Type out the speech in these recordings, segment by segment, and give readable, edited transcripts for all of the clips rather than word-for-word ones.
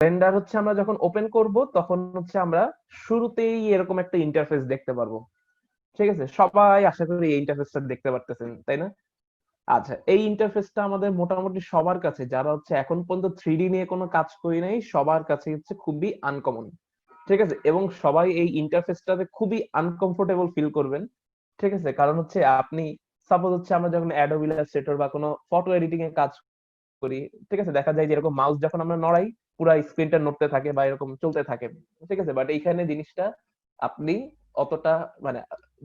Blender হচ্ছে আমরা যখন ওপেন করব তখন হচ্ছে আমরা শুরুতেই এরকম একটা ইন্টারফেস দেখতে পারবো। ঠিক আছে, সবাই আশা করি এই ইন্টারফেসটা দেখতে পারতেছেন, তাই না? আচ্ছা, এই ইন্টারফেসটা আমাদের মোটামুটি সবার কাছে, যারা হচ্ছে এখন পর্যন্ত 3D নিয়ে কোনো কাজ করি নাই, সবার কাছে হচ্ছে খুবই আনকমন। ঠিক আছে, এবং সবাই এই ইন্টারফেসটাতে খুবই আনকমফোর্টেবল ফিল করবেন। ঠিক আছে, কারণ হচ্ছে আপনি সাপোজ হচ্ছে আমরা যখন অ্যাডোবি ইলাস্ট্রেটর বা কোনো ফটো এডিটিং এ কাজ করি, ঠিক আছে, দেখা যায় যে এরকম মাউস যখন আমরা নড়াই পুরো স্ক্রিনটা নড়তে থাকে বা এরকম চলতে থাকে। ঠিক আছে, বাট এইখানে জিনিসটা আপনি অতটা মানে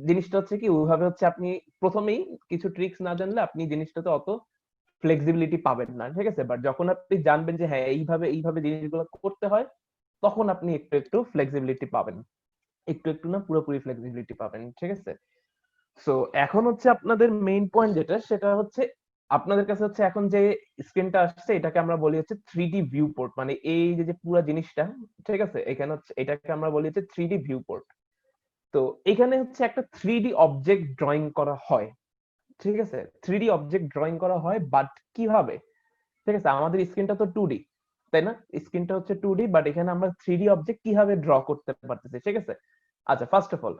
জিনিসটা হচ্ছে কি ওইভাবে হচ্ছে আপনি প্রথমেই কিছু ট্রিক্স না জানলে আপনি জিনিসটাতে অত ফ্লেক্সিবিলিটি পাবেন না। ঠিক আছে, বাট যখন আপনি জানবেন যে হ্যাঁ এইভাবে এইভাবে জিনিসগুলো করতে হয়, তখন আপনি একটু একটু ফ্লেক্সিবিলিটি পাবেন। একটু একটু না, পুরোপুরি ফ্লেক্সিবিলিটি পাবেন। ঠিক আছে, সো এখন হচ্ছে আপনাদের মেইন পয়েন্ট যেটা, সেটা হচ্ছে আপনাদের কাছে হচ্ছে এখন যে স্ক্রিনটা আসছে এটাকে আমরা বলি হচ্ছে 3D ভিউ পোর্ট। মানে এই যে যে পুরো জিনিসটা, ঠিক আছে, এখানে হচ্ছে এটাকে আমরা বলি হচ্ছে 3D ভিউ পোর্ট। তো এখানে হচ্ছে একটা 3D অবজেক্ট ড্রয়িং করা হয়। ঠিক আছে, 3D অবজেক্ট ড্রয়িং করা হয়, বাট কিভাবে? ঠিক আছে, আমাদের স্ক্রিনটা তো 2D, তাই না? স্ক্রিনটা হচ্ছে 2D, বাট এখানে আমরা 3D অবজেক্ট কিভাবে ড্র করতে পারতেছি। ঠিক আছে, আচ্ছা, ফার্স্ট অফ অল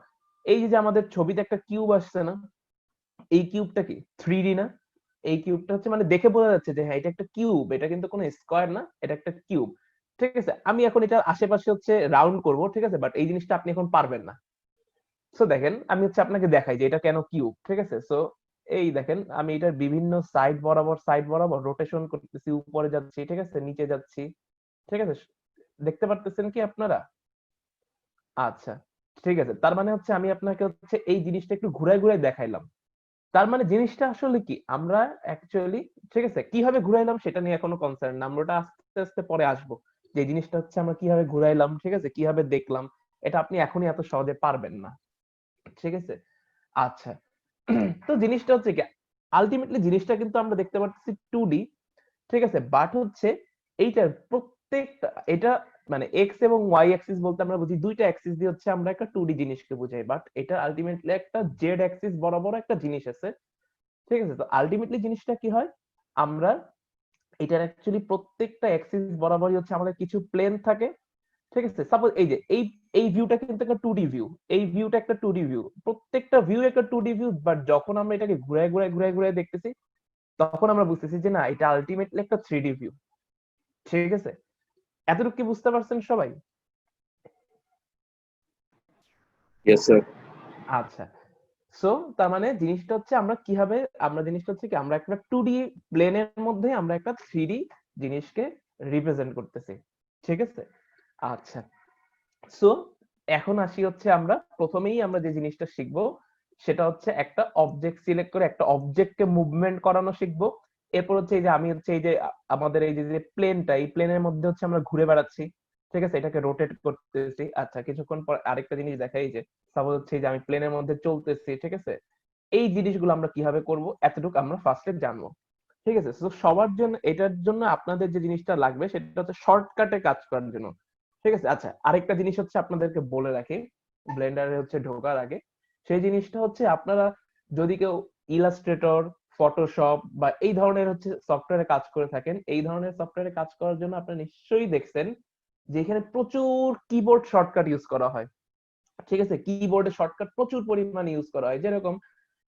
এই যে আমাদের ছবিতে একটা কিউব আসছে না, এই কিউবটা কি 3D না? এই কিউবটা হচ্ছে মানে দেখে বোঝা যাচ্ছে যে হ্যাঁ এটা একটা কিউব, এটা কিন্তু কোনো স্কোয়ার না, এটা একটা কিউব। ঠিক আছে, আমি এখন এটার আশেপাশে হচ্ছে রাউন্ড করব, ঠিক আছে, বাট এই জিনিসটা আপনি এখন পারবেন না। সো দেখেন আমি হচ্ছে আপনাকে দেখাই যে এটা কেন কিউব। ঠিক আছে, সো এই দেখেন আমি এটার বিভিন্ন সাইড বরাবর রোটেশন করতেছি, উপরে যাচ্ছি, ঠিক আছে, নিচে যাচ্ছি। ঠিক আছে, দেখতে পারতেছেন কি আপনারা? আচ্ছা, ঠিক আছে, তার মানে হচ্ছে আমি আপনাকে হচ্ছে এই জিনিসটা একটু ঘুরায় ঘুরায় দেখাইলাম। তার মানে জিনিসটা আসলে কি আমরা অ্যাকচুয়ালি, ঠিক আছে, কিভাবে ঘুরাইলাম সেটা নিয়ে এখনো কনসার্ন না, আমরা ওটা আস্তে আস্তে পরে আসবো। যে জিনিসটা হচ্ছে আমরা কিভাবে ঘুরাইলাম, ঠিক আছে, কিভাবে দেখলাম, এটা আপনি এখনই এত সহজে পারবেন না। ঠিক আছে, আচ্ছা, তো জিনিসটা হচ্ছে কি আলটিমেটলি জিনিসটা কিন্তু আমরা দেখতে পাচ্ছি 2D। ঠিক আছে, বাট হচ্ছে এইটার প্রত্যেকটা এটা মানে এক্স এবং ওয়াই অ্যাক্সিস বলতে আমরা বুঝি দুইটা অ্যাক্সিস দিয়ে হচ্ছে আমরা একটা 2D জিনিসকে বুঝাই, বাট এটা আলটিমেটলি একটা জেড অ্যাক্সিস বরাবর একটা জিনিস আছে। ঠিক আছে, তো আলটিমেটলি জিনিসটা কি হয়, আমরা এটার অ্যাকচুয়ালি প্রত্যেকটা অ্যাক্সিস বরাবরই হচ্ছে আমাদের কিছু প্লেন থাকে। ঠিক আছে, সাপোজ এই যে এই এই ভিউটা কিন্তু একটা 2D ভিউ, এই ভিউটা একটা 2D ভিউ, প্রত্যেকটা ভিউ একটা 2D ভিউ, বাট যখন আমরা এটাকে ঘুরায় ঘুরায় ঘুরায় ঘুরায় দেখতেছি তখন আমরা বুঝতেছি যে না এটা আলটিমেটলি একটা 3D ভিউ। ঠিক আছে, এতটুকু কি বুঝতে পারছেন সবাই? Yes, sir. আচ্ছা, সো তার মানে জিনিসটা হচ্ছে আমরা কিভাবে, আমরা জিনিসটা হচ্ছে কি আমরা একটা 2D প্লেনের মধ্যে আমরা একটা 3D জিনিসকে রিপ্রেজেন্ট করতেছি। ঠিক আছে, আচ্ছা, সো এখন আসি হচ্ছে আমরা প্রথমেই আমরা যে জিনিসটা শিখবো সেটা হচ্ছে একটা অবজেক্ট সিলেক্ট করে একটা অবজেক্টকে মুভমেন্ট করানো শিখবো। এরপর হচ্ছে এই যে আমি হচ্ছে এই যে আমাদের এই যে প্লেনটা, এই প্লেনের মধ্যে হচ্ছে আমরা ঘুরে বেড়াচ্ছি। ঠিক আছে, এটাকে রোটেট করতেছি। আচ্ছা, কিছুক্ষণ পর আরেকটা জিনিস দেখাই যে সাপোজ হচ্ছে এই যে আমি প্লেনের মধ্যে চলতেছি। ঠিক আছে, এই জিনিসগুলো আমরা কিভাবে করব এতটুকু আমরা ফার্স্টে জানবো। ঠিক আছে, তো সবার জন্য এটার জন্য আপনাদের যে জিনিসটা লাগবে সেটা হচ্ছে শর্টকাটে কাজ করার জন্য। ঠিক আছে, আচ্ছা, আরেকটা জিনিস হচ্ছে আপনাদেরকে বলে রাখি ব্লেন্ডারে হচ্ছে ঢোকার আগে, সেই জিনিসটা হচ্ছে আপনারা যদি কেউ ইলাস্ট্রেটর, ফটোশপ বা এই ধরনের হচ্ছে সফটওয়্যারে কাজ করে থাকেন, এই ধরনের সফটওয়্যারে কাজ করার জন্য আপনারা নিশ্চয়ই দেখছেন যে এখানে প্রচুর কিবোর্ড শর্টকাট ইউজ করা হয়। ঠিক আছে, কিবোর্ডে শর্টকাট প্রচুর পরিমাণে ইউজ করা হয়, যেরকম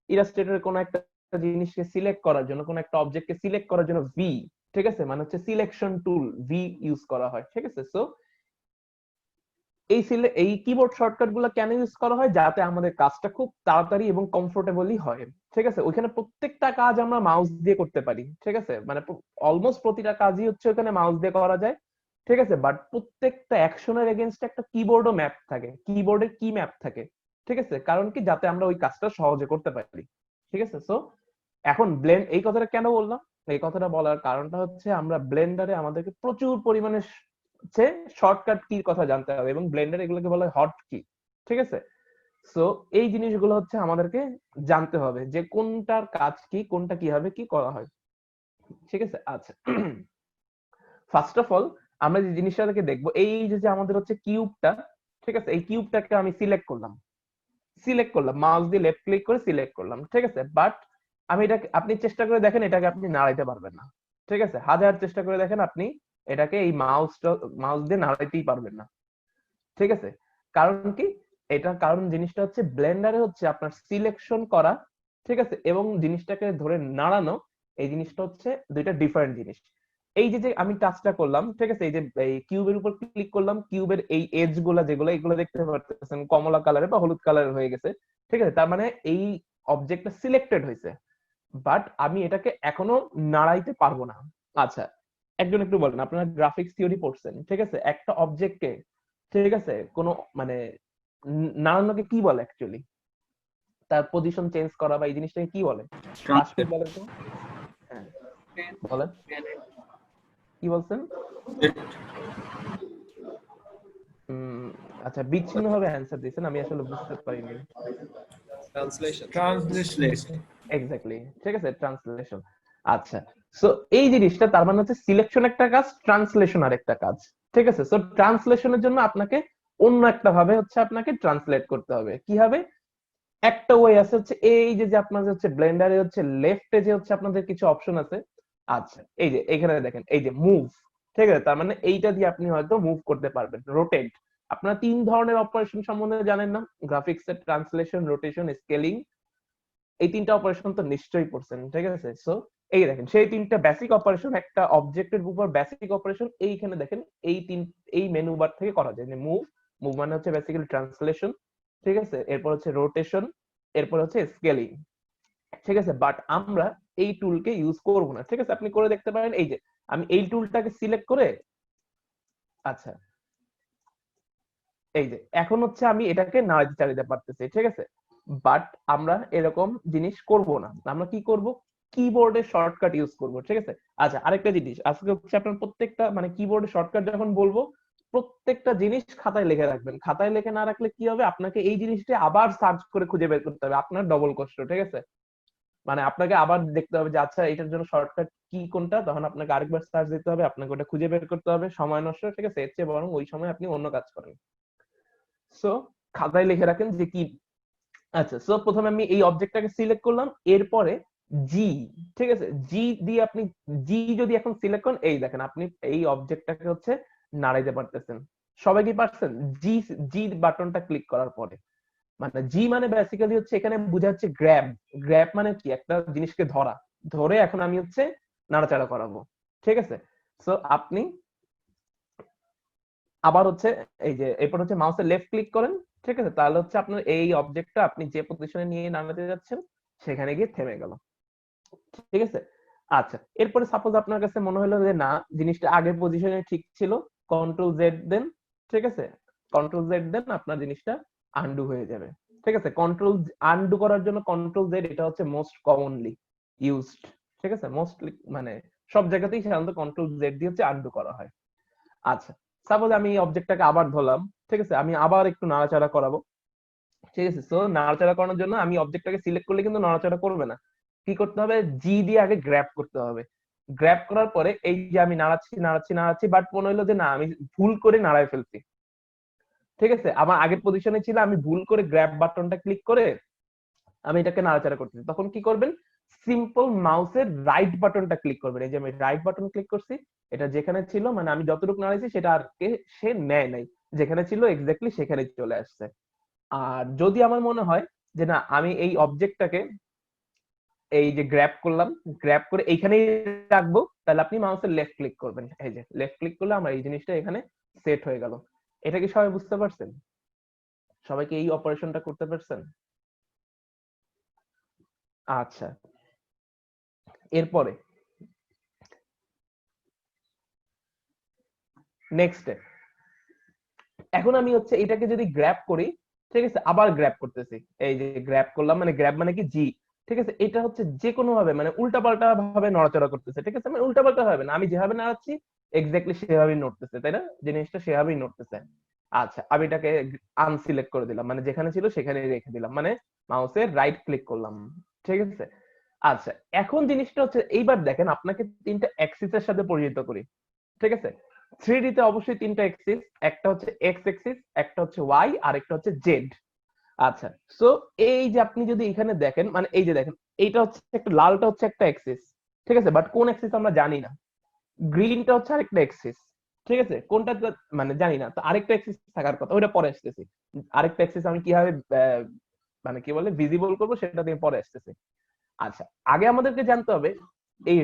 ইলাস্ট্রেটরের কোনো একটা জিনিসকে সিলেক্ট করার জন্য, কোনো একটা অবজেক্টকে সিলেক্ট করার জন্য ভি, ঠিক আছে, মানে হচ্ছে সিলেকশন টুল ভি ইউজ করা হয়। ঠিক আছে, সো এই কিবোর্ড শর্টকাট গুলো কেন ইউজ করা হয়, যাতে আমাদের কাজটা খুব তাড়াতাড়ি এবং কমফোর্টেবলি হয়। ঠিক আছে, ওইখানে প্রত্যেকটা কাজ আমরা মাউস দিয়ে করতে পারি। ঠিক আছে, মানে অলমোস্ট প্রতিটা কাজই হচ্ছে ওখানে মাউস দিয়ে করা যায়। ঠিক আছে, বাট প্রত্যেকটা অ্যাকশনের এগেইনস্ট একটা কিবোর্ডও ম্যাপ থাকে, কিবোর্ডের কি ম্যাপ থাকে। ঠিক আছে, কারণ কি যাতে আমরা ওই কাজটা সহজে করতে পারি। ঠিক আছে, সো এখন ব্লেন্ড এই কথাটা কেন বললাম, এই কথাটা বলার কারণটা হচ্ছে আমরা ব্লেন্ডারে আমাদেরকে প্রচুর পরিমাণে হচ্ছে শর্টকাট কির কথা জানতে হবে, এবং ব্লেন্ডার এগুলোকে বলা হয় হট কি। ঠিক আছে, সো এই জিনিসগুলো হচ্ছে আমাদেরকে জানতে হবে যে কোনটার কাজ কি, কোনটা কিভাবে কি করা হয়। ঠিক আছে, আচ্ছা, ফার্স্ট অফ অল আমরা যে জিনিসটাকে দেখবো এই যে যে আমাদের হচ্ছে কিউবটা। ঠিক আছে, এই কিউবটাকে আমি সিলেক্ট করলাম মাউস দিয়ে লেফট ক্লিক করে সিলেক্ট করলাম। ঠিক আছে, বাট আমি এটাকে আপনি চেষ্টা করে দেখেন এটাকে আপনি নাড়াইতে পারবেন না। ঠিক আছে, হাজার চেষ্টা করে দেখেন আপনি এটাকে এই মাউস দিয়ে নাড়াইতেই পারবেন না, ঠিক আছে? কারণ কি? এটা কারণ জিনিসটা হচ্ছে ব্লেন্ডারে হচ্ছে আপনার সিলেকশন করা, ঠিক আছে, এবং জিনিসটাকে ধরে নাড়ানো, এই জিনিসটা হচ্ছে দুইটা ডিফারেন্ট জিনিস। এই যে যে আমি টাচটা করলাম, ঠিক আছে, এই যে এই কিউবের উপর ক্লিক করলাম, কিউবের এই এজ গুলা যেগুলো এগুলো দেখতে পাচ্ছেন কমলা কালারে বা হলুদ কালারের হয়ে গেছে, ঠিক আছে, তার মানে এই অবজেক্টটা সিলেক্টেড হয়েছে, বাট আমি এটাকে এখনো নাড়াইতে পারবো না। আচ্ছা, একজন একটু বলেন, আপনারা গ্রাফিক্স থিওরি পড়ছেন, ঠিক আছে, একটা অবজেক্টকে, ঠিক আছে, কোনো মানে নাড়ানোকে কি বলে অ্যাকচুয়ালি? তার পজিশন চেঞ্জ করা বা এই জিনিসটাকে কি বলে? রাশমিত বলেন তো। হ্যাঁ, বলেন কি বলছেন? আচ্ছা, বিচ্ছিন্ন ভাবে অ্যান্সার দিয়েছেন, আমি আসলে বুঝতে পারিনি। ট্রান্সলেশন। এক্স্যাক্টলি, ঠিক আছে, ট্রান্সলেশন। আচ্ছা, সো এই জিনিসটা তার মানে হচ্ছে সিলেকশন একটা কাজ, ট্রান্সলেশন আর একটা কাজ, ঠিক আছে। সো ট্রান্সলেশনের জন্য আপনাকে অন্য একটা ভাবে হচ্ছে আপনাকে ট্রান্সলেট করতে হবে। কি হবে? একটা ওয়ে আছে হচ্ছে এই যে যে আপনাদের হচ্ছে ব্লেন্ডারে হচ্ছে লেফটে যে হচ্ছে আপনাদের কিছু অপশন আছে। আচ্ছা, এই যে এখানে দেখেন এই যে মুভ, ঠিক আছে, তার মানে এইটা দিয়ে আপনি হয়তো মুভ করতে পারবেন। রোটেট, আপনারা তিন ধরনের অপারেশন সম্বন্ধে জানেন না? গ্রাফিক্স এর ট্রান্সলেশন, রোটেশন, স্কেলিং, এই তিনটা অপারেশন তো নিশ্চয়ই পড়ছেন, ঠিক আছে। সো এই দেখেন সেই তিনটা বেসিক অপারেশন, একটা অবজেক্টের উপর বেসিক অপারেশন এইখানে দেখেন এই মেনু বার থেকে করা যায়। যে মুভ, মুভ মানে হচ্ছে বেসিক্যালি ট্রান্সলেশন, ঠিক আছে, এরপর হচ্ছে রোটেশন, এরপর হচ্ছে স্কেলিং, ঠিক আছে। বাট আমরা এই টুলকে ইউজ করব না, ঠিক আছে। আপনি করে দেখতে পারেন, এই যে আমি এই টুলটাকে সিলেক্ট করে, আচ্ছা, এই যে এখন হচ্ছে আমি এটাকে নাড়াইতে চাড়াইতে পারতেছি, ঠিক আছে। বাট আমরা এরকম জিনিস করব না, আমরা কি করব? কিবোর্ডে শর্টকাট ইউজ করব, ঠিক আছে। আচ্ছা, আরেকটা জিনিস আজকে হচ্ছে আপনার প্রত্যেকটা মানে কিবোর্ডে শর্টকাট যখন বলবো, প্রত্যেকটা জিনিস খাতায় লিখে রাখবেন। খাতায় লিখে না রাখলে কি হবে? আপনাকে এই জিনিসটা আবার সার্চ করে খুঁজে বের করতে হবে, আপনার ডবল কষ্ট, ঠিক আছে। মানে আপনাকে আবার দেখতে হবে যে আচ্ছা এটার জন্য শর্টকাট কি কোনটা, তখন আপনাকে আরেকবার সার্চ দিতে হবে, আপনাকে ওটা খুঁজে বের করতে হবে, সময় নষ্ট, ঠিক আছে। এর চেয়ে বরং ওই সময় আপনি অন্য কাজ করেন। সো খাতায় লিখে রাখেন যে কি। আচ্ছা, সো প্রথমে আমি এই অবজেক্টটাকে সিলেক্ট করলাম, এরপরে জি, ঠিক আছে, জি দিয়ে আপনি জি যদি এখন সিলেক্ট করেন, এই দেখেন আপনি এই অবজেক্টটাকে হচ্ছে নাড়াইতে পারতেছেন। সবাই কি পারছেন? জি, জি বাটনটা ক্লিক করার পরে, মানে জি মানে বেসিক্যালি হচ্ছে এখানে বোঝা যাচ্ছে গ্র্যাব। গ্র্যাব মানে কি? একটা জিনিসকে ধরা, ধরে এখন আমি হচ্ছে নাড়াচাড়া করাবো, ঠিক আছে। সো আপনি আবার হচ্ছে এই যে এরপর হচ্ছে মাউসের লেফট ক্লিক করেন, ঠিক আছে, তাহলে হচ্ছে আপনার এই অবজেক্টটা আপনি যে পজিশনে নিয়ে নাড়াতে যাচ্ছেন সেখানে গিয়ে থেমে গেল, ঠিক আছে। আচ্ছা, এরপরে সাপোজ আপনার কাছে মনে হলো যে না, জিনিসটা আগের পজিশনে ঠিক ছিল, কন্ট্রোল জেড দেন, ঠিক আছে, কন্ট্রোল জেড দেন, আপনার জিনিসটা আনডু হয়ে যাবে, ঠিক আছে। কন্ট্রোল আনডু করার জন্য কন্ট্রোল জেড, এটা হচ্ছে মোস্ট কমনলি ইউজড, ঠিক আছে, মোস্টলি মানে সব জায়গাতেই সাধারণত কন্ট্রোল জেড দিয়ে হচ্ছে আনডু করা হয়। আচ্ছা, সাপোজ আমি এই অবজেক্টটাকে আবার ধরলাম, ঠিক আছে, আমি আবার একটু নাড়াচাড়া করাবো, ঠিক আছে। সো নাড়াচাড়া করানোর জন্য আমি অবজেক্টটাকে সিলেক্ট করলে কিন্তু নাড়াচাড়া করবে না, কি করতে হবে? জি দিয়ে আগে গ্র্যাব করতে হবে। গ্র্যাব করার পরে এই যে আমি নাড়াচ্ছি নাড়াচ্ছি নাড়াচ্ছি, বাট মনে হলো যে না আমি ভুল করে নাড়ায় ফেলছি, ঠিক আছে, আমার আগের পজিশনে ছিল, আমি ভুল করে গ্র্যাব বাটনটা ক্লিক করে আমি এটাকে নাড়াচাড়া করতেছি, তখন কি করবেন? সিম্পল মাউসের রাইট বাটনটা ক্লিক করবেন। এই যে আমি রাইট বাটন ক্লিক করছি, এটা যেখানে ছিল মানে আমি যতটুকু নাড়াইছি সেটা আর সে নেয় নাই, যেখানে ছিল এক্স্যাক্টলি সেখানে চলে আসছে। আর যদি আমার মনে হয় যে না আমি এই অবজেক্টটাকে এই যে গ্র্যাব করলাম, গ্র্যাব করে এইখানেই রাখবো, তাহলে আপনি মাউসের লেফট ক্লিক করবেন। এই যে লেফট ক্লিক করলে আমার এই জিনিসটা এখানে সেট হয়ে গেল। এটা কি সবাই বুঝতে পারছেন? সবাই কি এই অপারেশনটা করতে পারছেন? আচ্ছা, এরপরে নেক্সট এখন আমি হচ্ছে এটাকে যদি গ্র্যাব করি, ঠিক আছে, আবার গ্র্যাব করতেছি, এই যে গ্র্যাব করলাম, মানে গ্র্যাব মানে কি? জি, ঠিক আছে। এটা হচ্ছে যে কোনো ভাবে মানে উল্টাপাল্টা ভাবে নড়াচড়া করতেছে, ঠিক আছে, মানে উল্টাপাল্টা ভাবে না, আমি যেভাবে নাড়াচ্ছি এক্স্যাক্টলি সেভাবেই নড়তেছে, তাই না? জিনিসটা সেভাবেই নড়তেছে। আচ্ছা, আমি এটাকে আনসিলেক্ট করে দিলাম, মানে যেখানে ছিল সেখানেই রেখে দিলাম, মানে মাউসের রাইট ক্লিক করলাম, ঠিক আছে। আচ্ছা, এখন জিনিসটা হচ্ছে এইবার দেখেন আপনাকে তিনটা অ্যাক্সিসের সাথে পরিচিত করি, ঠিক আছে। 3D তে অবশ্যই তিনটা অ্যাক্সিস, একটা হচ্ছে এক্স অ্যাক্সিস, একটা হচ্ছে ওয়াই, আর একটা হচ্ছে জেড। আচ্ছা, সো এই যে আপনি যদি এখানে দেখেন, মানে এই যে দেখেন এইটা হচ্ছে একটা লালটা হচ্ছে একটা অ্যাক্সিস, ঠিক আছে, বাট কোন অ্যাক্সিস আমরা জানি না, গ্রিনটা হচ্ছে আরেকটা এক্সিস, ঠিক আছে, কোনটা মানে জানি না, তো আরেকটা এক্সিস থাকার কথা, ওইটা পরে আসতেছি। আরেকটা এক্সিস আমি কিভাবে মানে কি বলে ভিজিবল করবো সেটা দিয়ে পরে আসতেছি। আচ্ছা, আগে আমাদেরকে জানতে হবে এই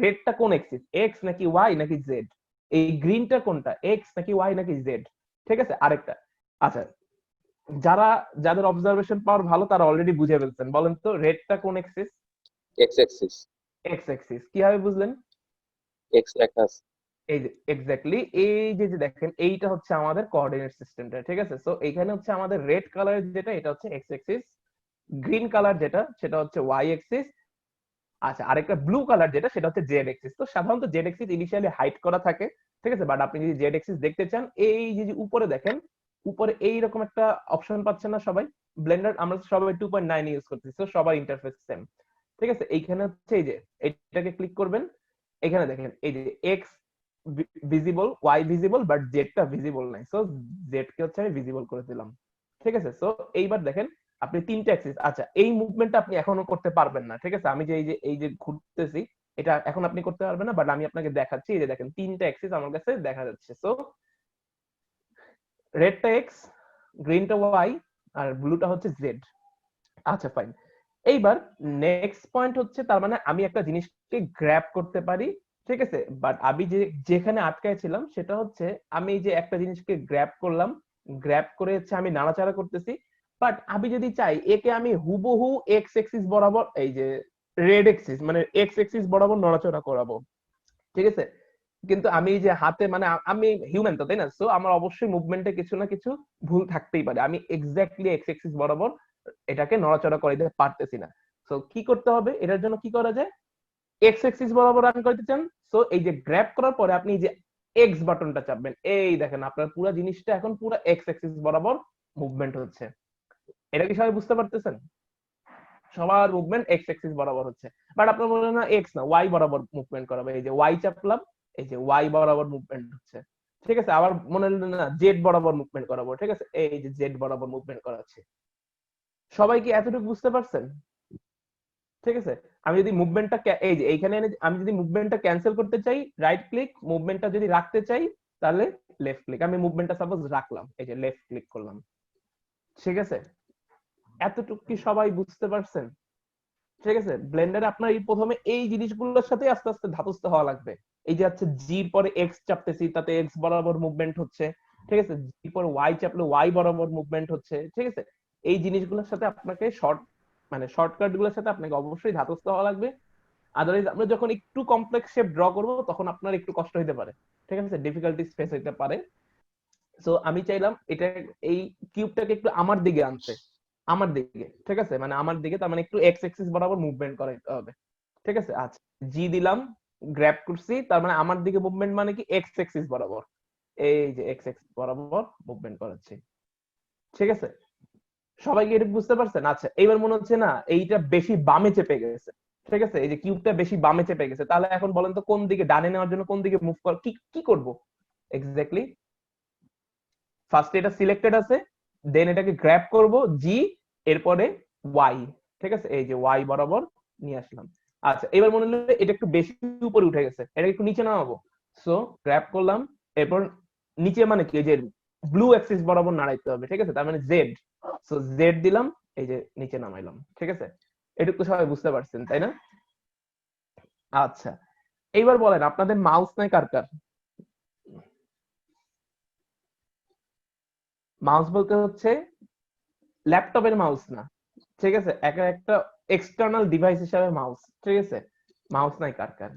রেডটা কোন এক্সিস, এক্স নাকি ওয়াই নাকি জেড, এই গ্রিনটা কোনটা, এক্স নাকি ওয়াই নাকি জেড, ঠিক আছে। আরেকটা, আচ্ছা, যারা যাদের অবজারভেশন পাওয়ার ভালো তারা অলরেডি বুঝে ফেলছেন, বলেন তো রেডটা কোন এক্সিস? x-axis, এক্স এক্সিস, কিভাবে বুঝলেন? x লেখা আছে। এই যে এক্স্যাক্টলি, এই যে যে দেখেন এইটা হচ্ছে আমাদের কোঅর্ডিনেট সিস্টেমটা, ঠিক আছে। সো এইখানে হচ্ছে আমাদের রেড কালারের যেটা এটা হচ্ছে এক্স এক্সিস, গ্রিন কালার যেটা সেটা হচ্ছে ওয়াই এক্সিস, আচ্ছা আরেকটা ব্লু কালার যেটা সেটা হচ্ছে জেড এক্সিস। তো সাধারণত জেড এক্সিস ইনিশিয়ালি হাইড করা থাকে, ঠিক আছে, বাট আপনি যদি জেড এক্সিস দেখতে চান, এই যে যে উপরে দেখেন, উপরে এইরকম একটা অপশন পাচ্ছেন না সবাই? ব্লেন্ডার আমরা সবাই 2.9 ইউজ করতেছি, তো সবার ইন্টারফেস সেম, ঠিক আছে। এইখানে হচ্ছে এই যে এইটাকে ক্লিক করবেন, এখানে দেখেন এই যে X visible, Y visible, but জেডটা ভিজিবল নাই, সো জেড কে হচ্ছে আমি ভিজিবল করে দিলাম, ঠিক আছে। সো এইবার দেখেন আপনি তিনটা অ্যাক্সিস, আচ্ছা এই মুভমেন্টটা আপনি এখনো করতে পারবেন না, ঠিক আছে, আমি যে এই যে ঘুরতেছি এটা এখন আপনি করতে পারবেন না, বাট আমি আপনাকে দেখাচ্ছি, এই যে দেখেন তিনটা অ্যাক্সিস আমার কাছে দেখা যাচ্ছে। সো রেডটা এক্স, গ্রিনটা ওয়াই, আর ব্লুটা হচ্ছে জেড। আচ্ছা ফাইন, এইবার নেক্সট পয়েন্ট হচ্ছে তার মানে আমি একটা জিনিসকে গ্র্যাব করতে পারি, ঠিক আছে, বাট আমি যেখানে আটকায় ছিলাম সেটা হচ্ছে আমি যে একটা জিনিসকে গ্র্যাব করলাম, গ্র্যাব করে হচ্ছে আমি নাড়াচাড়া করতেছি, বাট আমি যদি চাই একে আমি হুবহু এক্স এক্সিস বরাবর, এই যে রেড এক্সিস মানে এক্স এক্সিস বরাবর নড়াচড়া করাবো, ঠিক আছে, কিন্তু আমি যে হাতে মানে আমি হিউম্যান তো, তাই না, সো আমার অবশ্যই মুভমেন্টে কিছু না কিছু ভুল থাকতেই পারে, আমি এক্স্যাক্টলি এক্স এক্সিস বরাবর এটাকে নড়াচড়া করে দিতে পারতেছি না। সো কি করতে হবে এটার জন্য, কি করা যায়, এক্স এক্সিস বরাবর রান করতে চান, সো এই যে গ্র্যাব করার পরে আপনি যে এক্স বাটনটা চাপবেন, এই দেখেন আপনার পুরো জিনিসটা এখন পুরো এক্স এক্সিস বরাবর মুভমেন্ট হচ্ছে। এটা কি সবাই বুঝতে পারতেছেন? সবার মুভমেন্ট এক্স এক্সিস বরাবর হচ্ছে, বাট আপনার মনে হয় না এক্স না ওয়াই বরাবর মুভমেন্ট করাবে, এই যে ওয়াই চাপলাম, এই যে ওয়াই বরাবর মুভমেন্ট হচ্ছে, ঠিক আছে। আবার মনে হলো না জেড বরাবর মুভমেন্ট করাবো, ঠিক আছে, এই যে জেড বরাবর মুভমেন্ট করাচ্ছে। সবাই কি এতটুকু বুঝতে পারছেন? ঠিক আছে। আমি যদি মুভমেন্টটা এই যে এইখানে আমি যদি মুভমেন্টটা ক্যান্সেল করতে চাই রাইট ক্লিক, মুভমেন্টটা যদি রাখতে চাই তাহলে লেফট ক্লিক, আমি মুভমেন্টটা সাপোজ রাখলাম, এই যে লেফট ক্লিক করলাম, ঠিক আছে। এতটুকু কি সবাই বুঝতে পারছেন? ঠিক আছে, ব্লেন্ডারে আপনার এই প্রথমে এই জিনিসগুলোর সাথে আস্তে আস্তে ধাতস্থ হওয়া লাগবে। এই যে হচ্ছে জির পরে এক্স চাপতেছি তাতে এক্স বরাবর মুভমেন্ট হচ্ছে, ঠিক আছে, জির পরে ওয়াই চাপলে ওয়াই বরাবর মুভমেন্ট হচ্ছে, ঠিক আছে। এই জিনিসগুলোর সাথে আপনাকে মানে শর্টকাট গুলোর সাথে আপনাকে অবশ্যই ধাতস্থ হওয়া লাগবে, আদারওয়াইজ আমরা যখন একটু কমপ্লেক্স শেপ ড্র করব তখন আপনার একটু কষ্ট হতে পারে, ঠিক আছে, ডিফিকাল্টি ফেস হতে পারে। সো আমি চাইলাম এটা এই কিউবটাকে একটু আমার দিকে আনতে, আমার দিকে, ঠিক আছে, মানে আমার দিকে, তার মানে একটু এক্স এক্সিস বরাবর মুভমেন্ট করাইতে হবে, ঠিক আছে। আচ্ছা, জি দিলাম, গ্র্যাব করছি, তার মানে আমার দিকে মুভমেন্ট মানে কি এক্স এক্সিস বরাবর, এই যে এক্স এক্সিস বরাবর মুভমেন্ট করাচ্ছি, ঠিক আছে। সবাই কি এটা বুঝতে পারছেন? আচ্ছা, এইবার মনে হচ্ছে না এইটা বেশি বামে চেপে গেছে, ঠিক আছে, এই যে কিউবটা বেশি বামে চেপে গেছে, তাহলে এখন বলেন তো কোন দিকে, ডানে নেওয়ার জন্য কোন দিকে মুভ কর, কি কি করব এক্স্যাক্টলি? ফার্স্ট এটা সিলেক্টেড আছে, দেন এটাকে গ্র্যাব করব জি, এরপরে ওয়াই, ঠিক আছে, এই যে ওয়াই বরাবর নিয়ে আসলাম। আচ্ছা, এবার মনে হলো এটা একটু বেশি উপরে উঠে গেছে, এটা একটু নিচে নামাবো, সো গ্র্যাব করলাম, এরপর নিচে মানে কি, এই যে ব্লু অ্যাক্সিস বরাবর নাড়াইতে হবে, ঠিক আছে, তার মানে জেড, সো জেড দিলাম, এই যে নিচে নামাইলাম, ঠিক আছে। এটুকু সবাই বুঝতে পারছেন তাই না? আচ্ছা, এইবার বলেন আপনাদের মাউস নাই কার কার? মাউস বলতে হচ্ছে ল্যাপটপের মাউস না, ঠিক আছে, একটা এক্সটার্নাল ডিভাইস হিসাবে মাউস, ঠিক আছে। মাউস নাই কার কার?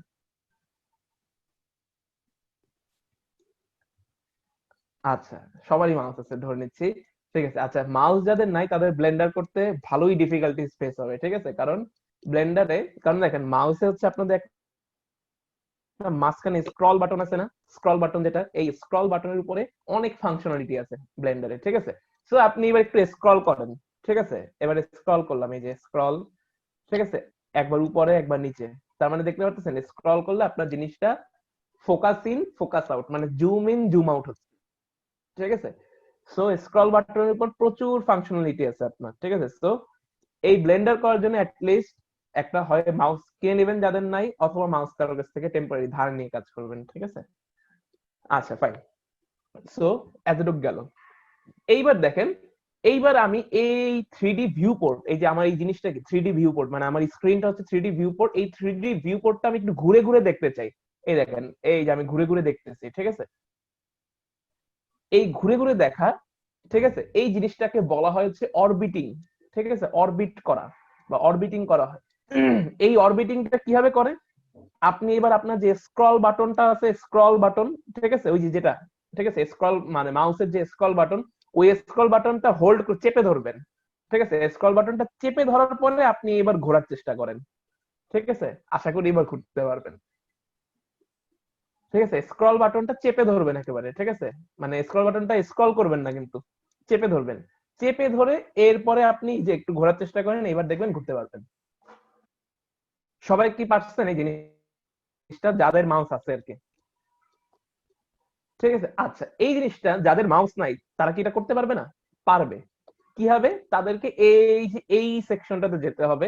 আচ্ছা, সবারই মাউস আছে ধরে নিচ্ছি, ঠিক আছে। আচ্ছা, মাউস যাদের নাই তাদের ব্লেন্ডার করতে ভালোই ডিফিকাল্টি ফেস হবে, ঠিক আছে, কারণ ব্লেন্ডারে, কারণ দেখেন মাউসে হচ্ছে আপনাদের একটা মাঝখানে স্ক্রল বাটন আছে না, স্ক্রল বাটন যেটা, এই স্ক্রল বাটনের উপরে অনেক ফাংশনালিটি আছে ব্লেন্ডারে, ঠিক আছে। সো আপনি এবার একটু স্ক্রল করেন, ঠিক আছে, এবারে স্ক্রল করলাম, এই যে স্ক্রল, ঠিক আছে, একবার উপরে একবার নিচে, তার মানে দেখতে পাচ্ছেন স্ক্রল করলে আপনার জিনিসটা ফোকাস ইন ফোকাস আউট মানে জুম ইন জুম আউট হচ্ছে, ঠিক আছে। সো স্ক্রল বাটনের উপর প্রচুর ফাংশনালিটি আছে আপনার, ঠিক আছে। সো এই ব্লেন্ডার করার জন্য অ্যাটলিস্ট একটা হয় মাউস কিনে নেবেন যাদের নাই, অথবা মাউস কারোর কাছ থেকে টেম্পোরারি ধার নিয়ে কাজ করবেন, ঠিক আছে? আচ্ছা ফাইন। সো এতটুকু গেল। এইবার দেখেন, এইবার আমি এই 3D ভিউ পোর্ট, এই যে আমার এই জিনিসটা কি 3D ভিউ পোর্ট, মানে আমার স্ক্রিনটা হচ্ছে 3D ভিউ পোর্ট, এই 3D ভিউ পোর্টটা আমি একটু ঘুরে ঘুরে দেখতে চাই। এই দেখেন, এই যে আমি ঘুরে ঘুরে দেখতেছি, ঠিক আছে? এই ঘুরে ঘুরে দেখা, ঠিক আছে, এই জিনিসটাকে বলা হয় হচ্ছে অরবিটিং, ঠিক আছে? অরবিট করা বা অরবিটিং করা হয়। এই অরবিটিংটা কিভাবে করে, আপনি এবার আপনার যে স্ক্রল বাটনটা আছে, স্ক্রল বাটন, ঠিক আছে, ওই যে যেটা, ঠিক আছে, স্ক্রল মানে মাউসের যে স্ক্রল বাটন, ওই স্ক্রল বাটনটা হোল্ড করে চেপে ধরবেন, ঠিক আছে? স্ক্রল বাটনটা চেপে ধরার পরে আপনি এবার ঘোরার চেষ্টা করেন, ঠিক আছে? আশা করি এবার ঘুরতে পারবেন, ঠিক আছে? স্ক্রল বাটনটা চেপে ধরবেন একেবারে, ঠিক আছে? মানে স্ক্রল বাটনটা স্ক্রল করবেন না, কিন্তু চেপে ধরবেন। চেপে ধরে এরপরে আপনি যে একটু ঘোরার চেষ্টা করেন, এবার দেখবেন ঘুরতে পারবেন। সবাই কি পারছেন এই জিনিসটা, যাদের মাউস আছে আর কি? ঠিক আছে, আচ্ছা, এই জিনিসটা যাদের মাউস নাই তারা কি এটা করতে পারবে না? পারবে। কি হবে, তাদেরকে এই যে এই সেকশনটাতে যেতে হবে।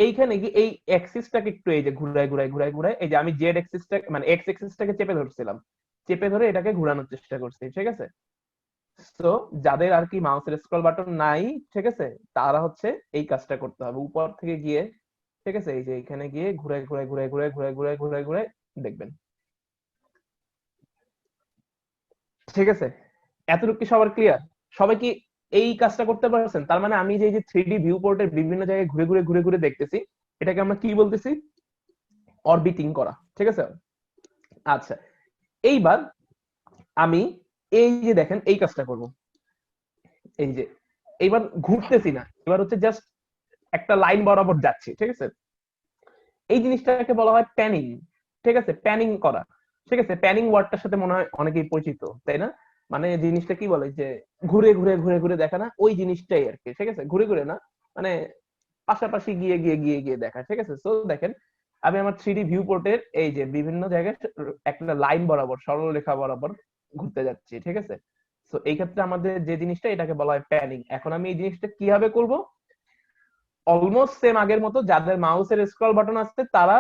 এইখানে কি এই অ্যাক্সিসটাকে একটু এই যে ঘুরায় ঘুরায় ঘুরায় ঘুরায়, এই যে আমি জেড অ্যাক্সিসটা মানে এক্স অ্যাক্সিসটাকে চেপে ধরছিলাম, চেপে ধরে এটাকে ঘোরানোর চেষ্টা করছি, ঠিক আছে? তো যাদের আর কি মাউসের স্ক্রল বাটন নাই, ঠিক আছে, তারা হচ্ছে এই কাজটা করতে হবে, উপর থেকে গিয়ে, ঠিক আছে, এই যে এখানে গিয়ে ঘুরে ঘুরে ঘুরে ঘুরে ঘুরে ঘুরে ঘুরে ঘুরে দেখবেন, ঠিক আছে? এতটুকু কি সবার ক্লিয়ার? সবাই কি এই কাজটা করতে পারছেন? তার মানে আমি যে এই যে 3D ভিউ পোর্টের বিভিন্ন জায়গায় ঘুরে ঘুরে ঘুরে ঘুরে দেখতেছি, এটাকে আমরা কি বলতেছি? অরবিটিং করা, ঠিক আছে? আচ্ছা, এইবার আমি এই যে দেখেন এই কাজটা করব, এই যে এইবার ঘুরতেছি না, এবার হচ্ছে জাস্ট একটা লাইন বরাবর যাচ্ছি, ঠিক আছে? এই জিনিসটাকে বলা হয় প্যানিং, ঠিক আছে? প্যানিং করা, ঠিক আছে? প্যানিং ওয়ার্ডটার সাথে মনে হয় অনেকেই পরিচিত, তাই না? মানে জিনিসটা কি বলে যে ঘুরে ঘুরে ঘুরে ঘুরে দেখা না, ওই জিনিসটাই আর কি, ঠিক আছে? ঘুরে ঘুরে না, মানে পাশাপাশি গিয়ে গিয়ে গিয়ে গিয়ে দেখা, ঠিক আছে? সো দেখেন, আমি আমার 3D ভিউ পোর্টের এই যে বিভিন্ন জায়গায় একটা লাইন বরাবর, সরল রেখা বরাবর ঘুরতে যাচ্ছি, ঠিক আছে? তো এই ক্ষেত্রে আমাদের যে জিনিসটা, এটাকে বলা হয় প্যানিং। এখন আমি এই জিনিসটা কিভাবে করব? অলমোস্ট সেম আগের মতো, যাদের মাউসের স্ক্রল বাটন আসছে তারা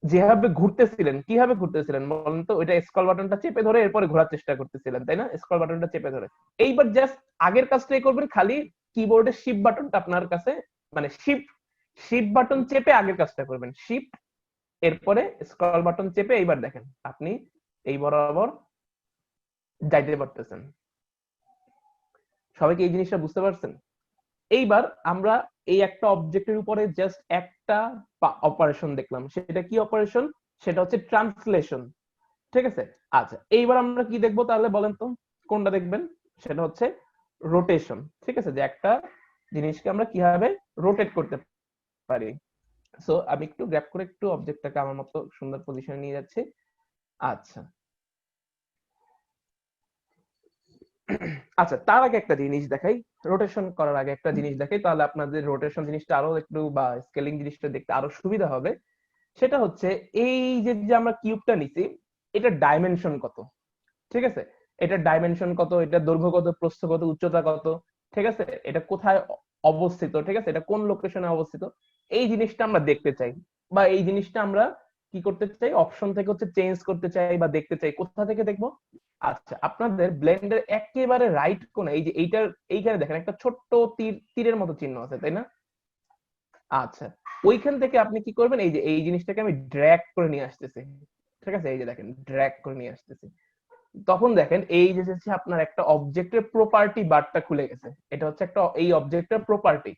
যেভাবে ঘুরতেছিলেন, কিভাবে ঘুরতেছিলেন বলেন তো? ওইটা স্ক্রল বাটনটা চেপে ধরে এরপরে ঘোরার চেষ্টা করতেছিলেন, তাই না? স্ক্রল বাটনটা চেপে ধরে। এইবার জাস্ট আগের কাজটাই করবেন, খালি কিবোর্ডের শিফট বাটনটা আপনার কাছে, মানে শিফট শিফট বাটন চেপে আগের কাজটা করবেন, শিফট, এরপরে স্ক্রল বাটন চেপে, এইবার দেখেন আপনি এই বরাবর যাইতে পারতেছেন। সবাই কি এই জিনিসটা বুঝতে পারছেন? এইবার আমরা এই একটা অবজেক্টের উপরে জাস্ট একটা অপারেশন দেখলাম, সেটা কি অপারেশন? সেটা হচ্ছে ট্রান্সলেশন, ঠিক আছে? আচ্ছা, এইবার আমরা কি দেখবো তাহলে বলেন তো, কোনটা দেখবেন? সেটা হচ্ছে রোটেশন, ঠিক আছে, যে একটা জিনিসকে আমরা কিভাবে রোটেট করতে পারি। সো আমি একটু গ্র্যাব করে একটু অবজেক্টটাকে আমার মতো সুন্দর পজিশনে নিয়ে যাচ্ছি। আচ্ছা, আচ্ছা, তার আগে একটা জিনিস দেখাই, রোটেশন করার আগে একটা জিনিস দেখাই, তাহলে আপনাদের রোটেশন জিনিসটা আরো একটু বা স্কেলিং জিনিসটা দেখতে আরো সুবিধা হবে। সেটা হচ্ছে এই যে যে আমরা কিউবটা নিছি, এটা ডাইমেনশন কত, ঠিক আছে? এটা ডাইমেনশন কত, এটা দৈর্ঘ্য কত, প্রস্থ কত, উচ্চতা কত, ঠিক আছে? এটা কোথায় অবস্থিত, ঠিক আছে? এটা কোন লোকেশনে অবস্থিত, এই জিনিসটা আমরা দেখতে চাই, বা এই জিনিসটা আমরা কি করতে চাই, অপশন থেকে হচ্ছে চেঞ্জ করতে চাই বা দেখতে চাই। কোথা থেকে দেখবো? আচ্ছা, আপনাদের ব্লেন্ডের একেবারে রাইট কোণে এই যে এইটার এইখানে দেখেন একটা ছোট্ট তীরের মতো চিহ্ন আছে, তাই না? আচ্ছা, ওইখান থেকে আপনি কি করবেন, এই যে এই জিনিসটাকে আমি ড্র্যাগ করে নিয়ে আসতেছি, ঠিক আছে? এই যে দেখেন ড্র্যাগ করে নিয়ে আসতেছি, তখন দেখেন এই যে হচ্ছে আপনার একটা অবজেক্টের প্রপার্টি বারটা খুলে গেছে। এটা হচ্ছে একটা এই অবজেক্টের প্রপার্টি,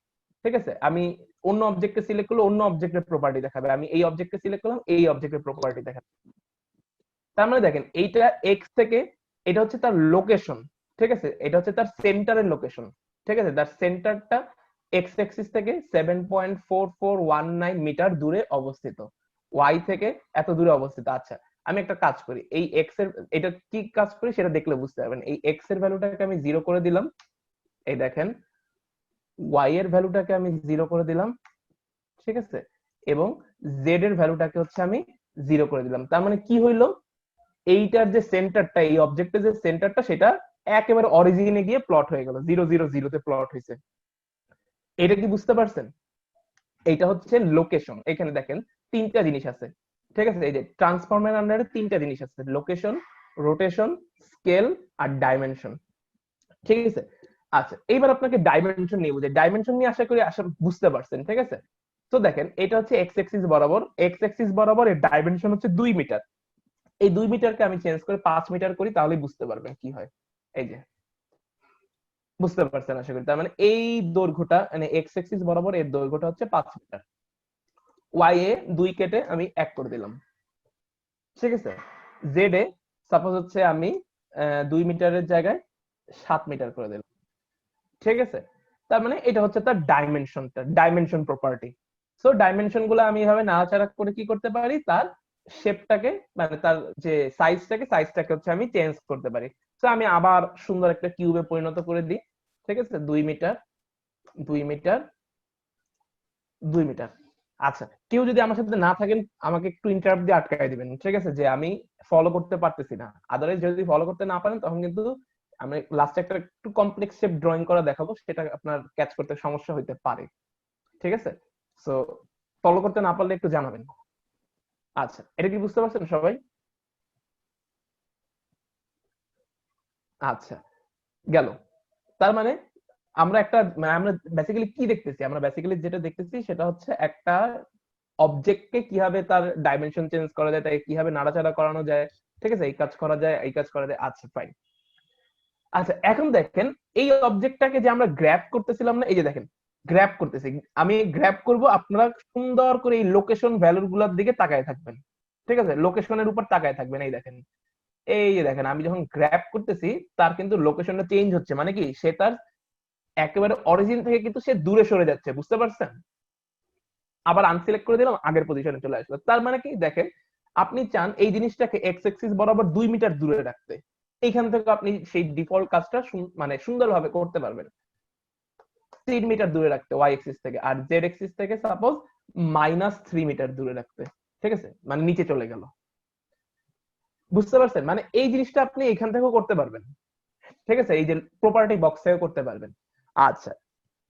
ঠিক আছে? আমি অন্য অবজেক্টকে সিলেক্ট করলে অন্য অবজেক্টের প্রপার্টি দেখাবে, আমি এই অবজেক্টকে সিলেক্ট করলাম, এই অবজেক্টের প্রপার্টি দেখাবে। তার মানে দেখেন এইটা এক্স থেকে, এটা হচ্ছে তার লোকেশন, ঠিক আছে? এটা হচ্ছে তার সেন্টারের লোকেশন, ঠিক আছে? তার সেন্টারটা এক্স অ্যাক্সিস থেকে 7.4419 মিটার দূরে অবস্থিত, ওয়াই থেকে এত দূরে অবস্থিত। আচ্ছা, আমি একটা কাজ করি, এই এক্স এর এটা কি কাজ করি সেটা দেখলে বুঝতে পারবেন। এই এক্স এর ভ্যালুটাকে আমি 0 করে দিলাম, এই দেখেন ওয়াই এর ভ্যালুটাকে আমি 0 করে দিলাম, ঠিক আছে? এবং জেড এর ভ্যালুটাকে হচ্ছে আমি 0 করে দিলাম। তার মানে কি হইলো, এইটার যে সেন্টারটা, এই অবজেক্টের যে সেন্টারটা, সেটা একেবারে অরিজিনে গিয়ে প্লট হয়ে গেল, 0 0 0 তে প্লট হয়েছে। এটা কি বুঝতে পারছেন? এইটা হচ্ছে লোকেশন। এখানে দেখেন তিনটা জিনিস আছে, ঠিক আছে? এই যে ট্রান্সফর্মের আন্ডারে তিনটা জিনিস আছে, লোকেশন, রোটেশন, স্কেল আর ডাইমেনশন, ঠিক আছে? আচ্ছা, এইবার আপনাকে ডাইমেনশন নিয়ে বুঝে, ডাইমেনশন নিয়ে আশা করি বুঝতে পারছেন, ঠিক আছে? তো দেখেন এটা হচ্ছে এক্স এক্সিস বরাবর, এক্স এক্সিস বরাবর এর ডাইমেনশন হচ্ছে 2 মিটার। এই 2 মিটারকে আমি চেঞ্জ করে 5 মিটার করি, তাহলেই বুঝতে পারবেন কি হয়। এই যে বুঝতে পারছেন আশা করি। তার মানে এই দৈর্ঘ্যটা মানে এক্স এক্সিস বরাবর এর দৈর্ঘ্যটা হচ্ছে 5 মিটার। ওয়াই এ 2 কেটে আমি 1 করে দিলাম, ঠিক আছে? জেড এ সাপোজ হচ্ছে আমি 2 মিটারের জায়গায় 7 মিটার করে দিলাম, ঠিক আছে? তার মানে এটা হচ্ছে তার ডাইমেনশনটা, ডাইমেনশন প্রপার্টি। সো ডাইমেনশন গুলো আমি এভাবে নাড়াচাড়া করে কি করতে পারি, তার শেপটাকে মানে তার যে সাইজটাকে হচ্ছে আমি চেঞ্জ করতে পারি। তো আমি আবার সুন্দর একটা কিউবে পরিণত করে দিই, ঠিক আছে? 2 মিটার, 2 মিটার, 2 মিটার। আচ্ছা, কেউ যদি আমার সাথে না থাকেন আমাকে একটু ইন্টারাপ্ট দিয়ে আটকায় দিবেন, ঠিক আছে? যে আমি ফলো করতে পারতেছি না। আদারওয়াইজ যদি ফলো করতে না পারেন তখন কিন্তু আমি লাস্টে একটা একটু কমপ্লেক্স শেপ ড্রয়িং করা দেখাবো, সেটা আপনার ক্যাচ করতে সমস্যা হইতে পারে, ঠিক আছে? সো ফলো করতে না পারলে একটু জানাবেন। আচ্ছা, এটা কি বুঝতে পারছেন সবাই? আচ্ছা, গেল। তার মানে আমরা বেসিক্যালি কি দেখতেছি, আমরা বেসিক্যালি যেটা দেখতেছি সেটা হচ্ছে একটা অবজেক্টকে কিভাবে তার ডাইমেনশন চেঞ্জ করা যায়, তাই কিভাবে নাড়াচাড়া করানো যায়, ঠিক আছে? এই কাজ করা যায়, এই কাজ করা যায়। আচ্ছা ফাইন। আচ্ছা, এখন দেখেন এই অবজেক্টটাকে যে আমরা গ্র্যাব করতেছিলাম না, এই যে দেখেন গ্র্যাব করতেছি, আমি গ্র্যাব করব, আপনারা সুন্দর করে এই লোকেশন ভ্যালু গুলোর দিকে তাকায় থাকবেন, ঠিক আছে? লোকেশনের উপর তাকায় থাকবেন। এই দেখেন, এই যে দেখেন আমি যখন গ্র্যাব করতেছি তার কিন্তু লোকেশনটা চেঞ্জ হচ্ছে, মানে কি সে তার একেবারে অরিজিন থেকে কিন্তু সে দূরে সরে যাচ্ছে, বুঝতে পারছেন? আবার আনসিলেক্ট করে দিলাম, আগের পজিশনে চলে আসলো। তার মানে কি দেখেন, আপনি চান এই জিনিসটাকে এক্স এক্সিস বরাবর 2 মিটার দূরে রাখতে, এইখান থেকে আপনি সেই ডিফল্ট কাজটা মানে সুন্দরভাবে করতে পারবেন। 3 মিটার দূরে রাখতে ওয়াই এক্সিস থেকে, আর জেড এক্সিস থেকে সাপোজ -3 মিটার দূরে রাখতে, ঠিক আছে? মানে নিচে চলে গেল, বুঝতে পারছেন? মানে এই জিনিসটা আপনি এখান থেকেও করতে পারবেন, ঠিক আছে? এই যে প্রপার্টি বক্সেও করতে পারবেন। আচ্ছা,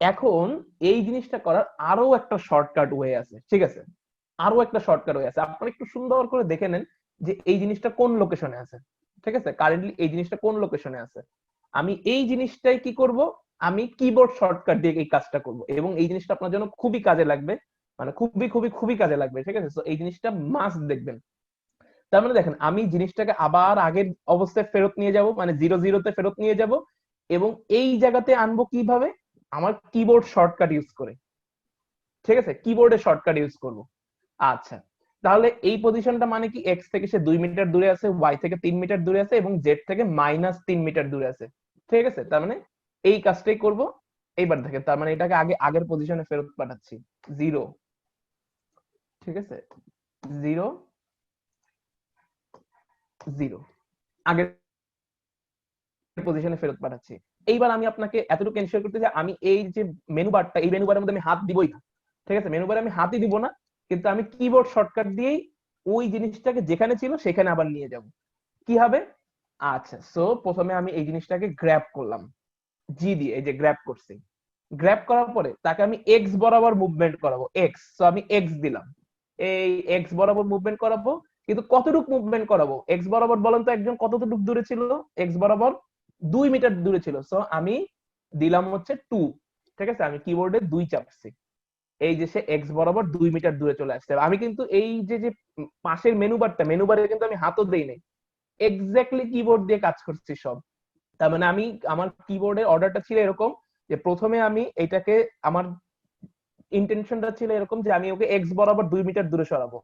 এখন এই জিনিসটা করার আরো একটা শর্টকাট ওয়ে আছে, ঠিক আছে? আরো একটা শর্টকাট ওয়ে আছে, আপনারা একটু সুন্দর করে দেখে নেন যে এই জিনিসটা কোন লোকেশনে আছে, ঠিক আছে? কারেন্টলি এই জিনিসটা কোন লোকেশনে আছে। আমি এই জিনিসটাই কি করব, আমি কিবোর্ড শর্টকাট দিয়ে এই কাজটা করব, এবং এই জিনিসটা আপনার জন্য খুবই কাজে লাগবে, মানে খুবই খুবই খুবই কাজে লাগবে, ঠিক আছে? তো এই জিনিসটা মাস্ট দেখবেন। তার মানে দেখেন আমি জিনিসটাকে আবার আগের অবস্থায় ফেরত নিয়ে যাব, মানে 0 0 তে ফেরত নিয়ে যাব, এবং এই জায়গাতে আনবো কিভাবে, আমার কিবোর্ড শর্টকাট ইউজ করে, ঠিক আছে? কিবোর্ডে শর্টকাট ইউজ করব। আচ্ছা, তাহলে এই পজিশনটা মানে কি, এক্স থেকে সে 2 মিটার দূরে আছে, ওয়াই থেকে 3 মিটার দূরে আছে, এবং জেড থেকে -3 মিটার দূরে আছে, ঠিক আছে? তার মানে এই কাজটাই করব। এইবার দেখেন, তার মানে এটাকে আগে আগের পজিশনে ফেরত পাঠাচ্ছি, 0, ঠিক আছে? 0 0 আগের পজিশনে ফেরত পাঠাচ্ছি। এইবার আমি আপনাকে এতটুকু এনশিওর করতে যে আমি এই যে মেনু বারটা, এই মেনু বারের মধ্যে আমি হাত দিবই না, ঠিক আছে? মেনু বারে আমি হাতই দিব না, কিন্তু আমি কিবোর্ড শর্টকাট দিয়েই ওই জিনিসটাকে যেখানে ছিল সেখানে আবার নিয়ে যাব। কি হবে? আচ্ছা, সো প্রথমে আমি এই জিনিসটাকে গ্র্যাব করলাম, জি দিয়ে, এই যে গ্র্যাব করছি। গ্র্যাব করার পরে তাকে আমি এক্স বরাবর মুভমেন্ট করাবো, এক্স, সো আমি এক্স দিলাম, এই এক্স বরাবর মুভমেন্ট করাবো। কিন্তু কতটুকু মুভমেন্ট করাবো এক্স বরাবর, বলেন তো একজন, কতটুকু দূরে ছিল এক্স বরাবর? 2 মিটার দূরে ছিল, সো আমি দিলাম হচ্ছে 2, ঠিক আছে? আমি কিবোর্ডে 2 চাপছি, এই যে সে এক্স বরাবর 2 মিটার দূরে চলে আসছে। আমি কিন্তু এই যে যে পাশের মেনু বারে কিন্তু আমি হাতও দেই নাই, এক্স্যাক্টলি কিবোর্ড দিয়ে কাজ করছি সব। তার মানে আমি আমার কিবোর্ডের অর্ডারটা ছিল এরকম যে প্রথমে আমি এটাকে, আমার ইন্টেনশনটা ছিল এরকম যে আমি ওকে এক্স বরাবর 2 মিটার দূরে সরাবো।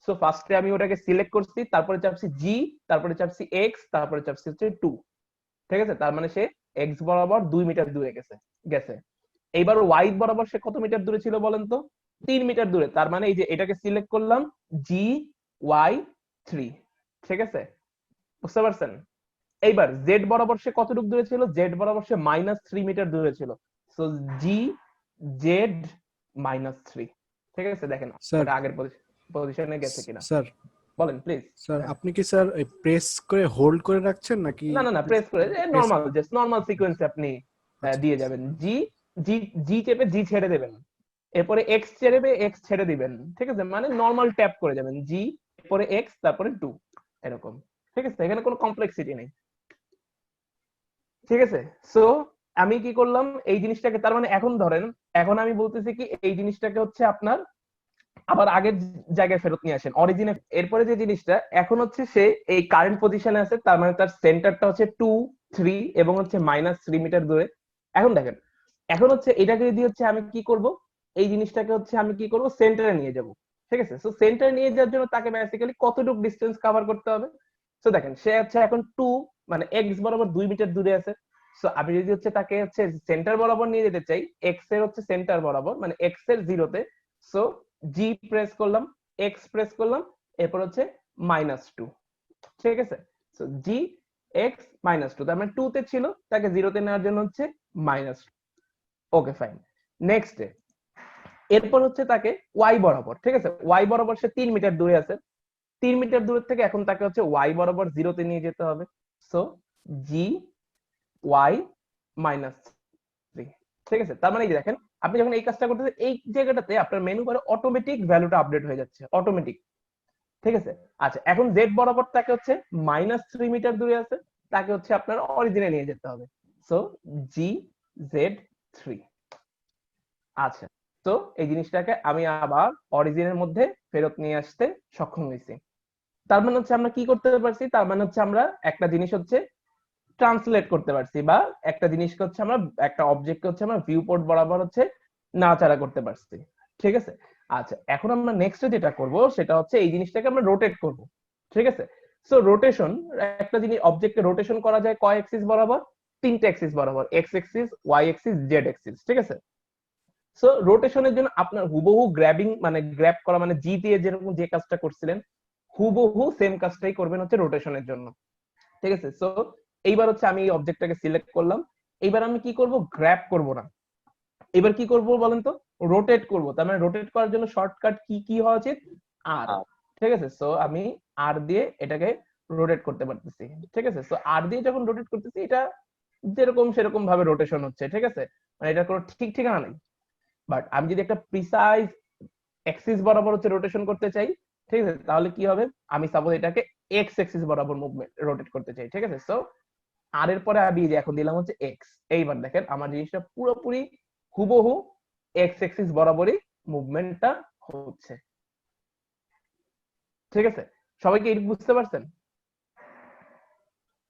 সো ফার্স্টে আমি ওটাকে সিলেক্ট করছি, তারপরে চাপছি জি, তারপরে চাপছি এক্স, তারপরে চাপছি হচ্ছে 2, ঠিক আছে? তার মানে সে এক্স বরাবর 2 মিটার দূরে গেছে গেছে এইবার ওয়াই বরাবর সে কত মিটার দূরে ছিল বলেন তো? 3 মিটার দূরে। তার মানে এই যে এটাকে সিলেক্ট করলাম, জি ওয়াই 3, ঠিক আছে? বুঝতে পারছেন? এইবার জেড বরাবর সে কতটুকু দূরে ছিল? জেড বরাবর সে -3 মিটার দূরে ছিল, সো জি জেড -3, ঠিক আছে? দেখেন স্যার ওটা আগের পজিশনে গেছে কিনা, স্যার বলেন প্লিজ। স্যার আপনি কি স্যার প্রেস করে হোল্ড করে রাখছেন নাকি? না না না, প্রেস করে নরমাল, জাস্ট নরমাল সিকোয়েন্সে আপনি আচ্ছা। দিয়ে যাবেন, জি জি জি চেপে জি ছেড়ে দেবেন, এরপরে এক্স ছেড়ে এক্স ছেড়ে দিবেন, ঠিক আছে, মানে নর্মাল ট্যাপ করে যাবেন, জি এরপরে এক্স তারপরে 2 এরকম, ঠিক আছে, এখানে কোনো কমপ্লেক্সিটি নেই, ঠিক আছে। সো আমি কি করলাম এই জিনিসটাকে, তার মানে এখন ধরেন, এখন আমি বলতেছি কি এই জিনিসটাকে হচ্ছে আপনার আবার আগের জায়গায় ফেরত নিয়ে আসেন, অরিজিনে। এরপরে যে জিনিসটা এখন হচ্ছে সে এই কারেন্ট পজিশনে আছে, তার মানে তার সেন্টারটা হচ্ছে 2 3 এবং হচ্ছে -3 মিটার দূরে। এখন দেখেন, এখন হচ্ছে এটাকে যদি হচ্ছে আমি কি করব, এই জিনিসটাকে হচ্ছে আমি কি করব, সেন্টারে নিয়ে যাব, ঠিক আছে। সো সেন্টারে নিয়ে যাওয়ার জন্য তাকে বেসিক্যালি কতটুকু ডিসটেন্স কভার করতে হবে। সো দেখেন সে হচ্ছে এখন 2 মানে এক্স বরাবর 2 মিটার দূরে আছে। সো আমি যদি হচ্ছে তাকে হচ্ছে সেন্টার বরাবর নিয়ে যেতে চাই, এক্স এর হচ্ছে সেন্টার বরাবর মানে এক্স এর জিরোতে, সো জি প্রেস করলাম, এক্স প্রেস করলাম, এরপর হচ্ছে -2, ঠিক আছে। সো জি এক্স -2, তার মানে 2 তে ছিল, তাকে 0 তে নেওয়ার জন্য হচ্ছে মাইনাস। Okay fine. নেক্সট এরপর হচ্ছে তাকে ওয়াই বরাবর, ঠিক আছে, ওয়াই বরাবর সে 3 মিটার দূরে আছে, 3 মিটার দূর থেকে এখন তাকে হচ্ছে ওয়াই বরাবর 0 তে নিয়ে যেতে হবে। সো জি ওয়াই -3, ঠিক আছে। তার মানে এই যে দেখেন, আপনি যখন এই কাজটা করতেছেন এই জায়গাটাতে আপনার মেনু বারে অটোমেটিক ভ্যালুটা আপডেট হয়ে যাচ্ছে, অটোমেটিক, ঠিক আছে। আচ্ছা এখন জেড বরাবর তাকে হচ্ছে -3 মিটার দূরে আছে, তাকে হচ্ছে আপনার অরিজিনে নিয়ে যেতে হবে। সো জি জেড 3। আচ্ছা, তো এই জিনিসটাকে আমি আবার অরিজিনের মধ্যে ফেরত নিয়ে আসতে সক্ষম হয়েছি। তার মানে হচ্ছে আমরা কি করতে পারছি, তার মানে হচ্ছে আমরা একটা জিনিস হচ্ছে ট্রান্সলেট করতে পারছি, বা একটা জিনিসকে হচ্ছে আমরা একটা অবজেক্টকে হচ্ছে আমরা ভিউ পোর্ট বরাবর হচ্ছে নাড়াচাড়া করতে পারছি, ঠিক আছে। আচ্ছা এখন আমরা নেক্সট যেটা করব সেটা হচ্ছে এই জিনিসটাকে আমরা রোটেট করব, ঠিক আছে। সো রোটেশন, একটা জিনিস অবজেক্টকে রোটেশন করা যায় কয় এক্সিস বরাবর, 3টে এক্সিস বরাবর, X axis Y axis Z axis, ঠিক আছে। সো রোটেশনের জন্য আপনার হুবহু গ্র্যাবিং মানে গ্র্যাব করা মানে জি দিয়ে যেরকম যে কাজটা করছিলেন হুবহু সেম কাজটাই করবেন হচ্ছে রোটেশনের জন্য, ঠিক আছে। সো এইবার হচ্ছে আমি এই অবজেক্টটাকে সিলেক্ট করলাম, এইবার আমি কি করব, গ্র্যাব করব না, এবার কি করব বলেন তো, রোটেট করব। তার মানে রোটেট করার জন্য শর্টকাট কি কি হওয়া উচিত, আর, আর ঠিক আছে। সো আমি আর দিয়ে এটাকে রোটেট করতে পারতেছি, ঠিক আছে। সো আর দিয়ে যখন রোটেট করতেছি এটা যেরকম সেরকম ভাবে রোটেশন হচ্ছে, ঠিক আছে, মানে এটা কোনো ঠিক ঠিকানা নেই। বাট আমি যদি একটা প্রিসাইজ এক্সিস বরাবর হচ্ছে রোটেশন করতে চাই, ঠিক আছে, তাহলে কি হবে, আমি সাপোজ এটাকে এক্স এক্সিস বরাবর মুভমেন্ট রোটেট করতে চাই, ঠিক আছে। সো আর এর পরে আমি যে এখন দিলাম হচ্ছে এক্স, এইবার দেখেন আমার জিনিসটা পুরোপুরি হুবহু এক্স এক্সিস বরাবরই মুভমেন্টটা হচ্ছে, ঠিক আছে। সবাইকে এটা বুঝতে পারছেন?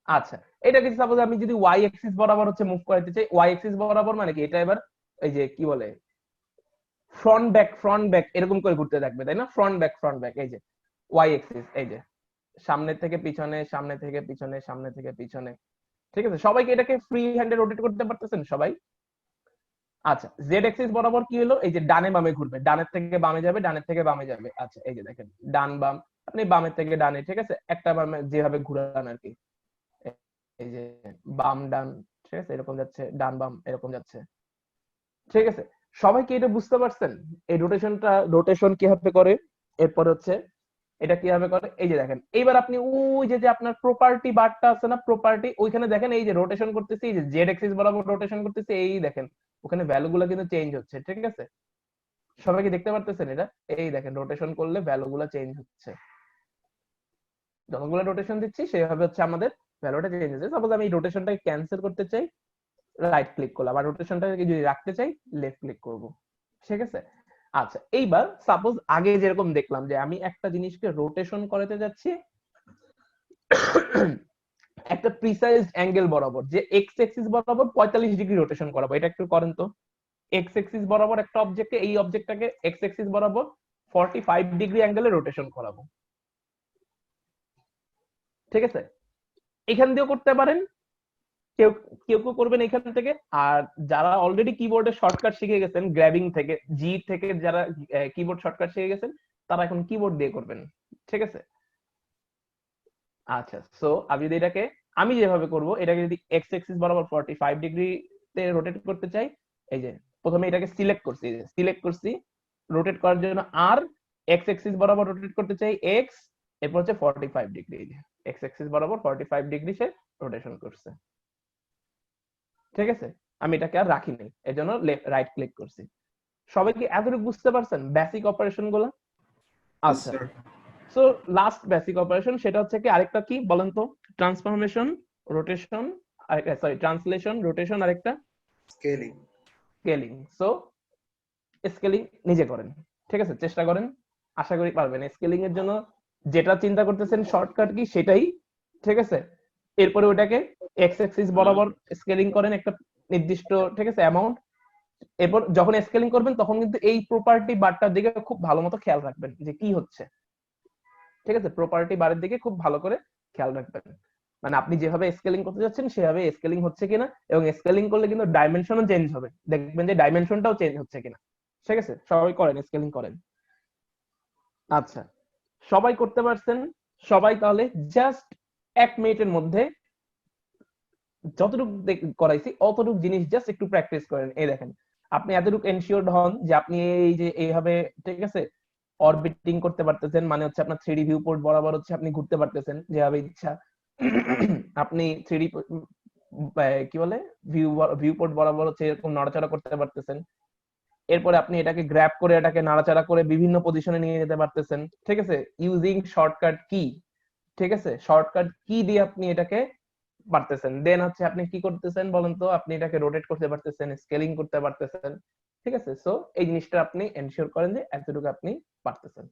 আচ্ছা এটা কি, সাপোজ আমি যদি ওয়াই এক্সিস বরাবর হচ্ছে মুভ করাতে চাই, ওয়াই এক্সিস বরাবর মানে কি, এটা এবার এই যে কি বলে ফ্রন্ট ব্যাক এরকম করে ঘুরতে থাকবে, তাই না, ফ্রন্ট ব্যাক, এই যে ওয়াই এক্সিস, এই যে সামনে থেকে পিছনে, সামনে থেকে পিছনে, সামনে থেকে পিছনে, ঠিক আছে। সবাইকে এটাকে ফ্রি হ্যান্ডে রোটেট করতে পারতেছেন সবাই? আচ্ছা জেড এক্সিস বরাবর কি হলো, এই যে ডানে বামে ঘুরবে, ডানের থেকে বামে যাবে, ডানের থেকে বামে যাবে। আচ্ছা এই যে দেখেন ডান বাম, আপনি বামের থেকে ডানে, ঠিক আছে, একটা বামে যেভাবে ঘুরান আর কি, এই যে বাম ডান, ঠিক আছে, এরকম যাচ্ছে, ডান বাম এরকম যাচ্ছে, ঠিক আছে। সবাই কি এটা বুঝতে পারছেন, এই রোটেশন কিভাবে করে? এরপর হচ্ছে এটা কিভাবে করে, এই যে দেখেন এইবার আপনি ওই যে যে আপনার প্রপার্টি বারটা আছে না, প্রপার্টি ওইখানে দেখেন এই যে রোটেশন করতেছি, এই যে জেড এক্সিস বরাবর রোটেশন করতেছি, এই দেখেন ওখানে ভ্যালু গুলো কিন্তু চেঞ্জ হচ্ছে, ঠিক আছে। সবাই কি দেখতে পারতেছেন এটা, এই দেখেন রোটেশন করলে ভ্যালু গুলো চেঞ্জ হচ্ছে, যতগুলো রোটেশন দিচ্ছি সেভাবে হচ্ছে আমাদের ভ্যালুটা চেঞ্জ হচ্ছে। সাপোজ আমি এই রোটেশনটাকে ক্যান্সেল করতে চাই, রাইট ক্লিক করলাম, আর রোটেশনটাকে যদি রাখতে চাই লেফট ক্লিক করব, ঠিক আছে। আচ্ছা এইবার সাপোজ আগে যেরকম দেখলাম যে আমি একটা জিনিসকে রোটেশন করাতে যাচ্ছি একটা প্রিসাইজ অ্যাঙ্গেল বরাবর, যে এক্স এক্সিস বরাবর 45 ডিগ্রি রোটেশন করাবো, এটা একটু করেন তো। এক্স এক্সিস বরাবর একটা অবজেক্টকে, এই অবজেক্টটাকে এক্স এক্সিস বরাবর 45 ডিগ্রি অ্যাঙ্গেলে রোটেশন করাবো, ঠিক আছে। এখান দিয়েও করতে পারেন, কেউ কেউ কেউ করবেন এখান থেকে। আর যারা অলরেডি কিবোর্ডে শর্টকাট শিখে গেছেন গ্র্যাবিং থেকে, জি থেকে যারা কিবোর্ড শর্টকাট শিখে গেছেন তারা এখন কিবোর্ড দিয়ে করবেন, ঠিক আছে। আচ্ছা সো আমি যদি এটাকে আমি যেভাবে করব, এটাকে যদি এক্স এক্সিস বরাবর 45 ডিগ্রিতে রোটেট করতে চাই, এই যে প্রথমে এটাকে সিলেক্ট করছি রোটেট করার জন্য, আর এক্স এক্সিস বরাবর রোটেট করতে চাই এক্স, এরপর হচ্ছে 45 ডিগ্রি, এক্স এক্সিস বরাবর 45 ডিগ্রি সে রোটেশন করছে, ঠিক আছে। আমি এটাকে আর রাখিনি, এর জন্য রাইট ক্লিক করছি। সবাই কি এতটুকু বুঝতে পারছেন বেসিক অপারেশন গুলো? আচ্ছা, সো লাস্ট বেসিক অপারেশন সেটা হচ্ছে কি, আরেকটা কি বলেন তো? ট্রান্সফরমেশন, রোটেশন, আরেকটা সরি ট্রান্সলেশন, রোটেশন, আরেকটা স্কেলিং। স্কেলিং। সো স্কেলিং নিজে করেন, ঠিক আছে, চেষ্টা করেন, আশা করি পারবেন। স্কেলিং এর জন্য যেটা চিন্তা করতেছেন শর্টকাট কি সেটাই, ঠিক আছে। এরপরে ওটাকে এক্স অ্যাক্সিস বরাবর স্কেলিং করেন একটা নির্দিষ্ট, ঠিক আছে, অ্যামাউন্ট। এরপর যখন স্কেলিং করবেন তখন কিন্তু এই প্রপার্টি বারটার দিকে খুব ভালো মতো খেয়াল রাখবেন যে কি হচ্ছে, ঠিক আছে। প্রপার্টি বারের দিকে খুব ভালো করে খেয়াল রাখবেন, মানে আপনি যেভাবে স্কেলিং করতে যাচ্ছেন সেভাবে স্কেলিং হচ্ছে কিনা, এবং স্কেলিং করলে কিন্তু ডাইমেনশনও চেঞ্জ হবে, দেখবেন যে ডাইমেনশনটাও চেঞ্জ হচ্ছে কিনা, ঠিক আছে। সবাই করেন, স্কেলিং করেন। আচ্ছা, সবাই করতে পারছেন? সবাই তাহলে জাস্ট 1 মিনিটের মধ্যে যতটুকু করাইছি অতটুকু জিনিস জাস্ট একটু প্র্যাকটিস করেন। এই দেখেন, আপনি এতটুকু এনশিওরড হন যে আপনি এই যে এইভাবে, ঠিক আছে, অরবিটিং করতে পারতেছেন, মানে হচ্ছে আপনার 3D ভিউ পোর্ট বরাবর হচ্ছে আপনি ঘুরতে পারতেছেন যেভাবে ইচ্ছা। আপনি 3D কি বলে ভিউ পোর্ট বরাবর হচ্ছে এরকম নড়াচড়া করতে পারতেছেন। এরপরে আপনি এটাকে গ্র্যাব করে এটাকে নাড়াচাড়া করে বিভিন্ন পজিশনে নিয়ে যেতে পারতেছেন, ঠিক আছে, ইউজিং শর্টকাট কি, ঠিক আছে। শর্টকাট কি দিয়ে আপনি এটাকে পারতেছেন। দেন হচ্ছে আপনি কি করতেছেন বলেন তো? আপনি এটাকে রোটেট করতে পারতেছেন, স্কেলিং করতে পারতেছেন, ঠিক আছে। সো এই জিনিসটা আপনি এনশিওর করেন যে এতটুকু আপনি পারতেছেন।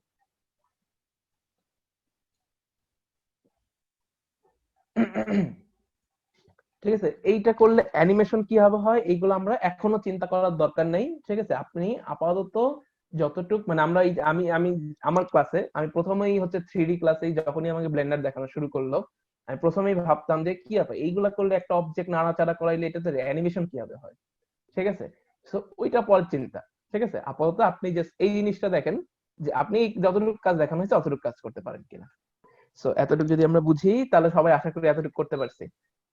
ঠিক আছে, এইটা করলে অ্যানিমেশন কিভাবে হয় এইগুলো আমরা এখনো চিন্তা করার দরকার নেই, ঠিক আছে। আপনি আপাতত যতটুক মানে আমরা আমি আমি আমার ক্লাসে আমি প্রথমেই হচ্ছে 3D ক্লাসে যখনই আমাকে ব্লেন্ডার দেখানো শুরু করলো, আমি প্রথমেই ভাবতাম যে কি হবে এইগুলা করলে, একটা অবজেক্ট নাড়াচাড়া করাইলে এটাতে অ্যানিমেশন কিভাবে হয়, ঠিক আছে। সো ওইটা পরের চিন্তা, ঠিক আছে। আপাতত আপনি জাস্ট এই জিনিসটা দেখেন যে আপনি যতটুকু কাজ দেখানো হয়েছে অতটুকু কাজ করতে পারেন কিনা। সো এতটুকু যদি আমরা বুঝি তাহলে সবাই আশা করি এতটুকু করতে পারছি,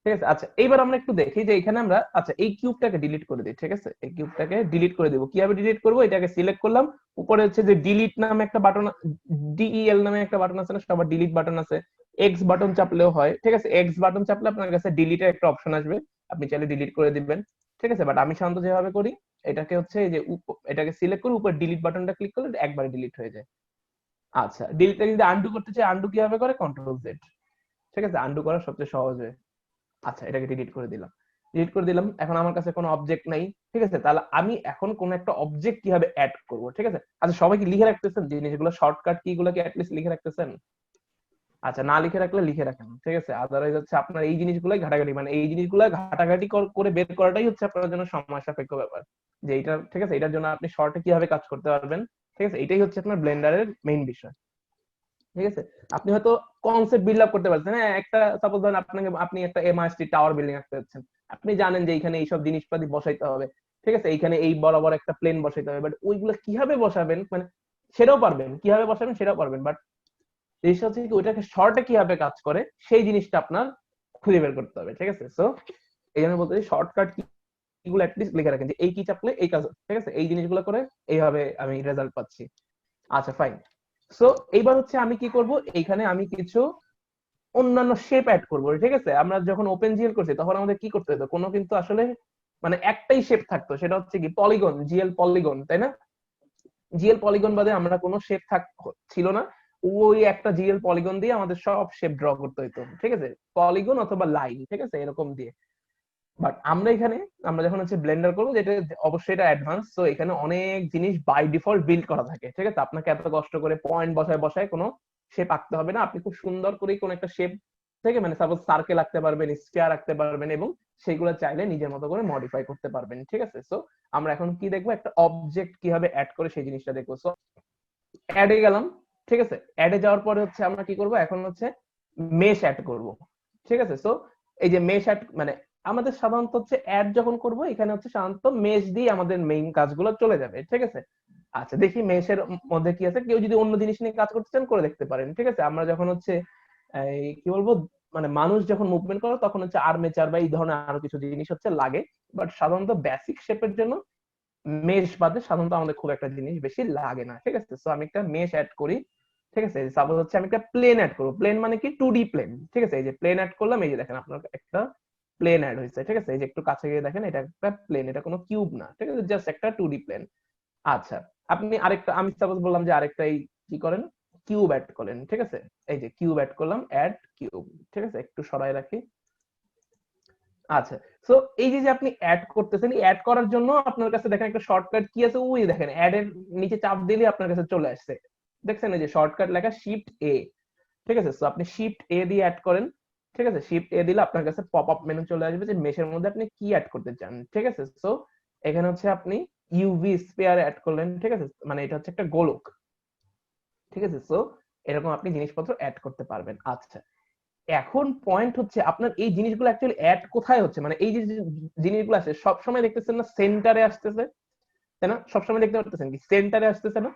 ঠিক আছে। আচ্ছা, এইবার আমরা একটু দেখি যে এখানে আমরা, আচ্ছা, এই কিউবটাকে ডিলিট করে দিই, ঠিক আছে। এই কিউবটাকে ডিলিট করে দিব। কিভাবে ডিলিট করব? এটাকে সিলেক্ট করলাম, উপরে হচ্ছে যে ডিলিট নামে একটা বাটন, ডিইএল নামে একটা বাটন আছে না, সবার ডিলিট বাটন আছে। এক্স বাটন চাপলেও হয়, ঠিক আছে। এক্স বাটন চাপলে আপনার কাছে ডিলিটের একটা অপশন আসবে, আপনি চাইলে ডিলিট করে দিবেন, ঠিক আছে। বাট আমি সাধারণত যেভাবে করি, এটাকে হচ্ছে এই যে এটাকে সিলেক্ট করে উপর ডিলিট বাটনটা ক্লিক করলে একবারে ডিলিট হয়ে যায়। আচ্ছা, ডিলিটটা যদি আনডু করতে চাই, আনডু কিভাবে করে? কন্ট্রোল জেড, ঠিক আছে, আনডু করা সবচেয়ে সহজ হয়। আচ্ছা, এটাকে ডিলিট করে দিলাম, ডিলিট করে দিলাম। এখন আমার কাছে কোনো অবজেক্ট নাই, ঠিক আছে। তাহলে আমি এখন কোন একটা অবজেক্ট কিভাবে অ্যাড করব, ঠিক আছে। আচ্ছা, সবাই কি লিখে রাখতেছেন জিনিসগুলো, শর্টকাট কি গুলো কি অ্যাটলিস্ট লিখে রাখতেছেন? আচ্ছা, না লিখে রাখলে লিখে রাখেন, ঠিক আছে। আদারওয়াইজ হচ্ছে আপনার এই জিনিসগুলোই ঘাটাঘাটি, মানে এই জিনিসগুলো ঘাটাঘাটি করে বের করাটাই হচ্ছে আপনার জন্য সময় সাপেক্ষ ব্যাপার, যে এটা, ঠিক আছে, এটার জন্য আপনি শর্টে কিভাবে কাজ করতে পারবেন, ঠিক আছে। এটাই হচ্ছে আপনার ব্লেন্ডারের মেইন বিষয়, ঠিক আছে। আপনি হয়তো কনসেপ্ট বিল্ড আপ করতে পারছেন, হ্যাঁ, একটা সাপোজ ধরেন আপনি একটা এমআইএসটি টাওয়ার বিল্ডিং করতে যাচ্ছেন, আপনি জানেন যে এইখানে এইসব জিনিসপাতি বসাইতে হবে, ঠিক আছে, এইখানে এই বরাবর একটা প্লেন বসাইতে হবে, বাট ওইগুলো কিভাবে বসাবেন, মানে সেটাও পারবেন, কিভাবে বসাবেন সেটাও পারবেন, বাট জিনিসটা হচ্ছে কি ওইটাকে শর্টে কিভাবে কাজ করে সেই জিনিসটা আপনার খুঁজে বের করতে হবে, ঠিক আছে। সো এই জন্য বলতে শর্টকাট কিগুলো অ্যাটলিস্ট লিখে রাখেন যে এই কি চাপলে এই কাজ, ঠিক আছে, এই জিনিসগুলো করে এইভাবে আমি রেজাল্ট পাচ্ছি। আচ্ছা, ফাইন। সো এইবার হচ্ছে আমি কি করব, এইখানে আমি কিছু অন্যান্য শেপ অ্যাড করব, ঠিক আছে। আমরা যখন ওপেন জিএল করছি তখন আমাদের কি করতে হতো, কোনো কিন্তু আসলে মানে একটাই শেপ থাকতো, সেটা হচ্ছে কি পলিগন, জিএল পলিগন, তাই না? জিএল পলিগন বাদে আমরা কোনো শেপ ছিল না, ওই একটা জিএল পলিগন দিয়ে আমাদের সব শেপ ড্র করতে হতো, ঠিক আছে, পলিগন অথবা লাইন, ঠিক আছে, এরকম দিয়ে। বাট আমরা যখন হচ্ছে ব্লেন্ডার করবো, যেটা অবশ্যই এটা অ্যাডভান্স, তো এখানে অনেক জিনিস বাই ডিফল্ট বিল্ড করা থাকে, ঠিক আছে। আপনাকে এত কষ্ট করে পয়েন্ট বসায় বসায় কোনো শেপ আঁকতে হবে না, আপনি খুব সুন্দর করে কোন একটা শেপ থেকে, মানে সাপোজ সার্কেল আঁকতে পারবেন, স্কয়ার আঁকতে পারবেন, এবং সেইগুলো চাইলে নিজের মতো করে মডিফাই করতে পারবেন, ঠিক আছে। সো আমরা এখন কি দেখবো, একটা অবজেক্ট কিভাবে অ্যাড করে সেই জিনিসটা দেখবো। সো অ্যাডে গেলাম, ঠিক আছে। অ্যাডে যাওয়ার পরে হচ্ছে আমরা কি করব, এখন হচ্ছে মেশ অ্যাড করব, ঠিক আছে। সো এই যে মেশ অ্যাড, মানে আমাদের সাধারণত হচ্ছে অ্যাড যখন করব এখানে হচ্ছে সাধারণত মেশ দিয়ে আমাদের মেইন কাজগুলো চলে যাবে, ঠিক আছে। আচ্ছা, দেখি মেশের মধ্যে কি আছে, কেউ যদি অন্য জিনিস নিয়ে কাজ করতে চান করে দেখতে পারেন, ঠিক আছে। আমরা যখন হচ্ছে এই কি বলবো, মানে মানুষ যখন মুভমেন্ট করে তখন হচ্ছে আর্মেচার বা এই ধরনের আরো কিছু জিনিস হচ্ছে লাগে, বাট সাধারণত বেসিক শেপের জন্য মেশ বাদে সাধারণত আমাদের খুব একটা জিনিস বেশি লাগে না, ঠিক আছে। সো আমি একটা মেশ অ্যাড করি, ঠিক আছে। সাপোজ হচ্ছে আমি একটা প্লেন অ্যাড করবো, প্লেন মানে কি 2D প্লেন, ঠিক আছে। এই যে প্লেন অ্যাড করলাম, এই যে দেখেন আপনার একটা প্লেন অ্যাড হয়েছে, ঠিক আছে। এই যে একটু কাছে গিয়ে দেখেন, এটা একটা প্লেন, এটা কোনো কিউব না, ঠিক আছে, জাস্ট একটা 2D প্লেন। আচ্ছা, আপনি আরেকটা, আমি সাপোজ বললাম যে আরেকটা এই কি করেন, কিউব অ্যাড করেন, ঠিক আছে? এই যে কিউব অ্যাড করলাম, অ্যাড কিউব, ঠিক আছে? একটু সরাই রাখি। আচ্ছা, সো এই যে যে আপনি অ্যাড করতেছেন, এই অ্যাড করার জন্য আপনার কাছে দেখেন একটা শর্টকাট কি আছে, ওই দেখেন অ্যাড এর নিচে চাপ দিলে আপনার কাছে চলে আসছে, দেখছেন এই যে শর্টকাট লেখা শিফট এ, ঠিক আছে? সো আপনি শিফট এ দিয়ে অ্যাড করেন, ঠিক আছে? শিফট এ দিলে আপনার কাছে পপ আপ মেনু চলে আসবে যে মেশের মধ্যে আপনি কি অ্যাড করতে চান, ঠিক আছে? সো এখানে হচ্ছে আপনি ইউভি স্ফিয়ার অ্যাড করলেন, ঠিক আছে? মানে এটা হচ্ছে একটা গোলক, ঠিক আছে? সো এরকম আপনি জিনিসপত্র অ্যাড করতে পারবেন। আচ্ছা, এখন পয়েন্ট হচ্ছে আপনার এই জিনিসগুলো অ্যাকচুয়ালি অ্যাড কোথায় হচ্ছে, মানে এই যে যে জিনিসগুলো আছে সব সময় দেখতেছেন না সেন্টারে আসতেছে, তাই না? সবসময় দেখতে পারতেছেন কি সেন্টারে আসতেছে না?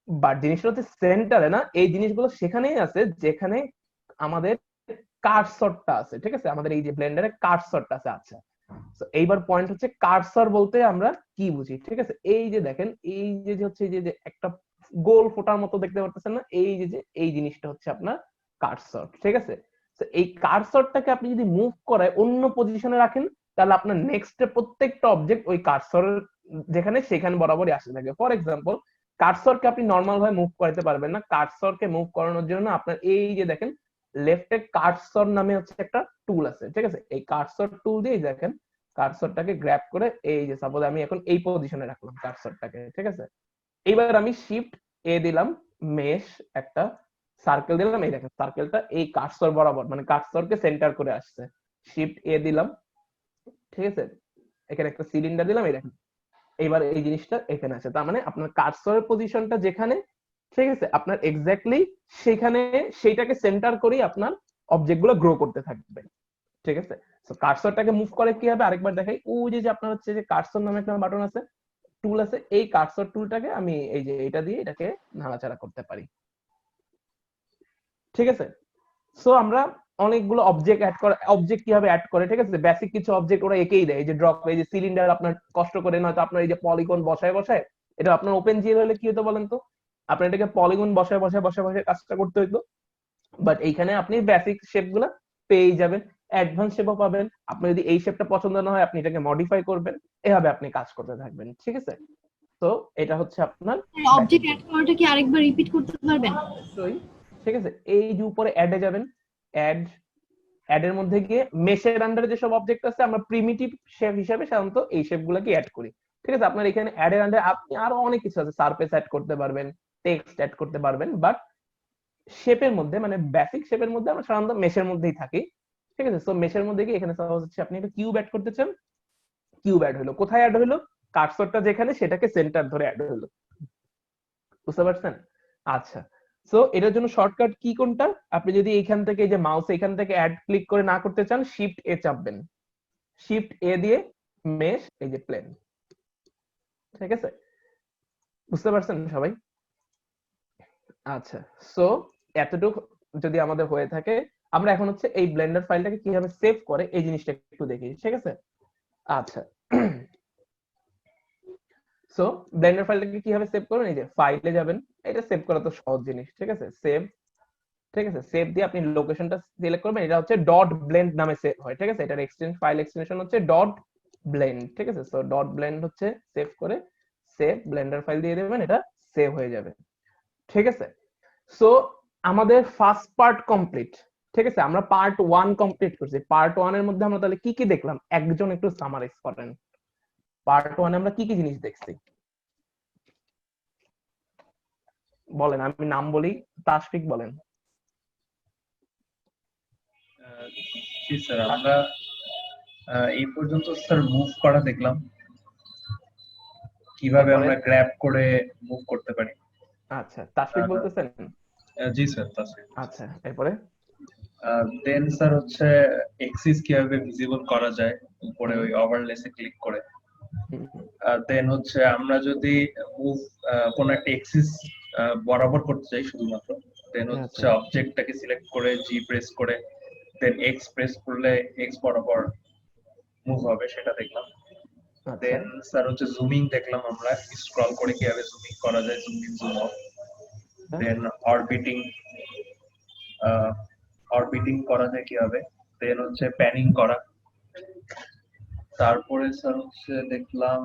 বাট জিনিসটা হচ্ছে সেন্টারে না, এই জিনিসগুলো সেখানেই আছে যেখানে আমাদের কার্সরটা আছে, ঠিক আছে? আমাদের এই যে ব্লেন্ডারে কার্সরটা আছে। আচ্ছা, তো এইবার পয়েন্ট হচ্ছে কার্সর বলতে আমরা কি বুঝি, ঠিক আছে? এই যে দেখেন, এই যে যে হচ্ছে এই যে যে একটা গোল ফোঁটার মতো দেখতে পারতেছেন না, এই যে যে এই জিনিসটা হচ্ছে আপনার কার্সর, ঠিক আছে? তো এই কার্সরটাকে আপনি যদি মুভ করায় অন্য পজিশনে রাখেন, তাহলে আপনার নেক্সট প্রত্যেকটা অবজেক্ট ওই কার্সরের যেখানে সেখানে বরাবরই আসতে থাকে। ফর এক্সাম্পল, কার্সরকে আপনি নর্মাল ভাবে মুভ করাতে পারবেন না, কার্সরকে মুভ করানোর জন্য আপনার এই যে দেখেন লেফটে কার্সর নামে হচ্ছে একটা টুল আছে, ঠিক আছে? এই কার্সর টুল দিয়ে দেখেন কার্সরটাকে গ্র্যাব করে এই যে সাপোজ আমি এখন এই পজিশনে রাখলাম কার্সরটাকে, ঠিক আছে? এইবার আমি শিফট এ দিলাম, মেশ একটা সার্কেল দিলাম, এই দেখেন সার্কেলটা এই কার্সর বরাবর, মানে কার্সরকে সেন্টার করে আসছে। শিফট এ দিলাম, ঠিক আছে? এখানে একটা সিলিন্ডার দিলাম, এই দেখেন এইবার এই জিনিসটা এখানে আছে, তার মানে আপনার কার্সরের পজিশনটা যেখানে, ঠিক আছে, আপনার এক্স্যাক্টলি সেখানে সেইটাকে সেন্টার করেই আপনার অবজেক্ট গুলো গ্রো করতে থাকবে, ঠিক আছে? তো কার্সরটাকে মুভ করে কি হবে আরেকবার দেখাই, ওই যে যে আপনার হচ্ছে যে কার্সর নামে একটা বাটন আছে, টুল আছে, এই কার্সর টুলটাকে আমি এই যে এটা দিয়ে এটাকে নাড়াচাড়া করতে পারি, ঠিক আছে? সো আমরা অনেকগুলো অবজেক্ট অ্যাড করে, অবজেক্ট কিভাবে অ্যাড করে, ঠিক আছে? বেসিক কিছু অবজেক্ট ওরা একেই দেয়, এই যে ড্রপ, এই যে সিলিন্ডার আপনার কষ্ট করে নয়তো আপনার এই যে পলিগন বসায় বসায়, এটা আপনার ওপেন জিএল হলে কি হতো বলেন তো, আপনার এটাকে পলিগন বসায় বসায় বসায় বসায় কাজটা করতে হইতো, বাট এইখানে আপনি বেসিক শেপ গুলা পেয়ে যাবেন, অ্যাডভান্স শেপও পাবেন। আপনি যদি এই শেপটা পছন্দ না হয় আপনি এটাকে মডিফাই করবেন, এভাবে আপনি কাজ করতে থাকবেন, ঠিক আছে? তো এটা হচ্ছে আপনার অবজেক্ট অ্যাড করাটা কি আরেকবার রিপিট করতে পারবেন? অবশ্যই, ঠিক আছে? এই যে উপরে অ্যাডে যাবেন, অ্যাড, অ্যাড এর মধ্যে গিয়ে মেশের আন্ডারে যেসব অবজেক্ট আছে আমরা প্রিমিটিভ শেপ হিসেবে সাধারণত এই শেপ গুলাকে অ্যাড করি, ঠিক আছে? আপনার এখানে অ্যাড এর আন্ডারে আপনি আরো অনেক কিছু আছে, সারফেস অ্যাড করতে পারবেন, টেক্সট অ্যাড করতে পারবেন, বাট শেপের মধ্যে মানে বেসিক শেপের মধ্যে আমরা সাধারণত মেশের মধ্যেই থাকি, ঠিক আছে? সো মেশের মধ্যে গিয়ে এখানে সাপোজ হচ্ছে আপনি একটা কিউব অ্যাড করতে চান, কিউব অ্যাড হলো, কোথায় অ্যাড হলো? কার্সরটা যেখানে সেটাকে সেন্টার ধরে অ্যাড হলো, বুঝতে পারছেন? আচ্ছা, সো এটার জন্য শর্টকাট কি কোনটা, আপনি যদি এইখান থেকে এই যে মাউস এখান থেকে অ্যাড ক্লিক করে না করতে চান, শিফট এ চাপবেন, শিফট এ দিয়ে মেশ, এই যে প্লেন, ঠিক আছে? বুঝতে পারছেন সবাই? আচ্ছা, সো এতটুকু যদি আমাদের হয়ে থাকে, আমরা এখন হচ্ছে এই ব্লেন্ডার ফাইলটাকে কিভাবে সেভ করে এই জিনিসটা একটু দেখি, ঠিক আছে? আচ্ছা, সো ব্লেন্ডার ফাইলটাকে কিভাবে সেভ করবেন, এই যে ফাইলে যাবেন, এটা সেভ করা তো সহজ জিনিস, ঠিক আছে? সেভ, ঠিক আছে? সেভ দিয়ে আপনি লোকেশনটা সিলেক্ট করবেন, এটা হচ্ছে ডট ব্লেন্ড নামে সেভ হয়, ঠিক আছে? এটার এক্সটেনশন, ফাইল এক্সটেনশন হচ্ছে ডট ব্লেন্ড, ঠিক আছে? সো ডট ব্লেন্ড হচ্ছে সেভ করে সেভ ব্লেন্ডার ফাইল দিয়ে দেবেন, এটা সেভ হয়ে যাবে, ঠিক আছে? সো আমাদের ফার্স্ট পার্ট কমপ্লিট, ঠিক আছে? আমরা পার্ট 1 কমপ্লিট করছি। পার্ট 1 এর মধ্যে আমরা তাহলে কি কি দেখলাম একজন একটু সামারাইজ করেন, পার্ট 1 এ আমরা কি কি জিনিস দেখছি বলেন, আমি নাম বলি, তাশফিক বলেন। জি স্যার, আমরা এই পর্যন্ত স্যার মুভ করা দেখলাম, কিভাবে এরপরে আমরা গ্র্যাব করে মুভ করতে পারি। আচ্ছা, তাশফিক বলতেছেন? জি স্যার, তাসফিক। আচ্ছা, এরপরে দেন স্যার হচ্ছে এক্সিস কিভাবে ভিজিবল করা যায় উপরে ওই ওভারলেসে ক্লিক করে। দেন হচ্ছে আমরা যদি মুভ কোন একটা এক্সিস বরাবর করতে চাই শুধুমাত্র, দেন হচ্ছে অবজেক্টটাকে সিলেক্ট করে জি প্রেস করে দেন এক্স প্রেস করলে এক্স বরাবর মুভ হবে, সেটা দেখলাম। দেন স্যার হচ্ছে জুমিং দেখলাম, আমরা স্ক্রল করে কিভাবে জুমিং করা যায়, zoom in zoom out. Then orbiting, orbiting করা যায় কিভাবে, দেন হচ্ছে প্যানিং করা। তারপরে স্যার হচ্ছে দেখলাম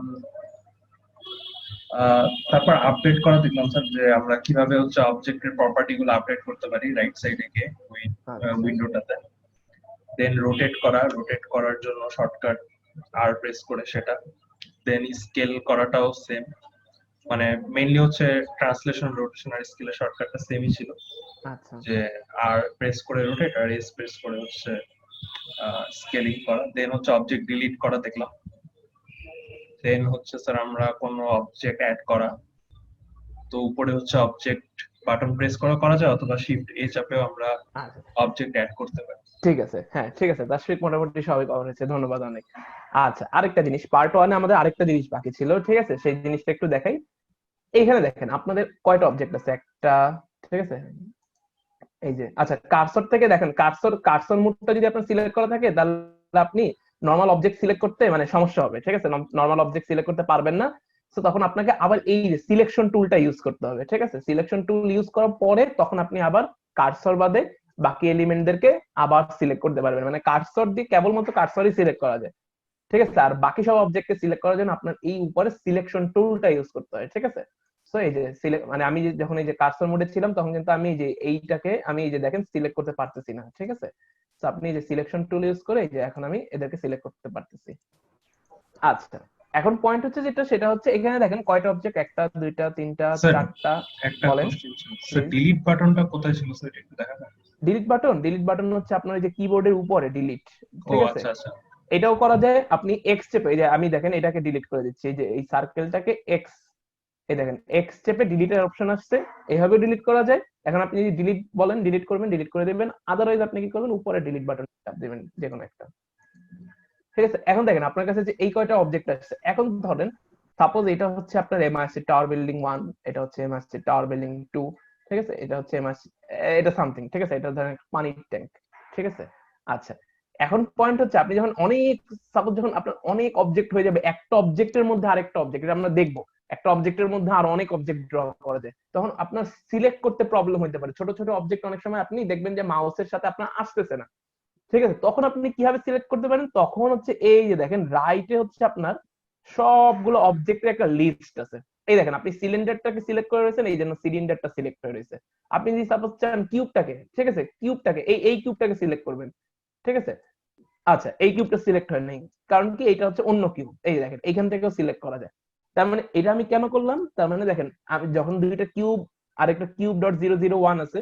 তারপর আপডেট করা দেখলাম স্যার যে আমরা কিভাবে হচ্ছে অবজেক্টের প্রপার্টি গুলো আপডেট করতে পারি রাইট সাইডে গিয়ে ওই উইন্ডোটাতে। দেন রোটেট করার জন্য শর্টকাট আর প্রেস করে সেটা। দেন স্কেল করাটাও সেম, মানে মেইনলি হচ্ছে ট্রান্সলেশন রোটেশন আর স্কেলের শর্টকাটটা সেমই ছিল, আচ্ছা যে আর প্রেস করে রোটেট আর এস প্রেস করে হচ্ছে স্কেলিং করা। দেন হচ্ছে অবজেক্ট ডিলিট করা দেখলাম। দেন হচ্ছে স্যার আমরা কোনো অবজেক্ট অ্যাড করা, তো উপরে হচ্ছে অবজেক্ট বাটন প্রেস করা যায়, অথবা শিফট এ চাপেও আমরা আচ্ছা অবজেক্ট অ্যাড করতে পারি। ঠিক আছে, হ্যাঁ ঠিক আছে, তাশফিক মোটামুটি সবই কভার হয়েছে, ধন্যবাদ অনেক। আচ্ছা আরেকটা জিনিস, পার্ট 1 এ আমাদের আরেকটা জিনিস বাকি ছিল, ঠিক আছে, সেই জিনিসটা একটু দেখাই। এইখানে দেখেন আপনাদের কয়টা অবজেক্ট আছে, একটা, ঠিক আছে, এই যে আচ্ছা কার্সর থেকে দেখেন, কার্সর মোডটা যদি আপনার সিলেক্ট করা থাকে তাহলে আপনি নরমাল অবজেক্ট সিলেক্ট করতে মানে সমস্যা হবে, ঠিক আছে, নরমাল অবজেক্ট সিলেক্ট করতে পারবেন না। তো তখন আপনাকে আবার এই যে সিলেকশন টুলটা ইউজ করতে হবে, ঠিক আছে, সিলেকশন টুল ইউজ করার পরে তখন আপনি আবার কার্সর বাদে বাকি এলিমেন্টদেরকে আবার সিলেক্ট করতে পারবেন, মানে কার্সর দিয়ে কেবলমাত্র কার্সরই সিলেক্ট করা যায়, ঠিক আছে, আর বাকি সব অবজেক্টকে সিলেক্ট করার জন্য আপনার এই উপরে সিলেকশন টুলটা ইউজ করতে হয়, ঠিক আছে। সো এই যে মানে আমি যখন এই যে কার্সর মোডে ছিলাম তখন কিন্তু আমি এই যে এইটাকে আমি এই যে দেখেন সিলেক্ট করতে পারতেছি না, ঠিক আছে। তো আপনি এই যে সিলেকশন টুল ইউজ করে এই যে এখন আমি এদেরকে সিলেক্ট করতে পারতেছি। আচ্ছা এখন পয়েন্ট হচ্ছে যেটা, সেটা হচ্ছে এখানে দেখেন কয়টা অবজেক্ট, একটা দুইটা তিনটা স্যার, চারটা। একটা বলেন। কোশ্চেন ছিল স্যার, ডিলিট বাটনটা কোথায় ছিল স্যার, একটু দেখা যায়? ডিলিট বাটন হচ্ছে আপনার এই যে কিবোর্ডের উপরে ডিলিট, ও ঠিক আছে। আচ্ছা আচ্ছা। এটাও করা যায়, আপনি এক্স চেপে, এই যে আমি দেখেন এটাকে ডিলিট করে দিচ্ছি, এই যে এই সার্কেলটাকে এক্স, এই দেখেন এক্স চেপে ডিলিটের অপশন আসছে, এইভাবে ডিলিট করা যায়। এখন আপনি যদি ডিলিট বলেন ডিলিট করবেন, ডিলিট করে দিবেন, আদারওয়াইজ আপনি কি করবেন উপরে ডিলিট বাটন চাপ দিবেন যে কোনো একটা, ঠিক আছে। এখন দেখেন আপনার কাছে যে এই কয়টা অবজেক্ট আসছে, এখন ধরেন সাপোজ এটা হচ্ছে আপনার এমআরসি টাওয়ার বিল্ডিং 1, এটা হচ্ছে এমআরসি টাওয়ার বিল্ডিং 2, ঠিক আছে, এটা হচ্ছে এমআরসি এটা সামথিং, ঠিক আছে, এটা ধরেন পানির ট্যাঙ্ক, ঠিক আছে। আচ্ছা এখন পয়েন্ট হচ্ছে আপনি যখন অনেক, সাপোজ যখন আপনার অনেক অবজেক্ট হয়ে যাবে, একটা অবজেক্টের মধ্যে আরেকটা অবজেক্ট, এটা আমরা দেখবো, একটা অবজেক্টের মধ্যে আরো অনেক অবজেক্ট ড্র করা যায়, তখন আপনার সিলেক্ট করতে প্রবলেম হতে পারে। ছোট ছোট অবজেক্ট অনেক সময় আপনি দেখবেন যে মাউসের সাথে আপনার আসতেছে না, ঠিক আছে, তখন আপনি কিভাবে সিলেক্ট করতে পারেন, তখন হচ্ছে এই যে দেখেন রাইটে হচ্ছে আপনার সবগুলো অবজেক্টের একটা লিস্ট আছে। এই দেখেন আপনি সিলিন্ডারটাকে সিলেক্ট করে রয়েছেন, এই জন্য সিলিন্ডারটা সিলেক্ট হয়ে রয়েছে। আপনি যদি সাপোজ চান কিউবটাকে, ঠিক আছে, কিউবটাকে এই কিউবটাকে সিলেক্ট করবেন, ঠিক আছে। আচ্ছা এই কিউবটা সিলেক্ট হয় নাই, কারণ কি এটা হচ্ছে অন্য কিউব, এই দেখেন এইখান থেকেও সিলেক্ট করা যায়। তার মানে এটা আমি কেন করলাম, তার মানে দেখেন আমি যখন দুইটা কিউব আর একটা কিউব ডট 001 আছে,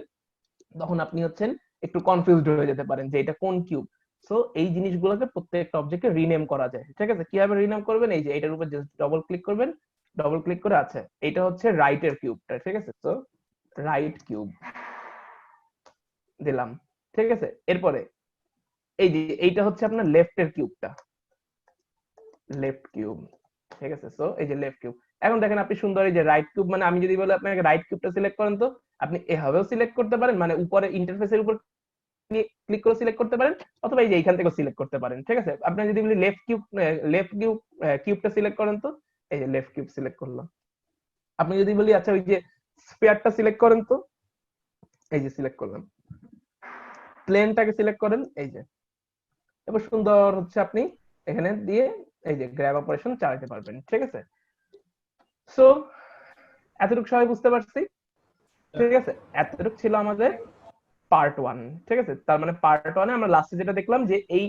তখন আপনি হচ্ছেন একটু কনফিউজড হয়ে যেতে পারেন যে এটা কোন কিউব। সো এই জিনিসগুলোকে প্রত্যেকটা অবজেক্টে রিনেম করা যায়, ঠিক আছে। কিভাবে রিনেম করবেন, এই যে এটার উপর জাস্ট ডবল ক্লিক করবেন, ডবল ক্লিক করে আছে এটা হচ্ছে রাইটের কিউবটা, ঠিক আছে, তো রাইট কিউব দিলাম, ঠিক আছে। এরপরে এই যে এইটা হচ্ছে আপনার লেফটের কিউবটা, লেফট কিউব, ঠিক আছে, সো এই যে লেফট কিউব। এখন দেখেন আপনি সুন্দর এই যে রাইট কিউব, মানে আমি যদি বলি আপনাকে রাইট কিউবটা সিলেক্ট করেন, তো আপনি এভাবেও সিলেক্ট করতে পারেন, মানে উপরে ইন্টারফেসের উপর ক্লিক করে সিলেক্ট করতে পারেন, অথবা এই যে এইখান থেকে সিলেক্ট করতে পারেন, ঠিক আছে। আপনি যদি বলি লেফট কিউবটা সিলেক্ট করেন, তো এই যে লেফট কিউব সিলেক্ট করলাম। আপনি যদি বলি আচ্ছা ওই যে স্ফিয়ারটা সিলেক্ট করেন, তো এই যে সিলেক্ট করলাম। প্লেনটাকে সিলেক্ট করেন, এই যে, এবার সুন্দর হচ্ছে আপনি এখানে দিয়ে এই যে গ্র্যাব অপারেশন চালাতে পারবেন, ঠিক আছে। সো এতটুকু সবাই বুঝতে পারছি, ঠিক আছে, এতটুকু ছিল আমাদের পার্ট 1, ঠিক আছে। তার মানে পার্ট 1 এ আমরা লাস্টে যেটা দেখলাম যে এই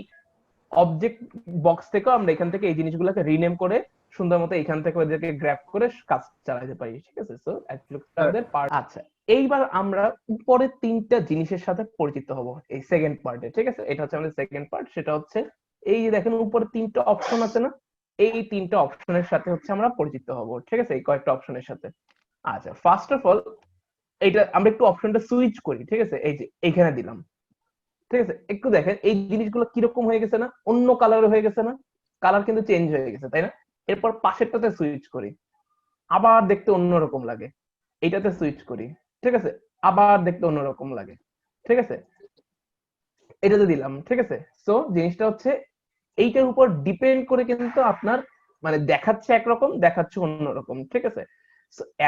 অবজেক্ট বক্স থেকে আমরা এখান থেকে এই জিনিসগুলোকে রিনেম করে সুন্দর মতো এখান থেকে ওদেরকে গ্র্যাব করে কাজ চালাতে পারি, ঠিক আছে। সো এতটুকু আমাদের পার্ট। আচ্ছা এইবার আমরা উপরের তিনটা জিনিসের সাথে পরিচিত হব এই সেকেন্ড পার্টে, ঠিক আছে। এটা হচ্ছে আমাদের সেকেন্ড পার্ট, সেটা হচ্ছে এই যে দেখেন উপরে তিনটা অপশন আছে না, এই তিনটা অপশনের সাথে হচ্ছে আমরা পরিচিত হব, ঠিক আছে, এই কয়েকটা অপশনের সাথে। আচ্ছা ফার্স্ট অফ অল এইটা আমরা একটু অপশনটা সুইচ করি, ঠিক আছে, এই যে এইখানে দিলাম, ঠিক আছে। একটু দেখেন এই জিনিসগুলো কিরকম হয়ে গেছে না, অন্য কালার হয়ে গেছে না, কালার কিন্তু চেঞ্জ হয়ে গেছে, তাই না। এরপর পাশেরটাতে সুইচ করি, আবার দেখতে অন্যরকম লাগে, এইটাতে সুইচ করি, ঠিক আছে, আবার দেখতে অন্যরকম লাগে, ঠিক আছে, এটাতে দিলাম, ঠিক আছে। সো জিনিসটা হচ্ছে এইটার উপর ডিপেন্ড করে কিন্তু আপনার মানে দেখাচ্ছে একরকম, দেখাচ্ছে অন্যরকম, ঠিক আছে।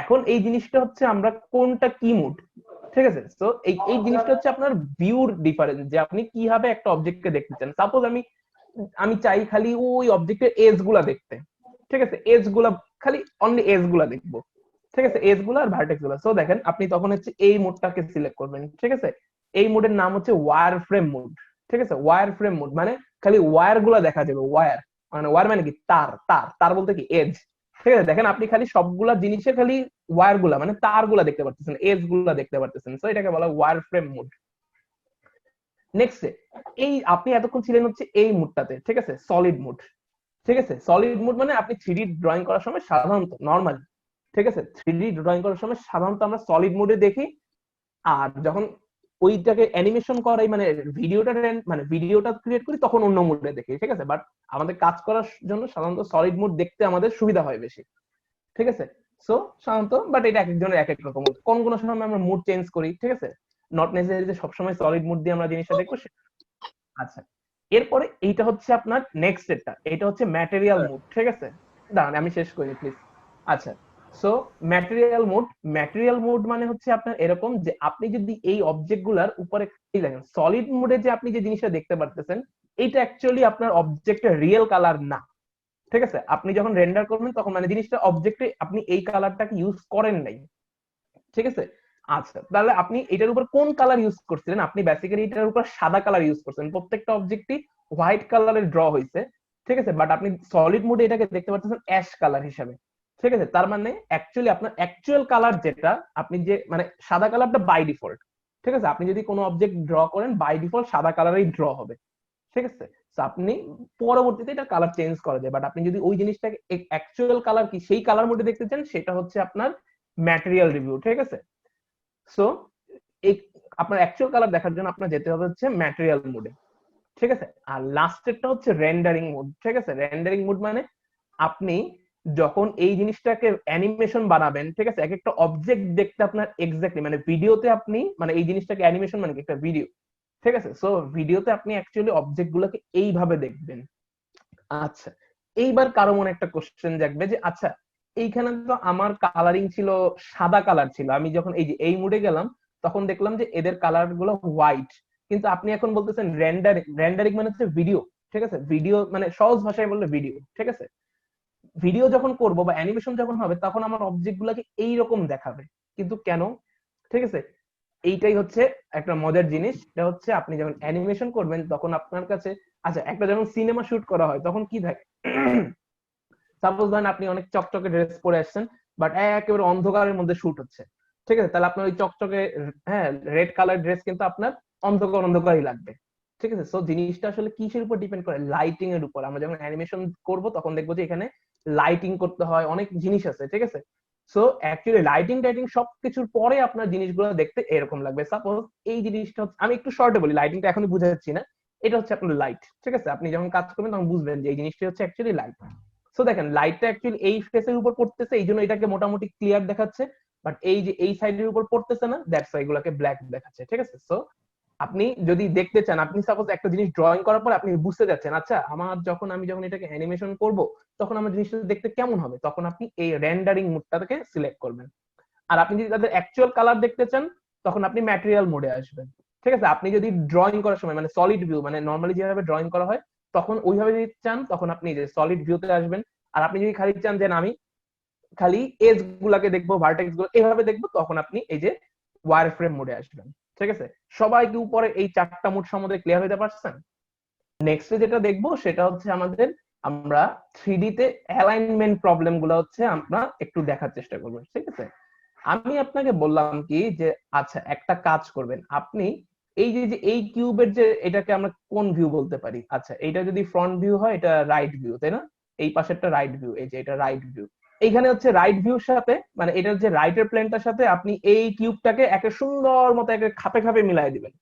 এখন এই জিনিসটা হচ্ছে আমরা কোনটা কি মুড, ঠিক আছে। তো এই জিনিসটা হচ্ছে আপনার ভিউর ডিফারেন্স, যে আপনি কিভাবে একটা অবজেক্টকে দেখতে চান। সাপোজ আমি চাই খালি ওই অবজেক্টের এজ গুলা দেখতে, ঠিক আছে, এজ গুলা খালি অনলি এজ গুলা দেখবো, ঠিক আছে, এজ গুলো আর ভার্টেক্স গুলো। সো দেখেন আপনি তখন হচ্ছে এই মোডটাকে সিলেক্ট করবেন, ঠিক আছে। এই মোডের নাম হচ্ছে ওয়্যার ফ্রেম মোড, ঠিক আছে। ওয়্যার ফ্রেম মোড মানে খালি ওয়্যার গুলা দেখা যাবে, ওয়্যার মানে কি তার, তার বলতে কি এজ, ঠিক আছে। দেখেন আপনি খালি সবগুলা জিনিসের খালি ওয়্যার গুলা মানে তার গুলা দেখতে পারতেছেন, এজ গুলা দেখতে পারতেছেন। সো এটাকে বলা ওয়্যার ফ্রেম মোড। নেক্সট এই আপনি এতক্ষণ ছিলেন হচ্ছে এই মুডটাতে, ঠিক আছে, সলিড মুড, ঠিক আছে। সলিড মুড মানে আপনি 3D ড্রয়িং করার সময় সাধারণত নরমালি, ঠিক আছে, 3D ড্রয়িং করার সময় সাধারণত আমরা সলিড মুডে দেখি। আর যখন ওইটাকে অ্যানিমেশন করাই মানে ভিডিওটা ক্রিয়েট করি তখন অন্য মুডে দেখি, ঠিক আছে। বাট আমাদের কাজ করার জন্য সাধারণত সলিড মুড দেখতে আমাদের সুবিধা হয় বেশি, ঠিক আছে। সো সাধারণত বাট এটা এক একজনের এক এক রকম, কোন কোন সময় আমরা মুড চেঞ্জ করি, ঠিক আছে, নট নেসেসারি যে সবসময় সলিড মুড দিয়ে আমরা জিনিসটা দেখবো। আচ্ছা, এরপরে এইটা হচ্ছে আপনার নেক্সট এটা হচ্ছে ম্যাটেরিয়াল মুড, ঠিক আছে। দাঁড়ান আমি শেষ করি প্লিজ। আচ্ছা, সো ম্যাটেরিয়াল মুড মানে হচ্ছে আপনার এরকম যে আপনি যদি এই অবজেক্ট গুলার উপরে দেখেন, সলিড মুডে যে আপনি যে জিনিসটা দেখতে পারতেছেন এইটা অ্যাকচুয়ালি আপনার অবজেক্টের রিয়েল কালার না, ঠিক আছে। আপনি যখন রেন্ডার করবেন তখন মানে জিনিসটা অবজেক্টে আপনি এই কালারটাকে ইউজ করেন নাই, ঠিক আছে। আচ্ছা, তাহলে আপনি এটার উপর কোন কালার ইউজ করছিলেন? আপনি বেসিক্যালি এটার উপর সাদা কালার ইউজ করছেন, প্রত্যেকটা অবজেক্টই হোয়াইট কালারের ড্র হয়েছে, ঠিক আছে। বাট আপনি সলিড মোডে এটাকে দেখতে পাচ্ছেন অ্যাশ কালার হিসাবে, ঠিক আছে। তার মানে অ্যাকচুয়ালি আপনার অ্যাকচুয়াল কালার যেটা আপনি যে মানে সাদা কালারটা বাই ডিফল্ট, ঠিক আছে। আপনি যদি কোনো অবজেক্ট ড্র করেন বাই ডিফল্ট সাদা কালারেই ড্র হবে, ঠিক আছে। আপনি পরবর্তীতে এটা কালার চেঞ্জ করা যায়, বাট আপনি যদি ওই জিনিসটাকে অ্যাকচুয়াল কালার কি সেই কালার মোডে দেখতে চান সেটা হচ্ছে আপনার ম্যাটেরিয়াল রিভিউ, ঠিক আছে। সো এই আপনার অ্যাকচুয়াল কালার দেখার জন্য আপনার যেতে হবে হচ্ছে ম্যাটেরিয়াল মোডে, ঠিক আছে। আর লাস্টেরটা হচ্ছে রেন্ডারিং মোড, ঠিক আছে। রেন্ডারিং মোড মানে আপনি যখন এই জিনিসটাকে অ্যানিমেশন বানাবেন, ঠিক আছে, এক একটা অবজেক্ট দেখতে আপনার এক্স্যাক্টলি মানে ভিডিওতে আপনি মানে এই জিনিসটাকে অ্যানিমেশন মানে একটা ভিডিও, ঠিক আছে। সো ভিডিওতে আপনি অ্যাকচুয়ালি অবজেক্ট গুলোকে এইভাবে দেখবেন। আচ্ছা, এইবার কারো মনে একটা কোশ্চেন জাগবে যে আচ্ছা এইখানে তো আমার কালারিং ছিল সাদা কালার ছিল, আমি যখন এই মুডে গেলাম তখন দেখলাম যে এদের কালার গুলো হোয়াইট, কিন্তু আপনি এখন বলতেছেন রেন্ডারিং মানে হচ্ছে ভিডিও, ঠিক আছে। ভিডিও মানে সহজ ভাষায় বললে ভিডিও, ঠিক আছে। ভিডিও যখন করব বা অ্যানিমেশন যখন হবে তখন আমার অবজেক্ট গুলাকে এইরকম দেখাবে, কিন্তু কেন, ঠিক আছে। এইটাই হচ্ছে একটা মজার জিনিস, এটা হচ্ছে আপনি যখন অ্যানিমেশন করবেন তখন আপনার কাছে আচ্ছা একটা যখন সিনেমা শুট করা হয় তখন কি থাকে, সাপোজ ধরেন আপনি অনেক চকচকে ড্রেস পরে আসছেন বাট একেবারে অন্ধকারের মধ্যে শুট হচ্ছে, ঠিক আছে। তাহলে আপনার ওই চকচকে হ্যাঁ রেড কালার ড্রেস কিন্তু আপনার অন্ধকারই লাগবে, ঠিক আছে। সো জিনিসটা আসলে কিসের উপর ডিপেন্ড করে? লাইটিং এর উপর। আমরা যখন অ্যানিমেশন করব তখন দেখবো যে এখানে লাইটিং করতে হয়, অনেক জিনিস আছে, ঠিক আছে। সো অ্যাকচুয়ালি লাইটিং সবকিছুর পরে আপনার জিনিসগুলো দেখতে এরকম লাগবে। সাপোজ এই জিনিসটা আমি একটু শর্টে বলি, লাইটিংটা এখনই বুঝাচ্ছি না। এটা হচ্ছে আপনার লাইট, ঠিক আছে। আপনি যখন কাজ করবেন তখন বুঝবেন যে এই জিনিসটা হচ্ছে অ্যাকচুয়ালি লাইট। সো দেখেন লাইটটা অ্যাকচুয়ালি এই ফেসের উপর পড়তেছে এই জন্য এটাকে মোটামুটি ক্লিয়ার দেখাচ্ছে, বাট এই যে এই সাইডের উপর পড়তেছে না, দ্যাটস ওয়াই এগুলোকে ব্ল্যাক দেখাচ্ছে, ঠিক আছে। সো আপনি যদি দেখতে চান, আপনি সাপোজ একটা জিনিস ড্রয়িং করার পর আপনি বুঝতে যাচ্ছেন আচ্ছা আমি যখন এটাকে অ্যানিমেশন করব তখন আমার জিনিসটা দেখতে কেমন হবে, তখন আপনি এই রেন্ডারিং মোডটাকে সিলেক্ট করবেন। আর আপনি যদি তাদের অ্যাকচুয়াল কালার দেখতে চান তখন আপনি ম্যাটেরিয়াল মোডে আসবেন, ঠিক আছে। আপনি যদি ড্রয়িং করার সময় মানে সলিড ভিউ মানে নর্মালি যেভাবে ড্রয়িং করা হয় তখন ওইভাবে যদি চান তখন আপনি যে সলিড ভিউতে আসবেন। আর আপনি যদি খালি চান যে আমি খালি এজ গুলাকে দেখবো, ভার্টেক্স গুলো এভাবে দেখবো, তখন আপনি এই যে ওয়্যার ফ্রেম মোডে আসবেন, ঠিক আছে। সবাই কি উপরে এই 4টা মোড সম্বন্ধে ক্লিয়ার হইতে পারছেন? নেক্সট যেটা দেখবো সেটা হচ্ছে আমরা 3D তে অ্যালাইনমেন্ট প্রবলেম গুলো হচ্ছে আমরা একটু দেখার চেষ্টা করবো, ঠিক আছে। আমি আপনাকে বললাম কি যে আচ্ছা একটা কাজ করবেন আপনি এই যে এই কিউবের যে এটাকে আমরা কোন ভিউ বলতে পারি, আচ্ছা এটা যদি ফ্রন্ট ভিউ হয় এটা রাইট ভিউ, তাই না? এই পাশেরটা রাইট ভিউ, এই যে এটা রাইট ভিউ। এইখানে হচ্ছে রাইট ভিউর সাথে মানে এটার যে রাইটের প্লেনটার সাথে আপনি এই কিউবটাকে একে সুন্দর মতো একে খাপে খাপে মিলাই দিবেন,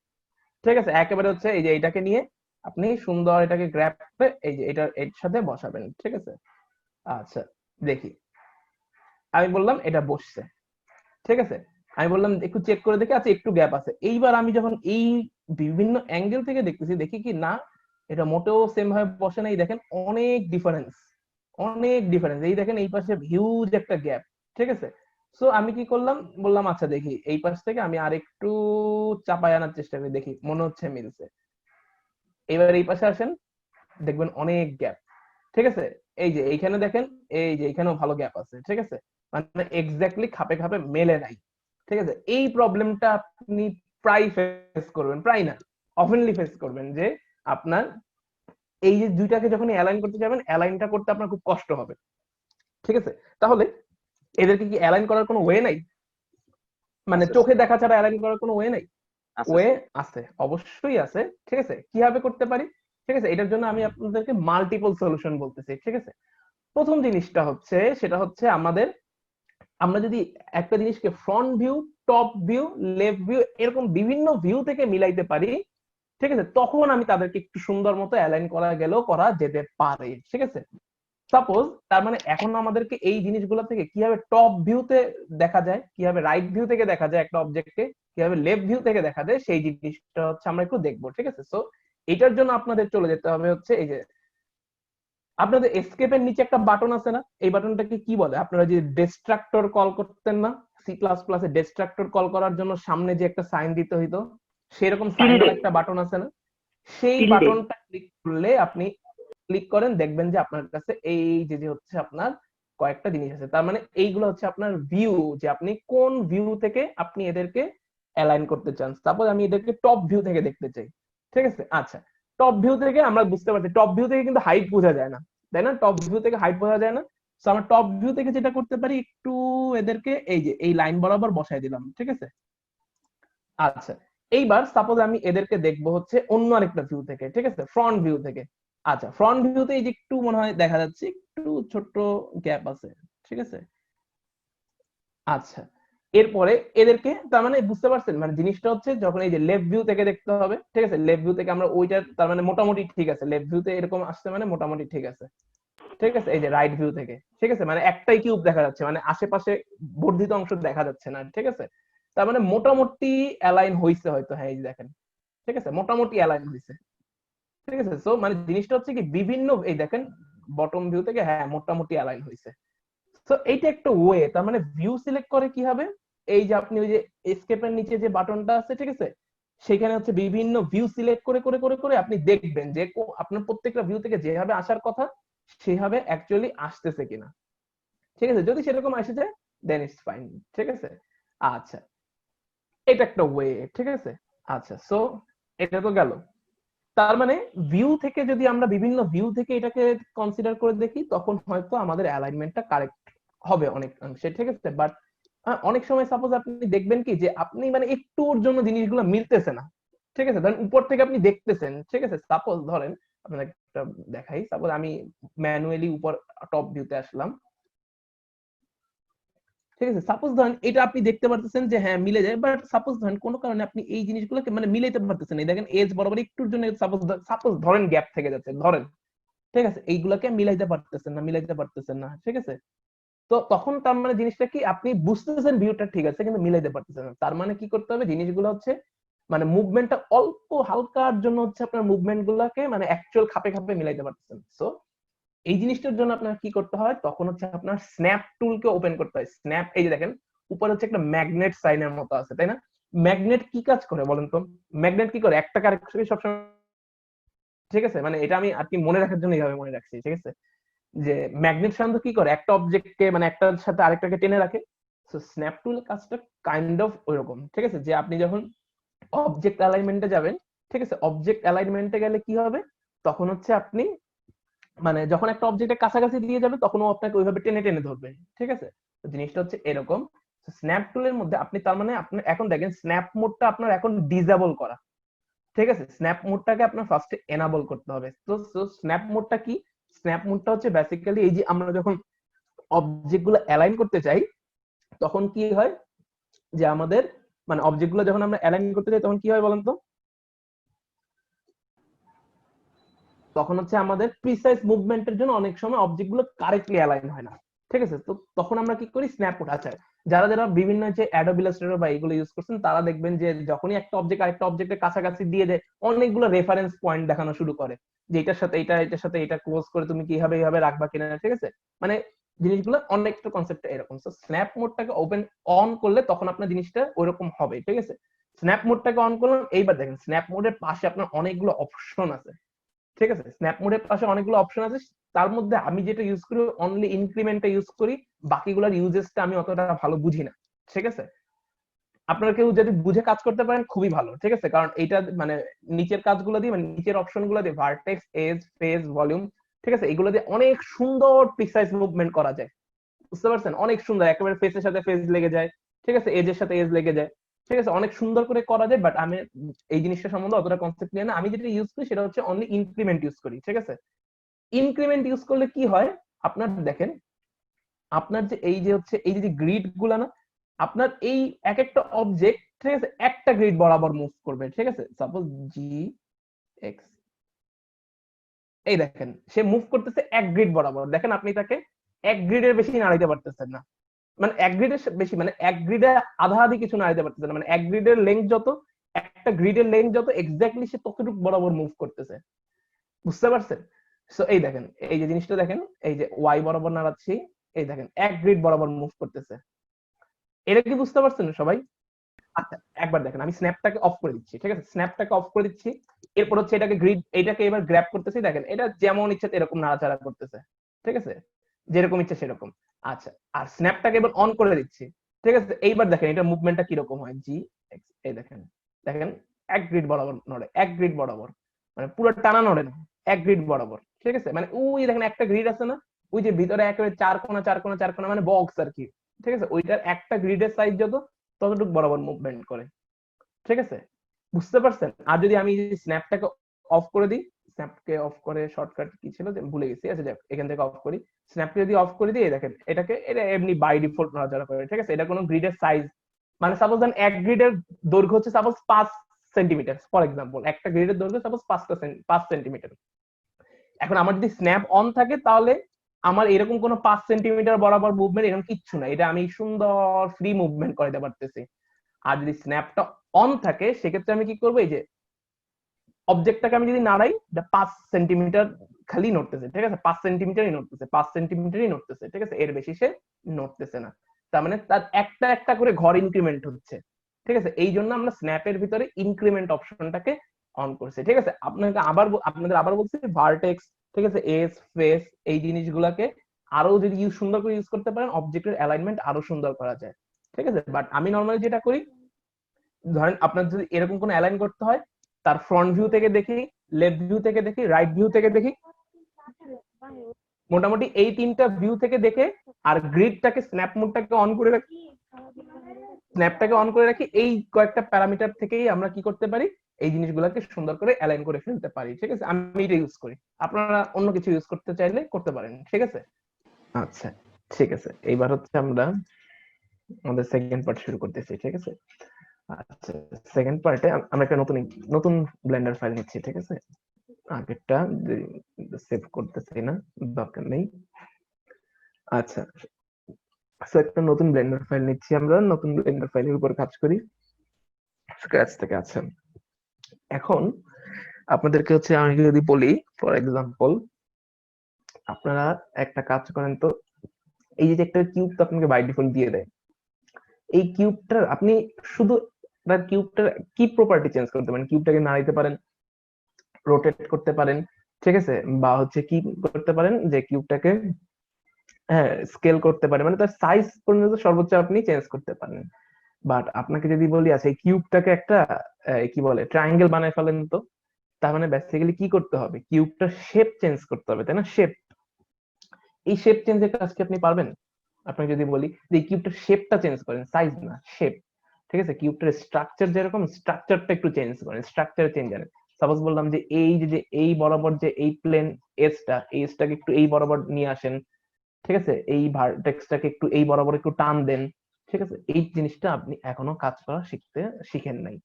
ঠিক আছে। একেবারে হচ্ছে এই যে এটাকে নিয়ে আপনি সুন্দর এটাকে গ্র্যাব করে এই যে এর সাথে বসাবেন, ঠিক আছে। আচ্ছা দেখি, আমি বললাম এটা বসছে, ঠিক আছে। আমি বললাম একটু চেক করে দেখি, আচ্ছা একটু গ্যাপ আছে। এইবার আমি যখন এই বিভিন্ন অ্যাঙ্গেল থেকে দেখতেছি দেখি কি না এটা মোটেও সেম ভাবে বসে নাই, দেখেন অনেক ডিফারেন্স, এই দেখেন এই পাশে হিউজ একটা গ্যাপ, ঠিক আছে। সো আমি কি করলাম, বললাম আচ্ছা দেখি এই পাশ থেকে আমি আর একটু চাপায় আনার চেষ্টা করি, দেখি মনে হচ্ছে মিলছে। এবার এই পাশে আসেন, দেখবেন অনেক গ্যাপ, ঠিক আছে? এই যে এইখানে দেখেন, এই যে এইখানেও ভালো গ্যাপ আছে, ঠিক আছে? মানে এক্স্যাক্টলি খাপে খাপে মেলে নাই, ঠিক আছে? এই প্রবলেমটা আপনি প্রায় ফেস করবেন, প্রায় না, অফেনলি ফেস করবেন, যে আপনার এই যে দুইটাকে যখন অ্যালাইন করতে যাবেন, অ্যালাইনটা করতে আপনার খুব কষ্ট হবে, ঠিক আছে? তাহলে এদেরকে কি অ্যালাইন করার কোনো ওয়ে নাই? মানে আছে, চোখে দেখা ছাড়া অ্যালাইন করার কোনো ওয়ে নাই? আছে, ওয়ে আছে, অবশ্যই আছে, ঠিক আছে? কিভাবে করতে পারি, ঠিক আছে? এটার জন্য আমি আপনাদেরকে মাল্টিপল সলিউশন বলতেছি, ঠিক আছে? প্রথম জিনিসটা হচ্ছে, সেটা হচ্ছে আমরা যদি একটা জিনিসকে front view, top view, left view, এরকম বিভিন্ন ভিউ থেকে মিলাইতে পারি, ঠিক আছে, তখন আমি তাদেরকে একটু সুন্দর মতো অ্যালাইন করা গেলেও করা যেতে পারে, ঠিক আছে? সাপোজ, তার মানে এখন আমাদেরকে এই জিনিসগুলো থেকে কিভাবে টপ ভিউতে দেখা যায়, কিভাবে রাইট ভিউ থেকে দেখা যায় একটা অবজেক্টকে, কিভাবে লেফট ভিউ থেকে দেখা যায়, সেই জিনিসটা হচ্ছে আমরা একটু দেখবো, ঠিক আছে? সো এটার জন্য আপনাদের চলে যেতে হবে হচ্ছে এই যে আপনাদের এসকেপের নিচে একটা বাটন আছে না, এই বাটনটাকে কি বলে? আপনারা যে ডিস্ট্রাক্টর কল করতেন না সি প্লাস প্লাসে, ডিস্ট্রাক্টর কল করার জন্য সামনে যে একটা সাইন দিতে হইতো, সেরকম সাইন একটা বাটন আছে না? সেই বাটনটা ক্লিক করলে, আপনি ক্লিক করেন, দেখবেন যে আপনার কাছে এই যে হচ্ছে আপনার কয়েকটা জিনিস আছে। তার মানে এইগুলো হচ্ছে আপনার ভিউ, যে আপনি কোন ভিউ থেকে আপনি এদেরকে অ্যালাইন করতে চান। সাপোজ আমি এদেরকে টপ ভিউ থেকে দেখতে চাই, ঠিক আছে? আচ্ছা, টপ ভিউ থেকে আমরা বুঝতে পারছি, টপ ভিউ থেকে কিন্তু হাইট বোঝা যায় না, তাই না? টপ ভিউ থেকে হাইট বোঝা যায় না। তো আমরা টপ ভিউ থেকে যেটা করতে পারি, একটু এদেরকে এই যে এই লাইন বরাবর বসাই দিলাম, ঠিক আছে? আচ্ছা, এইবার সাপোজ আমি এদেরকে দেখবো হচ্ছে অন্য আরেকটা ভিউ থেকে, ঠিক আছে, ফ্রন্ট ভিউ থেকে। আচ্ছা, ফ্রন্ট ভিউতে এই যে একটু মনে হয় দেখা যাচ্ছে একটু ছোট্ট গ্যাপ আছে, ঠিক আছে? আচ্ছা, এরপরে এদেরকে, তার মানে বুঝতে পারছেন, মানে জিনিসটা হচ্ছে যখন এই যে লেফট ভিউ থেকে দেখতে হবে, ঠিক আছে? লেফট ভিউ থেকে আমরা ওইটার, তার মানে মোটামুটি ঠিক আছে, লেফট ভিউতে এরকম আসছে মানে মোটামুটি ঠিক আছে, ঠিক আছে? এই যে রাইট ভিউ থেকে, ঠিক আছে, মানে একটাই কিউব দেখা যাচ্ছে, মানে আশেপাশে বর্ধিত অংশ দেখা যাচ্ছে না, ঠিক আছে? তার মানে মোটামুটি অ্যালাইন হইছে হয়তো, হ্যাঁ এই যে দেখেন, ঠিক আছে, মোটামুটি অ্যালাইন হইছে, ঠিক আছে? সো মানে জিনিসটা হচ্ছে কি, বিভিন্ন, এই দেখেন বটম ভিউ থেকে, হ্যাঁ মোটামুটি অ্যালাইন হইছে। তো এইটা একটা ওয়ে। তার মানে ভিউ সিলেক্ট করে কি হবে, এই যে আপনি ওই যে এসকেপের নিচে যে বাটনটা আছে, ঠিক আছে, সেখানে হচ্ছে বিভিন্ন ভিউ সিলেক্ট করে করে করে করে আপনি দেখবেন যে আপনার প্রত্যেকটা ভিউ থেকে যেভাবে আসার কথা সেভাবে অ্যাকচুয়ালি আসতেছে কিনা, ঠিক আছে? যদি সেরকম আসে যায়, দেন ইটস ফাইন, ঠিক আছে? আচ্ছা, এটা একটা ওয়ে, ঠিক আছে? আচ্ছা, সো এটা তো গেল। তার মানে ভিউ থেকে যদি আমরা বিভিন্ন ভিউ থেকে এটাকে কনসিডার করে দেখি, তখন হয়তো আমাদের অ্যালাইনমেন্টটা কারেক্ট হবে অনেকাংশে, ঠিক আছে? বাট অনেক সময় সাপোজ আপনি দেখবেন কি, যে আপনি মানে একটুর জন্য জিনিসগুলো মিলতেছে না, ঠিক আছে? ধরেন উপর থেকে আপনি দেখতেছেন, ঠিক আছে, সাপোজ ধরেন আপনাকে একটা দেখাই, সাপোজ আমি ম্যানুয়ালি উপর টপ ভিউতে আসলাম, ঠিক আছে? সাপোজ ধরেন এটা আপনি দেখতে পারতেছেন যে হ্যাঁ মিলে যায়, বাট সাপোজ ধরেন কোনো কারণে আপনি এই জিনিসগুলোকে মানে মিলাইতে পারতেছেন না, এই দেখেন এজ বরাবর একটুর জন্য সাপোজ সাপোজ ধরেন গ্যাপ থেকে যাচ্ছে, ধরেন, ঠিক আছে, এইগুলাকে মিলাইতে পারতেছেন না, ঠিক আছে? তো তখন তার মানে জিনিসটা কি, আপনি বুঝতেছেন ভিউটা ঠিক আছে কিন্তু মিলাইতে পারতেছেন না, তার মানে কি করতে হবে, জিনিসগুলো হচ্ছে মানে মুভমেন্টটা অল্প হালকার জন্য হচ্ছে আপনার মুভমেন্ট গুলাকে মানে অ্যাকচুয়াল খাপে খাপে মিলাইতে পারতেছেন। সো এই জিনিসটার জন্য আপনার কি করতে হয়, তখন হচ্ছে আপনার স্ন্যাপ টুলকে ওপেন করতে হয়। স্ন্যাপ, এই যে দেখেন উপরে হচ্ছে একটা ম্যাগনেট সাইনের মতো আছে, তাই না? ম্যাগনেট কি কাজ করে বলেন তো? ম্যাগনেট কি করে, একটা কারেক্টলি সবসময়, ঠিক আছে, মানে এটা আমি আর কি মনে রাখার জন্য এইভাবে মনে রাখছি, ঠিক আছে? যে ম্যাগনেট সাধারণত কি করে, একটা অবজেক্টকে মানে একটার সাথে আরেকটাকে টেনে রাখে। সো স্ন্যাপ টুল কাজটা কাইন্ড অফ ওইরকম, ঠিক আছে? যে আপনি যখন অবজেক্ট অ্যালাইনমেন্টে যাবেন, ঠিক আছে, অবজেক্ট অ্যালাইনমেন্টে গেলে কি হবে, তখন হচ্ছে আপনি মানে যখন একটা অবজেক্টের কাছাকাছি দিয়ে যাবে তখন ও আপনাকে ওইভাবে টেনে টেনে ধরবে, ঠিক আছে? তো জিনিসটা হচ্ছে এরকম। স্ন্যাপ টুলের মধ্যে আপনি, তার মানে আপনি এখন দেখেন স্ন্যাপ মোডটা আপনার এখন ডিসেবল করা, ঠিক আছে? স্ন্যাপ মোডটাকে আপনার ফার্স্টে এনাবল করতে হবে। তো স্ন্যাপ মোডটা কি? স্ন্যাপ মোডটা হচ্ছে বেসিক্যালি এই যে আমরা যখন অবজেক্ট গুলো অ্যালাইন করতে চাই, তখন কি হয়, যে আমাদের মানে অবজেক্ট গুলো যখন আমরা অ্যালাইন করতে চাই তখন কি হয় বলেন তো? তখন হচ্ছে আমাদের প্রিসাইজ মুভমেন্টের জন্য অনেক সময় অবজেক্ট গুলো কারেক্টলি অ্যালাইন হয় না, ঠিক আছে? তো তখন আমরা কি করি, স্ন্যাপ মোড। আচ্ছা, যারা যারা বিভিন্ন যে অ্যাডোব ইলাস্ট্রেটর বা এগুলো ইউজ করছেন, তারা দেখবেন যে যখনই একটা অবজেক্ট আরেকটা অবজেক্টের কাছাকাছি দিয়ে দেয়, অনেকগুলো রেফারেন্স পয়েন্ট দেখানো শুরু করে, যে এটার সাথে এটা, এটার সাথে এটা ক্লোজ করে তুমি কিভাবে এইভাবে রাখবা কিনা, ঠিক আছে? মানে জিনিসগুলো অনেকটা কনসেপ্ট এরকম। সো স্ন্যাপ মোডটাকে ওপেন অন করলে তখন আপনার জিনিসটা ওইরকম হবে, ঠিক আছে? স্ন্যাপ মোডটাকে অন করলাম, এইবার দেখেন স্ন্যাপ মোডের পাশে আপনার অনেকগুলো অপশন আছে, ঠিক আছে? স্ন্যাপ মোডের পাশে অনেকগুলো অপশন আছে, তার মধ্যে আমি যেটা ইউজ করি অনলি ইনক্রিমেন্টটা ইউজ করি, বাকিগুলোর ইউজেসটা আমি অতটা ভালো বুঝি না। ঠিক আছে? আপনারা কেউ যদি বুঝে কাজ করতে পারেন খুবই ভালো, ঠিক আছে? কারণ এইটা মানে নিচের কাজগুলো দিয়ে, মানে নিচের অপশনগুলো দিয়ে ভার্টেক্স, এজ, ফেজ, ভলিউম, ঠিক আছে, এগুলো দিয়ে অনেক সুন্দর প্রিসাইজ মুভমেন্ট করা যায়। বুঝতে পারছেন? অনেক সুন্দর, একেবারে ফেসের সাথে ফেস লেগে যায়, ঠিক আছে, এজের সাথে এজ লেগে যায়, ঠিক আছে, অনেক সুন্দর করে করা যায়। বাট আমি এই জিনিসটা সম্বন্ধে অতটা কনসেপ্ট নিয়ে না, আমি যেটা ইউজ করি সেটা হচ্ছে অনলি ইনক্রিমেন্ট ইউজ করি। ঠিক আছে? ইনক্রিমেন্ট ইউজ করলে কি হয়, আপনার দেখেন, আপনার যে এই যে হচ্ছে এই যে গ্রিড গুলা না, আপনার এই এক একটা অবজেক্ট, ঠিক আছে, একটা গ্রিড বরাবর মুভ করবে। ঠিক আছে? সাপোজ জি এক্স, এই দেখেন সে মুভ করতেছে এক গ্রিড বরাবর। দেখেন আপনি তাকে এক গ্রিডের বেশি নাড়াইতে পারতেছেন না, মানে এক গ্রিডের বেশি, মানে এক গ্রিডে আধা আধি কিছু নাড়াইতে পারতেছেন না, মানে এক গ্রিডের লেন্থ যত, একটা গ্রিডের লেন্থ যত এক্স্যাক্টলি সে ততটুকু বরাবর মুভ করতেছে। বুঝতে পারছেন? সো এই দেখেন, এই যে জিনিসটা দেখেন, এই যে ওয়াই বরাবর নাড়াচ্ছি, এই দেখেন এক গ্রিড বরাবর মুভ করতেছে। এটা কি বুঝতে পারছেন সবাই? আচ্ছা একবার দেখেন, আমি স্ন্যাপটাকে অফ করে দিচ্ছি। ঠিক আছে? স্ন্যাপটাকে অফ করে দিচ্ছি, এরপর হচ্ছে এটাকে গ্রিড, এটাকে এবার গ্র্যাব করতেছি। দেখেন এটা যেমন ইচ্ছা এরকম নাড়াচাড়া করতেছে। ঠিক আছে? যেরকম ইচ্ছা সেরকম। আচ্ছা, আর স্ন্যাপটাকে এবার অন করে দিচ্ছি। ঠিক আছে? এইবার দেখেন এটা মুভমেন্টটা কিরকম হয়, জি এক্স, এই দেখেন, দেখেন এক গ্রিড বরাবর নড়ে, এক গ্রিড বরাবর, মানে পুরো টানা নড়ে না, এক গ্রিড বরাবর। ঠিক আছে? মানে ওই দেখেন একটা গ্রিড আছে না, ওই যে ভিতরে একেবারে চার কোণা চার কোণা চার কোণা, মানে বক্স আর কি। ঠিক আছে? ওইটার একটা গ্রিডের সাইজ যত, ততটুকু বরাবর মুভমেন্ট করে। ঠিক আছে? বুঝতে পারছেন? আর যদি আমি স্ন্যাপটাকে অফ করে দিই, স্ন্যাপকে অফ করে শর্টকাট কি ছিল যে ভুলে গেছি। আচ্ছা যাক, এখান থেকে অফ করি, স্ন্যাপকে যদি অফ করে দিই, দেখেন এটাকে, এটা এমনি বাই ডিফল্ট নড়াচড়া করে। ঠিক আছে? এটা কোনো গ্রিডের সাইজ, মানে সাপোজ দেন এক গ্রিডের দৈর্ঘ্য হচ্ছে সাপোজ 5 সেন্টিমিটার ফর এক্সাম্পল, একটা গ্রিডের দৈর্ঘ্য সাপোজ 5 সেন্টিমিটার। এখন আমার যদি স্ন্যাপ অন থাকে, তাহলে আমার এরকম কোনো 5 সেন্টিমিটার বরাবর মুভমেন্ট এরকম কিচ্ছু না, এটা আমি সুন্দর ফ্রি মুভমেন্ট করাতে পারতেছি। আর যদি স্ন্যাপটা অন থাকে, সেক্ষেত্রে আমি কি করবো, এই যে অবজেক্টটাকে আমি যদি নাড়াই, এটা 5 সেন্টিমিটার খালি নড়তেছে। ঠিক আছে? 5 সেন্টিমিটারই নড়তেছে, 5 সেন্টিমিটারই নড়তেছে। ঠিক আছে? এর বেশি সে নড়তেছে না। তার মানে তার একটা একটা করে ঘর ইনক্রিমেন্ট হচ্ছে। ঠিক আছে? এই জন্য আমরা স্ন্যাপের ভিতরে ইনক্রিমেন্ট অপশনটাকে অন করছি। ঠিক আছে? আপনাদের আবার বলছি, ভার্টেক্স, ঠিক আছে, এজ, ফেস, এই জিনিসগুলোকে আরো যদি সুন্দর করে ইউজ করতে পারেন, অবজেক্টের অ্যালাইনমেন্ট আরো সুন্দর করা যায়। ঠিক আছে? বাট আমি নর্মালি যেটা করি, ধরেন আপনার যদি এরকম কোনো অ্যালাইন করতে হয়, তার ফ্রন্ট ভিউ থেকে দেখি, লেফট ভিউ থেকে দেখি, রাইট ভিউ থেকে দেখি, মোটামুটি এই তিনটা ভিউ থেকে দেখে, আর গ্রিডটাকে, স্ন্যাপ মোডটাকে অন করে রাখি, স্ন্যাপটাকে অন করে রাখি, এই কয়েকটা প্যারামিটার থেকেই আমরা কি করতে পারি, এই জিনিসগুলোকে সুন্দর করে অ্যালাইন করে ফেলতে পারি। ঠিক আছে? আমি এটা ইউজ করি, আপনারা অন্য কিছু ইউজ করতে চাইলে করতে পারেন। ঠিক আছে? আচ্ছা ঠিক আছে, এইবার হচ্ছে আমরা আমাদের সেকেন্ড পার্ট শুরু করতেছি। ঠিক আছে? আচ্ছা, সেকেন্ড পার্টে আমরা একটা নতুন নতুন ব্লেন্ডার ফাইল নিচ্ছি। ঠিক আছে? আগেরটা সেভ করতেছি না, দরকার নেই। আচ্ছা, সো একটা নতুন ব্লেন্ডার ফাইল নিচ্ছি আমরা, নতুন ব্লেন্ডার ফাইলের উপর কাজ করি স্ক্র্যাচ থেকে। আচ্ছা, এখন আপনাদেরকে হচ্ছে আমি যদি বলি, ফর এক্সাম্পল, আপনারা একটা কাজ করেন তো, এই যে একটা কিউব তো আপনাকে বাই ডিফল্ট দিয়ে দেয়, এই কিউবটার আপনি শুধু তার কিউবটার কি প্রপার্টি চেঞ্জ করতে পারেন, কিউবটাকে নাড়াইতে পারেন, রোটেট করতে পারেন, ঠিক আছে, বা হচ্ছে কি করতে পারেন, যে কিউবটাকে হ্যাঁ স্কেল করতে পারেন, মানে তার সাইজ পর্যন্ত সর্বোচ্চ আপনি চেঞ্জ করতে পারেন। বাট আপনাকে যদি বলি, আচ্ছা এই কিউবটাকে একটা কি বলে ট্রায়াঙ্গেল বানায় ফেলেন তো, তার মানে বেসিক্যালি কি করতে হবে, কিউবটার শেপ চেঞ্জ করতে হবে, তাই না? শেপ, এই শেপ চেঞ্জের কাজ কি আপনি পারবেন? আপনাকে যদি বলি যে কিউবটার শেপটা চেঞ্জ করেন, সাইজ না শেপ, ঠিক আছে, কিউবটার স্ট্রাকচার যেরকম, স্ট্রাকচারটা একটু চেঞ্জ করেন, স্ট্রাকচার চেঞ্জ করেন। সাপোজ বললাম যে এই যে এই বরাবর যে এই প্লেন এজটা, এই এজটাকে একটু এই বরাবর নিয়ে আসেন, ঠিক আছে, এই ভার্টেক্সটাকে একটু এই বরাবর একটু টান দেন। ঠিক আছে? এই জিনিসটা আপনি এখনো কাজ করা শিখেন নাই।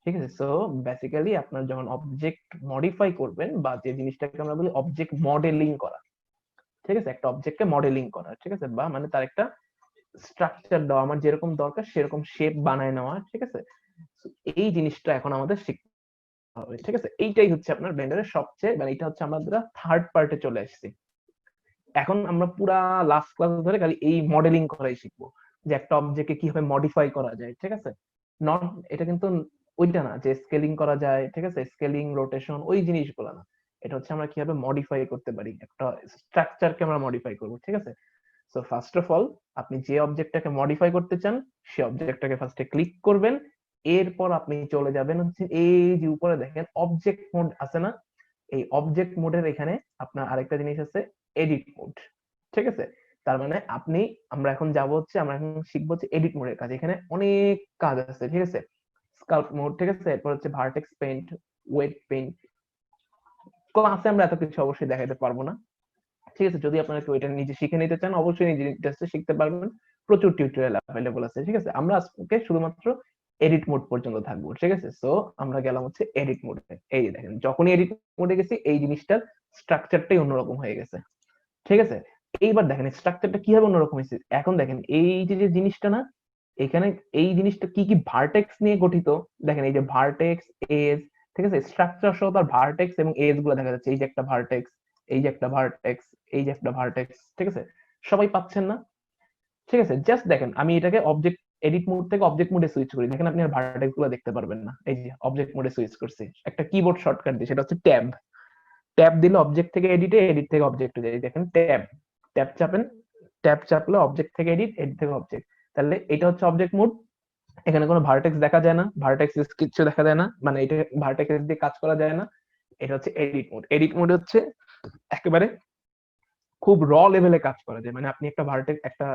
ঠিক আছে? সো বেসিক্যালি আপনার যখন অবজেক্ট মডিফাই করবেন, বা যে জিনিসটাকে আমরা বলি অবজেক্ট মডেলিং করা, ঠিক আছে, একটা অবজেক্টকে মডেলিং করা, ঠিক আছে, বা মানে তার একটা স্ট্রাকচার দেওয়া, আমার যেরকম দরকার সেরকম শেপ বানায় নেওয়া। ঠিক আছে? এই জিনিসটা এখন আমাদের শিখতে হবে। ঠিক আছে? এইটাই হচ্ছে আপনার ব্লেন্ডারের সবচেয়ে, মানে এটা হচ্ছে আমরা থার্ড পার্টে চলে আসছি। এখন আমরা পুরা লাস্ট ক্লাস ধরে খালি এই মডেলিং করাই শিখবো, যে একটা অবজেক্টকে কিভাবে মডিফাই করা যায়। ঠিক আছে? নট, এটা কিন্তু ওইটা না যে স্কেলিং করা যায়, ঠিক আছে, স্কেলিং, রোটেশন, ওই জিনিসগুলো না। এটা হচ্ছে আমরা কিভাবে মডিফাই করতে পারি, একটা স্ট্রাকচারকে আমরা মডিফাই করব, ঠিক আছে। সো ফার্স্ট অফ অল আপনি যে অবজেক্টটাকে মডিফাই করতে চান সেই অবজেক্টটাকে ফার্স্টে ক্লিক করবেন, এরপর আপনি চলে যাবেন হচ্ছে এই যে উপরে দেখেন অবজেক্ট মোড আছে না, এই অবজেক্ট মোডের এখানে আপনার আরেকটা জিনিস আছে এডিট মোড, ঠিক আছে। তার মানে আমরা এখন যাব হচ্ছে আমরা এখন শিখবো হচ্ছে এডিট মোডের কাজ। এখানে অনেক কাজ আছে, ঠিক আছে। স্কাল্প মোড, ঠিক আছে, এরপর হচ্ছে ভার্টেক্স পেইন্ট, ওয়েট পেইন্ট। ক্লাসে আমরা এত কিছু অবশ্যই দেখাতে পারবো না, ঠিক আছে। যদি আপনারা কেউ এটা নিজে শিখে নিতে চান অবশ্যই নিজে ইন্টারেস্টে শিখতে পারবেন, প্রচুর টিউটোরিয়াল অ্যাভেলেবল আছে, ঠিক আছে। আমরা আজকে শুধুমাত্র এডিট মোড পর্যন্ত থাকবো, ঠিক আছে। সো আমরা গেলাম হচ্ছে এডিট মোডে। এই যে দেখেন যখনই এডিট মোডে গেছি এই জিনিসটার স্ট্রাকচারটাই অন্যরকম হয়ে গেছে, ঠিক আছে। এইবার দেখেন স্ট্রাকচারটা কিভাবে অন্যরকম হয়েছে। এখন দেখেন এই যে জিনিসটা না, এখানে এই জিনিসটা কি কি ভার্টেক্স নিয়ে গঠিত, দেখেন এই যে ভার্টেক্স, এজ, ঠিক আছে। স্ট্রাকচার সহ তার ভার্টেক্স এবং এজ গুলো দেখা যাচ্ছে, এই যে একটা ভার্টেক্স, এই যে একটা ভার্টেক্স, এই যে একটা ভার্টেক্স, ঠিক আছে। সবাই পাচ্ছেন না, ঠিক আছে। জাস্ট দেখেন আমি এটাকে অবজেক্ট এডিট মোড থেকে অবজেক্ট মোডে সুইচ করি, দেখেন আপনি আর ভার্টেক্স গুলো দেখতে পারবেন না। এই যে অবজেক্ট মোডে সুইচ করছি, একটা কিবোর্ড শর্টকাট দিয়ে, সেটা হচ্ছে ট্যাব। ট্যাব দিলে অবজেক্ট থেকে এডিটে, এডিট থেকে অবজেক্টে যায়, দেখেন ট্যাব, ট্যাব চাপেন, ট্যাব চাপলে অবজেক্ট থেকে এডিট, এডিট থেকে অবজেক্ট। তাহলে এটা হচ্ছে অবজেক্ট মোড। এখানে কোনো ভার্টেক্স দেখা যায় না, ভার্টেক্স কিছু দেখা যায় না, মানে এটা ভার্টেক্স দিয়ে কাজ করা যায় না। এটা হচ্ছে এডিট মোড। এডিট মোড হচ্ছে একেবারে খুব র লেভেলে কাজ করা যায়, মানে আপনি একটা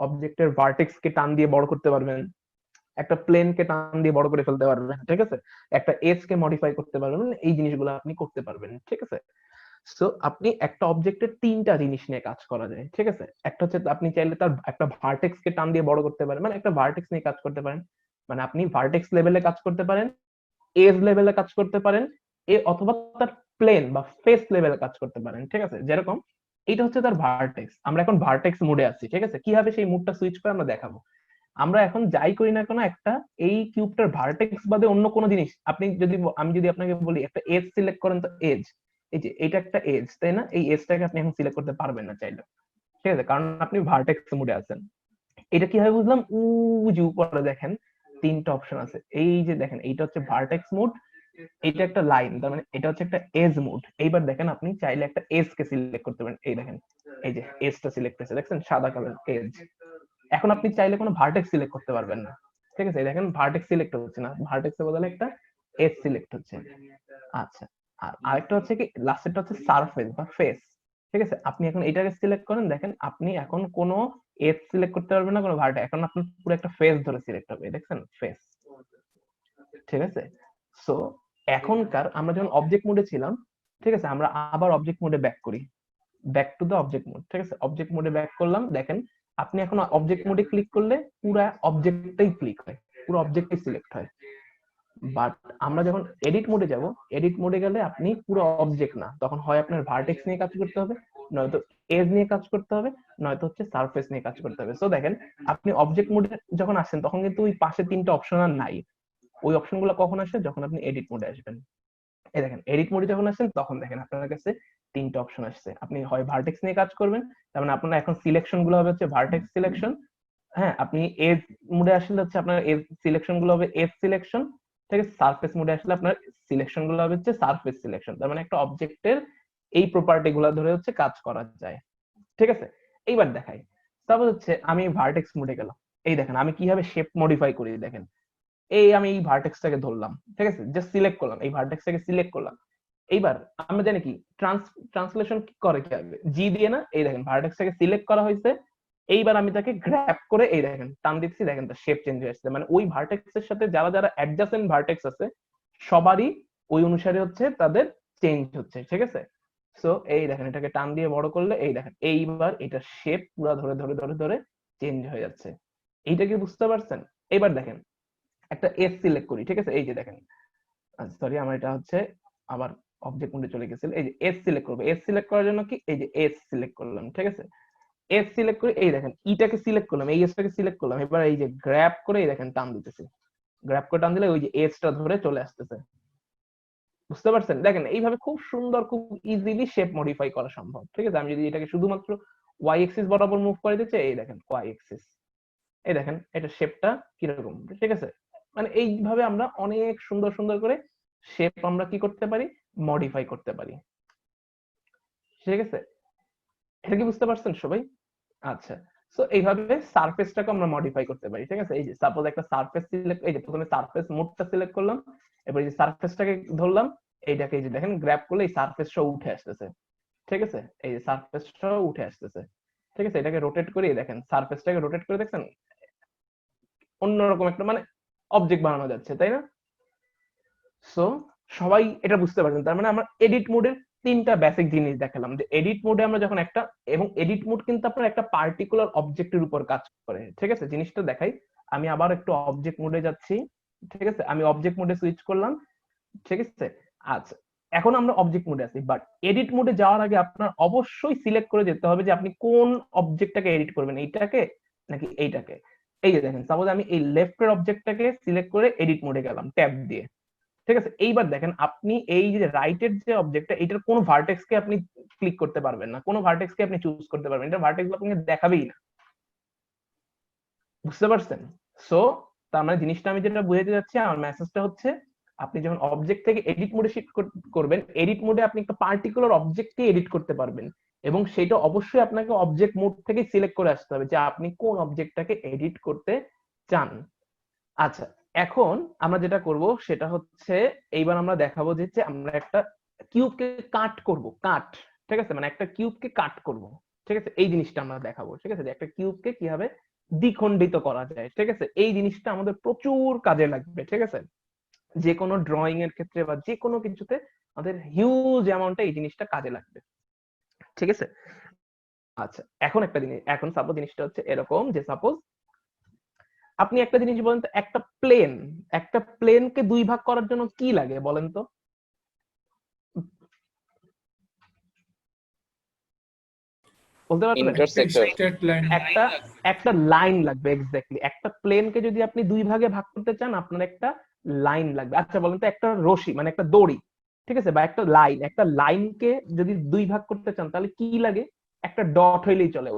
অবজেক্টের ভার্টেক্স কে টান দিয়ে বড় করতে পারবেন, একটা প্লেন কে টান দিয়ে বড় করে ফেলতে পারবেন, ঠিক আছে। একটা এজ কে মডিফাই করতে পারবেন, এই জিনিসগুলো আপনি করতে পারবেন, ঠিক আছে। সো আপনি একটা অবজেক্টের তিনটা জিনিস নিয়ে কাজ করা যায়, ঠিক আছে। একটা হচ্ছে আপনি চাইলে তার একটা ভার্টেক্স কে টান দিয়ে বড় করতে পারেন, মানে একটা ভার্টেক্স নিয়ে কাজ করতে পারেন, মানে আপনি ভার্টেক্স লেভেলে কাজ করতে পারেন, এজ লেভেলে কাজ করতে পারেন, অথবা তার প্লেন বা ফেস লেভেলে কাজ করতে পারেন, ঠিক আছে। যেরকম এটা হচ্ছে তার ভার্টেক্স, আমরা এখন ভার্টেক্স মোডে আছি, ঠিক আছে। কিভাবে সেই মোডটা সুইচ করে আমরা দেখাবো। আমরা এখন যাই করি না কেন একটা এই কিউবটার ভার্টেক্স বাদে অন্য কোনো জিনিস আমি যদি আপনাকে বলি একটা এজ সিলেক্ট করেন, তো এজ, এই যে এটা একটা এজ, তাই না, এই এজটাকে আপনি এখন সিলেক্ট করতে পারবেন না চাইলে, ঠিক আছে, কারণ আপনি ভার্টেক্স মোডে আছেন। এটা কিভাবে বুঝলাম, যে উপরে দেখেন তিনটা অপশন আছে, এই যে দেখেন এইটা হচ্ছে ভার্টেক্স মোড, এটা একটা লাইন, তার মানে এটা হচ্ছে একটা এজ মোড। এইবার দেখেন আপনি চাইলে একটা এজ কে সিলেক্ট করতে পারেন, এই দেখেন এই যে এজটা সিলেক্ট হয়েছে, দেখছেন সাদা কালার এজ। এখন আপনি চাইলে কোনো ভার্টেক্স সিলেক্ট করতে পারবেন না, ঠিক আছে। দেখেন ভার্টেক্স সিলেক্ট হচ্ছে না, ভার্টেক্সের বদলে একটা এজ সিলেক্ট হচ্ছে। আচ্ছা, আর আরেকটা হচ্ছে কি লাস্টেরটা হচ্ছে সারফেস বা ফেস, ঠিক আছে। আপনি এখন এটাকে সিলেক্ট করেন, দেখেন আপনি এখন কোনো এজ সিলেক্ট করতে পারবেন না, কোনো ভার্টেক্স, এখন আপনার পুরো একটা ফেস ধরে সিলেক্ট হবে, দেখছেন ফেস, ঠিক আছে। সো এখনকার আমরা যখন অবজেক্ট মোডে ছিলাম, ঠিক আছে, আমরা আবার অবজেক্ট মোডে ব্যাক করি, back to the object mode, ঠিক আছে। অবজেক্ট মোডে ব্যাক করলাম, দেখেন আপনি এখন অবজেক্ট মোডে ক্লিক করলে পুরো অবজেক্টটাই ক্লিক হয়, পুরো অবজেক্টই সিলেক্ট হয়। বাট আমরা যখন এডিট মোডে যাব, এডিট মোডে গেলে আপনি পুরো অবজেক্ট না, তখন হয় আপনার ভার্টেক্স নিয়ে কাজ করতে হবে, নয়তো এজ নিয়ে কাজ করতে হবে, নয়তো হচ্ছে সারফেস নিয়ে কাজ করতে হবে। সো দেখেন আপনি অবজেক্ট মোডে যখন আসেন তখন কিন্তু ওই পাশে তিনটা অপশন আর নাই, ওই অপশনগুলো কখন আসে, যখন আপনি এডিট মোডে আসবেন। এই দেখেন এডিট মোডে যখন আসেন তখন দেখেন আপনার কাছে তিনটা অপশন আসছে, আপনি হয় ভার্টেক্স নিয়ে কাজ করবেন, তার মানে আপনার এখন সিলেকশন গুলো হবে হচ্ছে ভার্টেক্স সিলেকশন। হ্যাঁ, আপনি এজ মোডে আসলে হচ্ছে আপনার এজ সিলেকশন গুলো হবে এজ সিলেকশন, ঠিক আছে। সারফেস মোডে আসলে আপনার সিলেকশন গুলো হবে হচ্ছে সারফেস সিলেকশন। তার মানে একটা অবজেক্টের এই প্রপার্টি গুলো ধরে হচ্ছে কাজ করা যায়, ঠিক আছে। এইবার দেখাই, তারপর হচ্ছে আমি ভার্টেক্স মোডে গেলাম, এই দেখেন আমি কিভাবে শেপ মডিফাই করি, দেখেন এই আমি এই ভার্টেক্সটাকে ধরলাম, ঠিক আছে, জাস্ট সিলেক্ট করলাম, এই ভার্টেক্সটাকে সিলেক্ট করলাম। এইবার আমরা জানি কি ট্রান্সলেশন কি করে, কি হবে জি দিয়ে না, এই দেখেন ভার্টেক্সটাকে সিলেক্ট করা হয়েছে, এইবার আমি তাকে গ্র্যাব করে এই দেখেন টান দিচ্ছি, দেখেন তার শেপ চেঞ্জ হয়ে আসছে, মানে ওই ভার্টেক্সের সাথে যারা যারা অ্যাডজাসেন্ট ভার্টেক্স আছে সবারই ওই অনুসারে হচ্ছে তাদের চেঞ্জ হচ্ছে, ঠিক আছে। সো এই দেখেন এটাকে টান দিয়ে বড় করলে এই দেখেন এইবার এটা শেপ পুরো ধরে ধরে ধরে ধরে চেঞ্জ হয়ে যাচ্ছে, এইটা কি বুঝতে পারছেন। এবার দেখেন একটা এস সিলেক্ট করি, ঠিক আছে, এই যে দেখেন, সরি আমার এটা হচ্ছে আবার অবজেক্ট মোডে চলে গেছিল, এই যে এস সিলেক্ট করব, এস সিলেক্ট করার জন্য কি এই যে এস সিলেক্ট করলাম, ঠিক আছে। এস সিলেক্ট করে এই দেখেন ইটাকে সিলেক্ট করলাম, এই এসটাকে সিলেক্ট করলাম, এবার এই যে গ্র্যাব করে এই দেখেন টান দিতেছি, গ্র্যাব করে টান দিলে ওই যে এসটা ধরে চলে আসতেছে, বুঝতে পারছেন। দেখেন এইভাবে খুব সুন্দর খুব ইজিলি শেপ মডিফাই করা সম্ভব, ঠিক আছে। আমি যদি এটাকে শুধুমাত্র ওয়াই এক্সিস বরাবর মুভ করে দিচ্ছি, এই দেখেন ওয়াই এক্সিস, এই দেখেন এটা শেপটা কিরকম, ঠিক আছে। মানে এইভাবে আমরা অনেক সুন্দর সুন্দর করে শেপ আমরা কি করতে পারি, মডিফাই করতে পারি। ঠিক আছে, এটা কি বুঝতে পারছেন সবাই? আচ্ছা, সো এইভাবে সারফেসটাকে আমরা মডিফাই করতে পারি। ঠিক আছে, এই যে সাপোজ একটা সারফেস সিলেক্ট, এই যে প্রথমে সারফেস মোডটা সিলেক্ট করলাম, এবার এই যে সারফেসটাকে ধরলাম, এইটাকে এই যে দেখেন গ্র্যাব করলে এই সারফেসটা উঠে আসতেছে। ঠিক আছে, এই যে সারফেসটা উঠে আসতেছে। ঠিক আছে, এটাকে রোটেট করে দেখেন, সারফেসটাকে রোটেট করে দেখছেন অন্যরকম একটা মানে অবজেক্ট বানানো যাচ্ছে, তাই না? সো সবাই এটা বুঝতে পারছেন, তার মানে আমরা এডিট মোডের তিনটা বেসিক জিনিস দেখালাম, যে এডিট মোডে আমরা যখন একটা, এবং এডিট মোড কিন্তু আপনার একটা পার্টিকুলার অবজেক্টের উপর কাজ করে। ঠিক আছে, জিনিসটা দেখাই, আমি আবার একটু অবজেক্ট মোডে যাচ্ছি। ঠিক আছে, আমি অবজেক্ট মোডে সুইচ করলাম। ঠিক আছে, আচ্ছা, এখন আমরা অবজেক্ট মোডে আছি, বাট এডিট মোডে যাওয়ার আগে আপনার অবশ্যই সিলেক্ট করে যেতে হবে যে আপনি কোন অবজেক্টটাকে এডিট করবেন, এইটাকে নাকি এইটাকে। এই যে দেখেন, সাপোজ আমি এই লেফটের অবজেক্টটাকে সিলেক্ট করে এডিট মোডে গেলাম ট্যাব দিয়ে। ঠিক আছে, এইবার দেখেন আপনি এই যে রাইটের যে অবজেক্টটা, এটার কোনো ভার্টেক্স কে আপনি ক্লিক করতে পারবেন না, কোনো ভার্টেক্স কে আপনি চুজ করতে পারবেন, এটা ভার্টেক্স আপনাকে দেখাবেই না। বুঝতে পারছেন? সো তার মানে জিনিসটা আমি যেটা বুঝাতে যাচ্ছি, আমার মেসেজটা হচ্ছে, আপনি যখন অবজেক্ট থেকে এডিট মোডে শিফট করবেন, এডিট মোডে আপনি একটা পার্টিকুলার অবজেক্টকে এডিট করতে পারবেন, এবং সেটা অবশ্যই আপনাকে অবজেক্ট মোড থেকে সিলেক্ট করে আসতে হবে যে আপনি কোন অবজেক্টটাকে এডিট করতে চান। আচ্ছা, এখন আমরা যেটা করব সেটা হচ্ছে, এইবার আমরা দেখাবো যে আমরা একটা কিউবকে কাট করব, কাট। ঠিক আছে, মানে একটা কিউবকে কাট করব। ঠিক আছে, এই জিনিসটা আমরা দেখাবো। ঠিক আছে, যে একটা কিউবকে কিভাবে দ্বিখণ্ডিত করা যায়। ঠিক আছে, এই জিনিসটা আমাদের প্রচুর কাজে লাগবে। ঠিক আছে, যে কোনো ড্রয়িং এর ক্ষেত্রে বা যে কোনো কিছুতে আমাদের হিউজ অ্যামাউন্টে এই জিনিসটা কাজে লাগবে। ঠিক আছে, আচ্ছা, এখন একটা জিনিস, এখন সাপোজ জিনিসটা হচ্ছে এরকম যে সাপোজ আপনি একটা জিনিস বলেন তো, একটা প্লেনকে দুই ভাগ করার জন্য কি লাগে বলেন তো? বলতে পারবেন? ইন্টারসেক্টর, একটা একটা লাইন লাগবে, এক্স্যাক্টলি। একটা প্লেনকে যদি আপনি দুই ভাগে ভাগ করতে চান, আপনার একটা লাইন লাগবে। আচ্ছা বলেন তো, একটা রশি মানে একটা দড়ি, ঠিক আছে, বা একটা লাইন, একটা লাইনকে যদি দুই ভাগ করতে চান তাহলে কি লাগে? একটা ডট হইলেই চলে,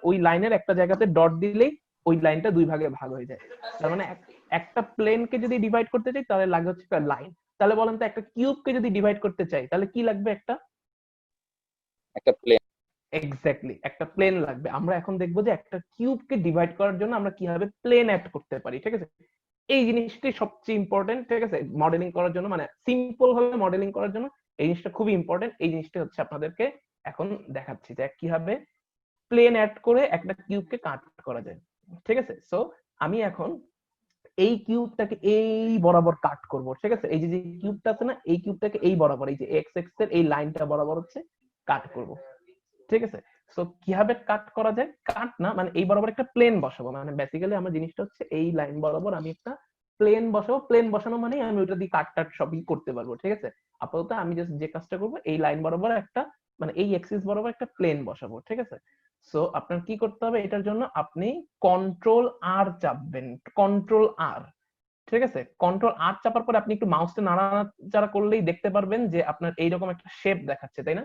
ওই লাইনের একটা জায়গাতে ডট দিলেই ওই লাইনটা দুই ভাগে ভাগ হয়ে যায়। তার মানে একটা প্লেনকে যদি ডিভাইড করতে চাই তাহলে লাগবে হচ্ছে একটা লাইন। তাহলে বলেন তো, একটা কিউবকে যদি ডিভাইড করতে চাই তাহলে কি লাগবে? একটা প্লেন, এক্স্যাক্টলি, একটা প্লেন লাগবে। আমরা এখন দেখবো যে একটা কিউবকে ডিভাইড করার জন্য আমরা কিভাবে প্লেন অ্যাড করতে পারি। ঠিক আছে, এই জিনিসটি সবচেয়ে ইম্পর্টেন্ট। ঠিক আছে, মডেলিং করার জন্য, মানে সিম্পল ভাবে মডেলিং করার জন্য এই জিনিসটা খুবই ইম্পর্টেন্ট। এই জিনিসটা হচ্ছে আপনাদেরকে এখন দেখাচ্ছি যে কিভাবে প্লেন অ্যাড করে একটা কিউবকে কাট করা যায়। ঠিক আছে, সো আমি এখন এই কিউবটাকে এই বরাবর কাট করব। ঠিক আছে, এই যে কিউবটা আছে না, এই কিউবটাকে এই বরাবর, এই যে এক্স এক্স এর এই লাইনটা বরাবর হচ্ছে কাট করব। ঠিক আছে, সো কিভাবে কাট করা যায়? কাট না মানে এই বরাবর একটা প্লেন বসাবো, মানে বেসিক্যালি আমার জিনিসটা হচ্ছে এই লাইন বরাবর আমি একটা প্লেন বসাবো। প্লেন বসানো মানে আমি ওটা দিয়ে কাট টাট সবই করতে পারবো। ঠিক আছে, আপাতত আমি জাস্ট যে কাজটা করবো, এই লাইন বরাবর একটা, মানে এই এক্সিস বরাবর একটা প্লেন বসাবো। ঠিক আছে, সো আপনার কি করতে হবে? এটার জন্য আপনি কন্ট্রোল আর চাপবেন, কন্ট্রোল আর। ঠিক আছে, কন্ট্রোল আর চাপার পরে আপনি একটু মাউসটা নাড়াচাড়া করলেই দেখতে পারবেন যে আপনার এইরকম একটা শেপ দেখাচ্ছে, তাই না?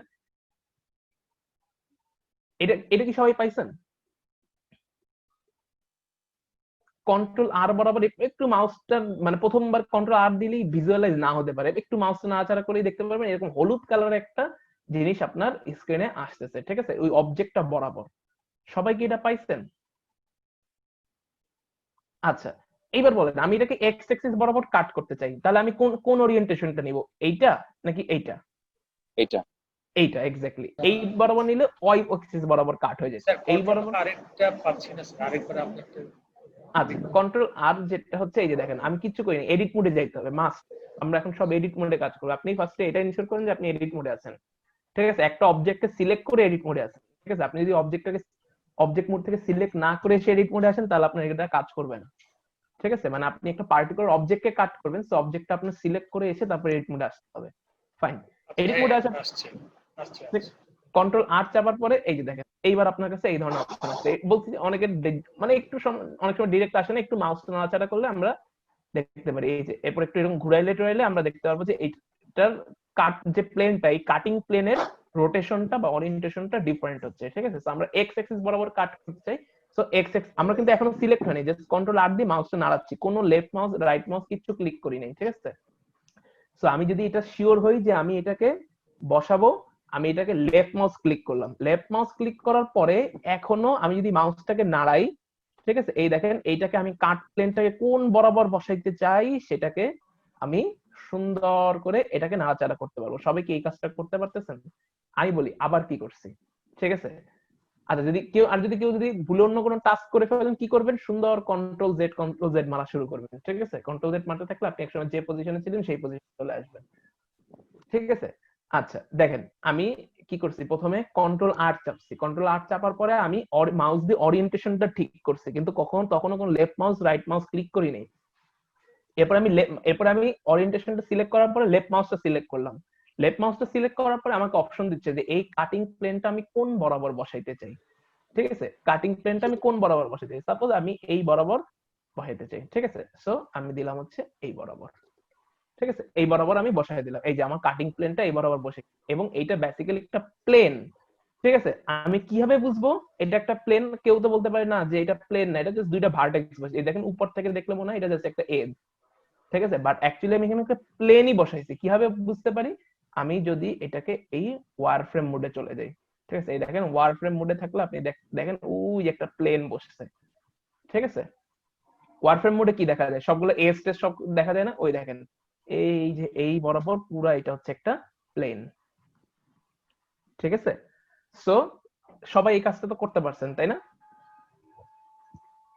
এটা এটা কি সবাই পাইছেন? কন্ট্রোল আর বরাবর একটু মাউসটা, মানে প্রথমবার কন্ট্রোল আর দিলেই ভিজুয়ালাইজ না হতে পারে, একটু মাউসটা নাড়াচাড়া করেই দেখতে পারবেন এরকম হলুদ কালারের একটা জিনিস আপনার স্ক্রিনে আসতেছে। ঠিক আছে, ওই অবজেক্টটা বরাবর। সবাই কি এটা পাইছেন? আচ্ছা, এইবার বলেন, আমি এটাকে এক্স এক্সিস বরাবর কাট করতে চাই, তাহলে আমি কোন কোন ওরিয়েন্টেশনটা নিব? এইটা নাকি এইটা? এইটা। এইটা, এক্স্যাক্টলি। এই বরাবর নিলে ওয়াই এক্সিস বরাবর কাট হয়ে যাচ্ছে। এই বরাবর আরেকটা পাচ্ছি না স্যার, আরেকবার আপনি একটু। আচ্ছা, কন্ট্রোল আর যেটা হচ্ছে, এই যে দেখেন আমি কিচ্ছু করিনি, এডিট মোডে যাইতে হবে মাস্ট। আমরা এখন সব এডিট মোডে কাজ করবো। আপনি ফার্স্টে এটা ইনশিওর করেন যে আপনি এডিট মোডে আছেন। ঠিক আছে, একটা অবজেক্টকে সিলেক্ট করে এডিট মোডে আছেন। ঠিক আছে, আপনি যদি অবজেক্ট মোড থেকে সিলেক্ট না করে এসে এডিট মোডে আসেন তাহলে আপনার এটা কাজ করবে না। ঠিক আছে, মানে আপনি একটা পার্টিকুলার অবজেক্টকে কাট করবেন, সো অবজেক্টটা আপনি সিলেক্ট করে এসে তারপর এডিট মোডে আসতে হবে। ফাইন, এডিট মোডে আসা কন্ট্রোল আর চাপার পরে এই যে দেখেন এইবার আপনার কাছে এই ধরনের অপশন আছে। বলছি যে অনেকের মানে একটু অনেক সময় ডিরেক্ট আসে না, একটু মাউস নাড়াচাড়া করলে আমরা দেখতে পারি। এই যে এরপর একটু এরকম ঘুরাইলে টুরাইলে আমরা দেখতে পারবো যে এইটার কাট যে প্লেনটা, এই কাটিং প্লেনের রোটেশনটা বা ওরিয়েন্টেশনটা ডিফারেন্ট হচ্ছে। ঠিক আছে, তো আমরা এক্স অ্যাক্সিস বরাবর কাট করতে চাই। সো এক্স এক্স আমরা কিন্তু এখনো সিলেক্ট হয়নি, জাস্ট কন্ট্রোল আর দিয়ে মাউসটা নাড়াচ্ছি, কোনো লেফট মাউস রাইট মাউস কিছু ক্লিক করি নাই। ঠিক আছে, সো আমি যদি এটা শিওর হই যে আমি এটাকে বসাবো, আমি এটাকে লেফট মাউস ক্লিক করলাম। লেফট মাউস ক্লিক করার পরে এখনো আমি যদি মাউসটাকে নাড়াই, ঠিক আছে, এই দেখেন এইটাকে আমি কাট প্লেনটাকে কোন বরাবর বসাইতে চাই সেটাকে আমি সুন্দর করে এটাকে নাড়াচাড়া করতে পারবো। সবাই কি এই কাজটা করতে পারতেছেন? আমি বলি আবার কি করছি, ঠিক আছে। আচ্ছা, যদি কেউ ভুলে অন্য কোনো টাস্ক করে ফেলেন, কি করবেন? সুন্দর কন্ট্রোল জেড মারা শুরু করবেন, ঠিক আছে। কন্ট্রোল জেড মারতে থাকলে আপনি একসময় যে পজিশনে ছিলেন সেই পজিশনে চলে আসবেন, ঠিক আছে। আচ্ছা দেখেন, আমি কি করছি, প্রথমে কন্ট্রোল আর চাপছি। কন্ট্রোল আর চাপার পরে আমি মাউস দিয়ে ওরিয়েন্টেশনটা ঠিক করছি, কিন্তু তখনও কোনো left mouse right mouse click করি নাই। এরপর আমি ওরিয়েন্টেশনটা সিলেক্ট করার পরে লেফট মাউসটা সিলেক্ট করলাম। লেফট মাউসটা সিলেক্ট করার পরে আমাকে অপশন দিচ্ছে যে এই কাটিং প্লেনটা আমি কোন বরাবর বসাইতে চাই, ঠিক আছে। কাটিং প্লেনটা আমি কোন বরাবর বসাইতে চাই, সাপোজ আমি এই বরাবর বসাইতে চাই, ঠিক আছে। সো আমি দিলাম হচ্ছে এই বরাবর, ঠিক আছে। এই বরাবর আমি বসাই দিলাম, এই যে আমার কাটিং প্লেনটা এই বরাবর বসে, এবং এইটা বেসিক্যালি একটা প্লেন, ঠিক আছে। আমি কিভাবে বুঝবো এটা একটা প্লেন? কেউ তো বলতে পারে না যে এটা প্লেন না, এটা জাস্ট দুইটা ভার্টেক্স বসে। এই দেখেন উপর থেকে দেখলে মনে হয় এটা জাস্ট একটা এজ, ঠিক আছে। বাট অ্যাকচুয়ালি আমি এখানে একটা প্লেনই বসাইছি। কিভাবে বুঝতে পারি? আমি যদি এটাকে এই ওয়ার ফ্রেম মোডে চলে যাই, ঠিক আছে, এই দেখেন ওয়ার ফ্রেম মোডে থাকলে আপনি দেখেন ওই একটা প্লেন বসেছে, ঠিক আছে। ওয়ার ফ্রেম মোডে কি দেখা যায়? সবগুলো এজ টেস সব দেখা যায় না? ওই দেখেন এই যে এই বরাবর পুরো এটা হচ্ছে একটা প্লেন, ঠিক আছে। সো সবাই এই কাজটা তো করতে পারছেন, তাই না?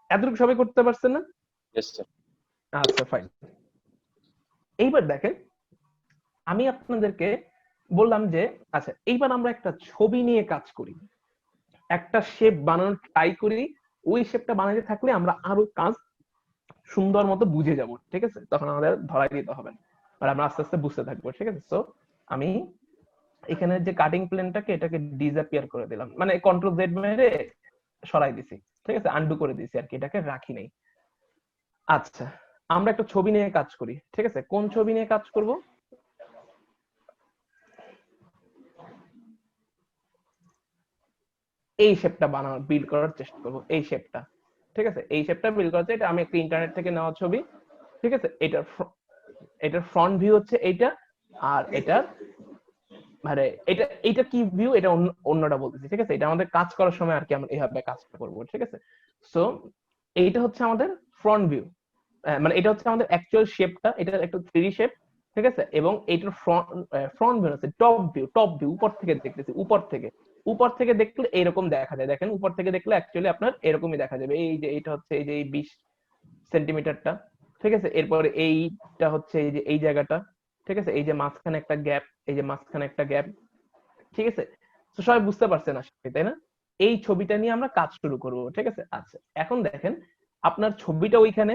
এতটুকু সবাই করতে পারছেন না? Yes, sir. আচ্ছা ফাইন। এইবার দেখেন, আমি আপনাদেরকে বললাম যে আচ্ছা এইবার আমরা একটা ছবি নিয়ে কাজ করি, একটা শেপ বানানোর ট্রাই করি। ওই শেপটা বানাতে থাকলে আমরা আরো কাজ সুন্দর মতো বুঝে যাব, ঠিক আছে। তখন আমাদের ধরাই দিতে হবে না, আর আমরা আস্তে আস্তে বুঝতে থাকবো, ঠিক আছে। সো আমি এখানে যে কাটিং প্লেনটাকে এটাকে ডিসঅ্যাপিয়ার করে দিলাম, মানে কন্ট্রোল জেড মেরে সরাই দিছি, ঠিক আছে, আনডু করে দিছি আর কি, এটাকে রাখি নাই। আচ্ছা, আমরা একটা ছবি নিয়ে কাজ করি, ঠিক আছে। কোন ছবি নিয়ে কাজ করব? এই শেপটা বানানোর বিল্ড করার চেষ্টা করব, এই শেপটা, ঠিক আছে। এই শেপটা বিল্ড করার এটা আমি একটা ইন্টারনেট থেকে নেওয়া ছবি, ঠিক আছে। এটার ফ্রন্ট ভিউ হচ্ছে এইটা, আর এটার মানে এটা কি ভিউ, এটা অন্যটা বলতেছি, ঠিক আছে। এটা আমাদের কাজ করার সময় আর কি আমরা এইভাবে কাজটা করব, ঠিক আছে। সো এইটা হচ্ছে আমাদের ফ্রন্ট ভিউ, মানে এটা হচ্ছে আমাদের অ্যাকচুয়াল শেপটা, এটা একটা 3D শেপ, ঠিক আছে। এবং এইটার ফ্রন্ট ভিউ আছে টপ ভিউ উপর থেকে দেখতেছি, উপর থেকে দেখলে এইরকম দেখা যায়। দেখেন উপর থেকে দেখলে অ্যাকচুয়ালি আপনার এরকমই দেখা যাবে। এই যে এটা হচ্ছে এই যে এই 20 সেন্টিমিটারটা, ঠিক আছে। এরপরে এইটা হচ্ছে এই যে এই জায়গাটা, ঠিক আছে। এই যে মাঝখানে একটা গ্যাপ, এই যে মাঝখানে একটা গ্যাপ, ঠিক আছে। তো সবাই বুঝতে পারছেন আশা করি, তাই না? এই ছবিটা নিয়ে আমরা কাজ শুরু করব, ঠিক আছে। আচ্ছা এখন দেখেন, আপনার ছবিটা ওইখানে,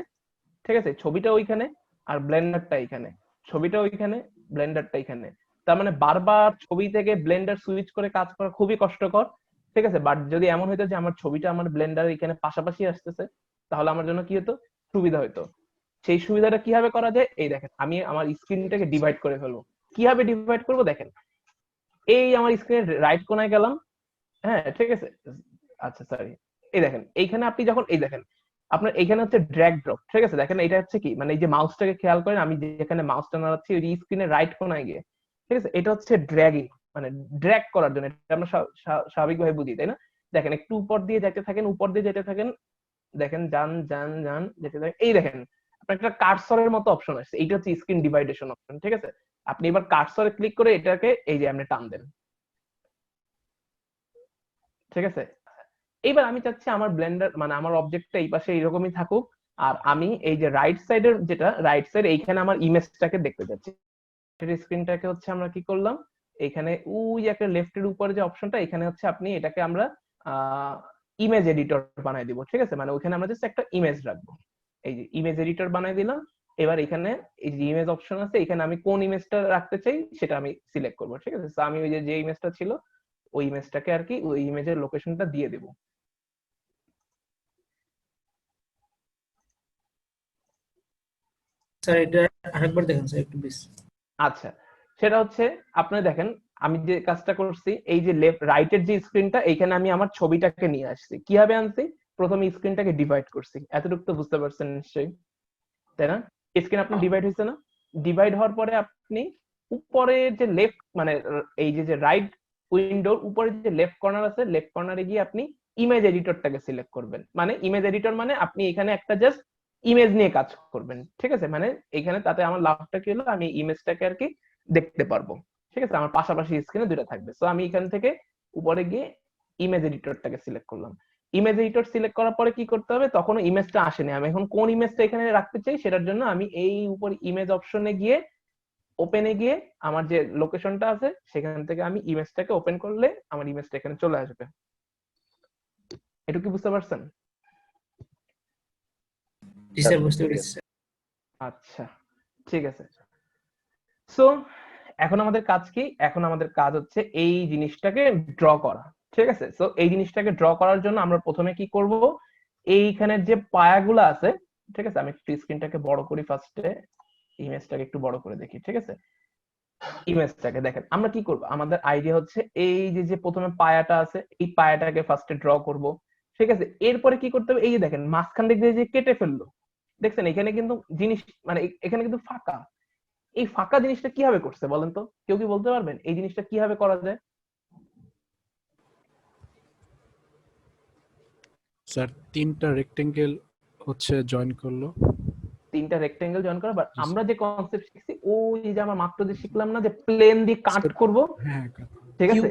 ঠিক আছে, ছবিটা ওইখানে আর ব্লেন্ডারটা এখানে, ছবিটা ওইখানে ব্লেন্ডারটা এখানে। তার মানে বারবার ছবি থেকে ব্লেন্ডার সুইচ করে কাজ করা খুবই কষ্টকর, ঠিক আছে। বাট যদি এমন হইতো যে আমার ছবিটা আমার ব্লেন্ডার এখানে পাশাপাশি আসতেছে, তাহলে আমার জন্য কি হতো? সুবিধা হতো। সেই সুবিধাটা কিভাবে করা যায়? এই দেখেন, আমি আমার স্ক্রিনটাকে ডিভাইড করে ফেলবো। কিভাবে ডিভাইড করবো দেখেন, এই আমার স্ক্রিনের রাইট কোনায় গেলাম, হ্যাঁ ঠিক আছে। আচ্ছা সরি, এই দেখেন এইখানে আপনি যখন এই দেখেন আপনার এখানে হচ্ছে ড্র্যাগ ড্রপ, ঠিক আছে। দেখেন এটা হচ্ছে কি, মানে এই যে মাউসটাকে খেয়াল করেন, আমি যেখানে মাউসটা নাড়াচ্ছি ওই স্ক্রিনের রাইট কোনায় গিয়ে, ঠিক আছে, এটা হচ্ছে ড্র্যাগিং, মানে ড্র্যাগ করার জন্য। এটা আমরা স্বাভাবিকভাবে বুঝি, তাই না? দেখেন একটু উপর দিয়ে যেতে থাকেন, উপর দিয়ে যেতে থাকেন, দেখেন যান যান যান যেতে থাকেন, এই দেখেন আপনার একটা কার্সরের মতো অপশন আসছে, এইটা হচ্ছে স্ক্রিন ডিভাইডেশন অপশন, ঠিক আছে। আপনি এবার কার্সরে ক্লিক করে এটাকে এই যে আপনি টান দেন, ঠিক আছে। এইবার আমি চাচ্ছি আমার ব্লেন্ডার মানে আমার অবজেক্টটা এই পাশে এইরকমই থাকুক, আর আমি এই যে রাইট সাইডের যেটা রাইট সাইড এইখানে আমার ইমেজটাকে দেখতে চাচ্ছি। স্ক্রিনটাকে হচ্ছে আমরা কি করলাম, এখানে ওই একটা লেফটের উপরে যে অপশনটা, এখানে হচ্ছে আপনি এটাকে আমরা ইমেজ এডিটর বানাই দিব, ঠিক আছে। মানে ওইখানে আমরা জাস্ট একটা ইমেজ রাখবো, এই যে ইমেজ এডিটর বানাই দিলাম। এবার এখানে এই যে ইমেজ অপশন আছে, এখানে আমি কোন ইমেজটা রাখতে চাই সেটা আমি সিলেক্ট করবো, ঠিক আছে। তো আমি ওই যে ইমেজটা ছিল ওই ইমেজটাকে আর কি ওই ইমেজের লোকেশনটা দিয়ে দেবো। স্যার এটা আরেকবার দেখেন স্যার একটু প্লিজ। আচ্ছা, সেটা হচ্ছে আপনি দেখেন আমি যে কাজটা করছি, এই যে লেফট রাইটের যে স্ক্রিনটা, এইখানে আমি আমার ছবিটাকে নিয়ে আসছি। কিভাবে আনছি? প্রথমে স্ক্রিনটাকে ডিভাইড করছি, এতটুকু তো বুঝতে পারছেন নিশ্চয়ই, তাই না? স্ক্রিন আপনার ডিভাইড হয়েছে না? ডিভাইড হওয়ার পরে আপনি উপরের যে লেফট মানে এই যে রাইট উইন্ডোর উপরে যে লেফট কর্নার আছে, লেফট কর্নারে গিয়ে আপনি ইমেজ এডিটরটাকে সিলেক্ট করবেন। মানে ইমেজ এডিটর মানে আপনি এখানে একটা জাস্ট ইমেজ নিয়ে কাজ করবেন, ঠিক আছে? মানে এখানে তাতে আমার লাভটা কি হলো, আমি ইমেজটাকে আর কি দেখতে পারবো, ঠিক আছে? আমার পাশাপাশি স্ক্রিনে দুটো থাকবে। সো আমি এখান থেকে উপরে গিয়ে ইমেজ এডিটরটাকে সিলেক্ট করলাম। ইমেজ এডিটর সিলেক্ট করার পরে কি করতে হবে, তখনও ইমেজটা আসেনি, আমি এখন কোন ইমেজটা এখানে রাখতে চাই সেটার জন্য আমি এই উপরে ইমেজ অপশনে গিয়ে ওপেনে গিয়ে আমার যে লোকেশনটা আছে সেখান থেকে আমি ইমেজটাকে ওপেন করলে আমার ইমেজটা এখানে চলে আসবে। এটা কি বুঝতে পারছেন? জি স্যার, বুঝতে পেরেছি স্যার। আচ্ছা, ঠিক আছে। সো এখন আমাদের কাজ কি? এখন আমাদের কাজ হচ্ছে এই জিনিসটাকে ড্র করা, ঠিক আছে? সো এই জিনিসটাকে ড্র করার জন্য আমরা প্রথমে কি করব, এইখানের যে পায়াগুলো আছে, ঠিক আছে? আমি একটু স্ক্রিনটাকে বড় করি, ফার্স্টে ইমেজটাকে একটু বড় করে দেখি, ঠিক আছে? ইমেজটাকে দেখেন, আমরা কি করব, আমাদের আইডিয়া হচ্ছে এই যে যে প্রথমে পায়াটা আছে এই পায়াটাকে ফার্স্টে ড্র করব, ঠিক আছে? এরপরে কি করতে হবে, এই যে দেখেন মাঝখান দিক দিয়ে যে কেটে ফেললো, দেখছেন এখানে কিন্তু জিনিস মানে এখানে কিন্তু ফাঁকা। এই ফাঁকা জিনিসটা কিভাবে করছে বলেন তো, কেউ কি বলতে পারবেন এই জিনিসটা কিভাবে করা যায়? স্যার 3টা রেক্টেঙ্গেল হচ্ছে জয়েন করলো। 3টা রেক্টেঙ্গেল জয়েন করা, বাট জি, আমরা যে কনসেপ্ট শিখছি ওই যে আমরা মাত্র যে শিখলাম না যে প্লেন দিয়ে কাট স্যার, করব, হ্যাঁ ঠিক আছে?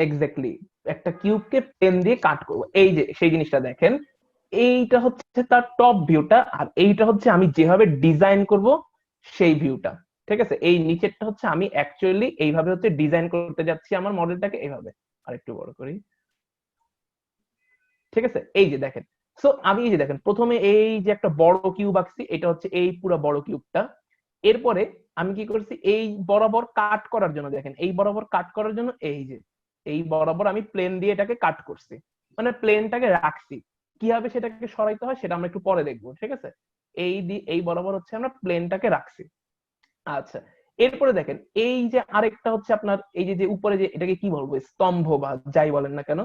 এক্স্যাক্টলি, একটা কিউবকে পেন দিয়ে কাট করব, এই যে সেই জিনিসটা দেখেন, এইটা হচ্ছে তার টপ ভিউটা, আর এইটা হচ্ছে আমি যেভাবে ডিজাইন করব সেই ভিউটা, ঠিক আছে? এই নিচেরটা হচ্ছে আমি অ্যাকচুয়ালি এইভাবে হচ্ছে ডিজাইন করতে যাচ্ছি আমার মডেলটাকে এইভাবে। আরেকটু বড় করি, ঠিক আছে? এই যে দেখেন, সো আমি এই যে দেখেন প্রথমে এই যে একটা বড় কিউব আঁকছি, এটা হচ্ছে এই পুরো বড় কিউবটা। এরপরে আমি কি করছি, এই বরাবর কাট করার জন্য দেখেন, এই বরাবর কাট করার জন্য এই যে এই বরাবর আমি প্লেন দিয়ে এটাকে কাট করছি, মানে প্লেনটাকে রাখছি। কিভাবে সেটাকে সরাইতে হয় সেটা আমরা একটু পরে দেখবো, ঠিক আছে? এই বরাবর হচ্ছে আমরা প্লেনটাকে রাখছি। আচ্ছা, এরপরে দেখেন এই যে আরেকটা হচ্ছে আপনার এই যে যে উপরে যে এটাকে কি বলবো, স্তম্ভ বা যাই বলেন না কেন,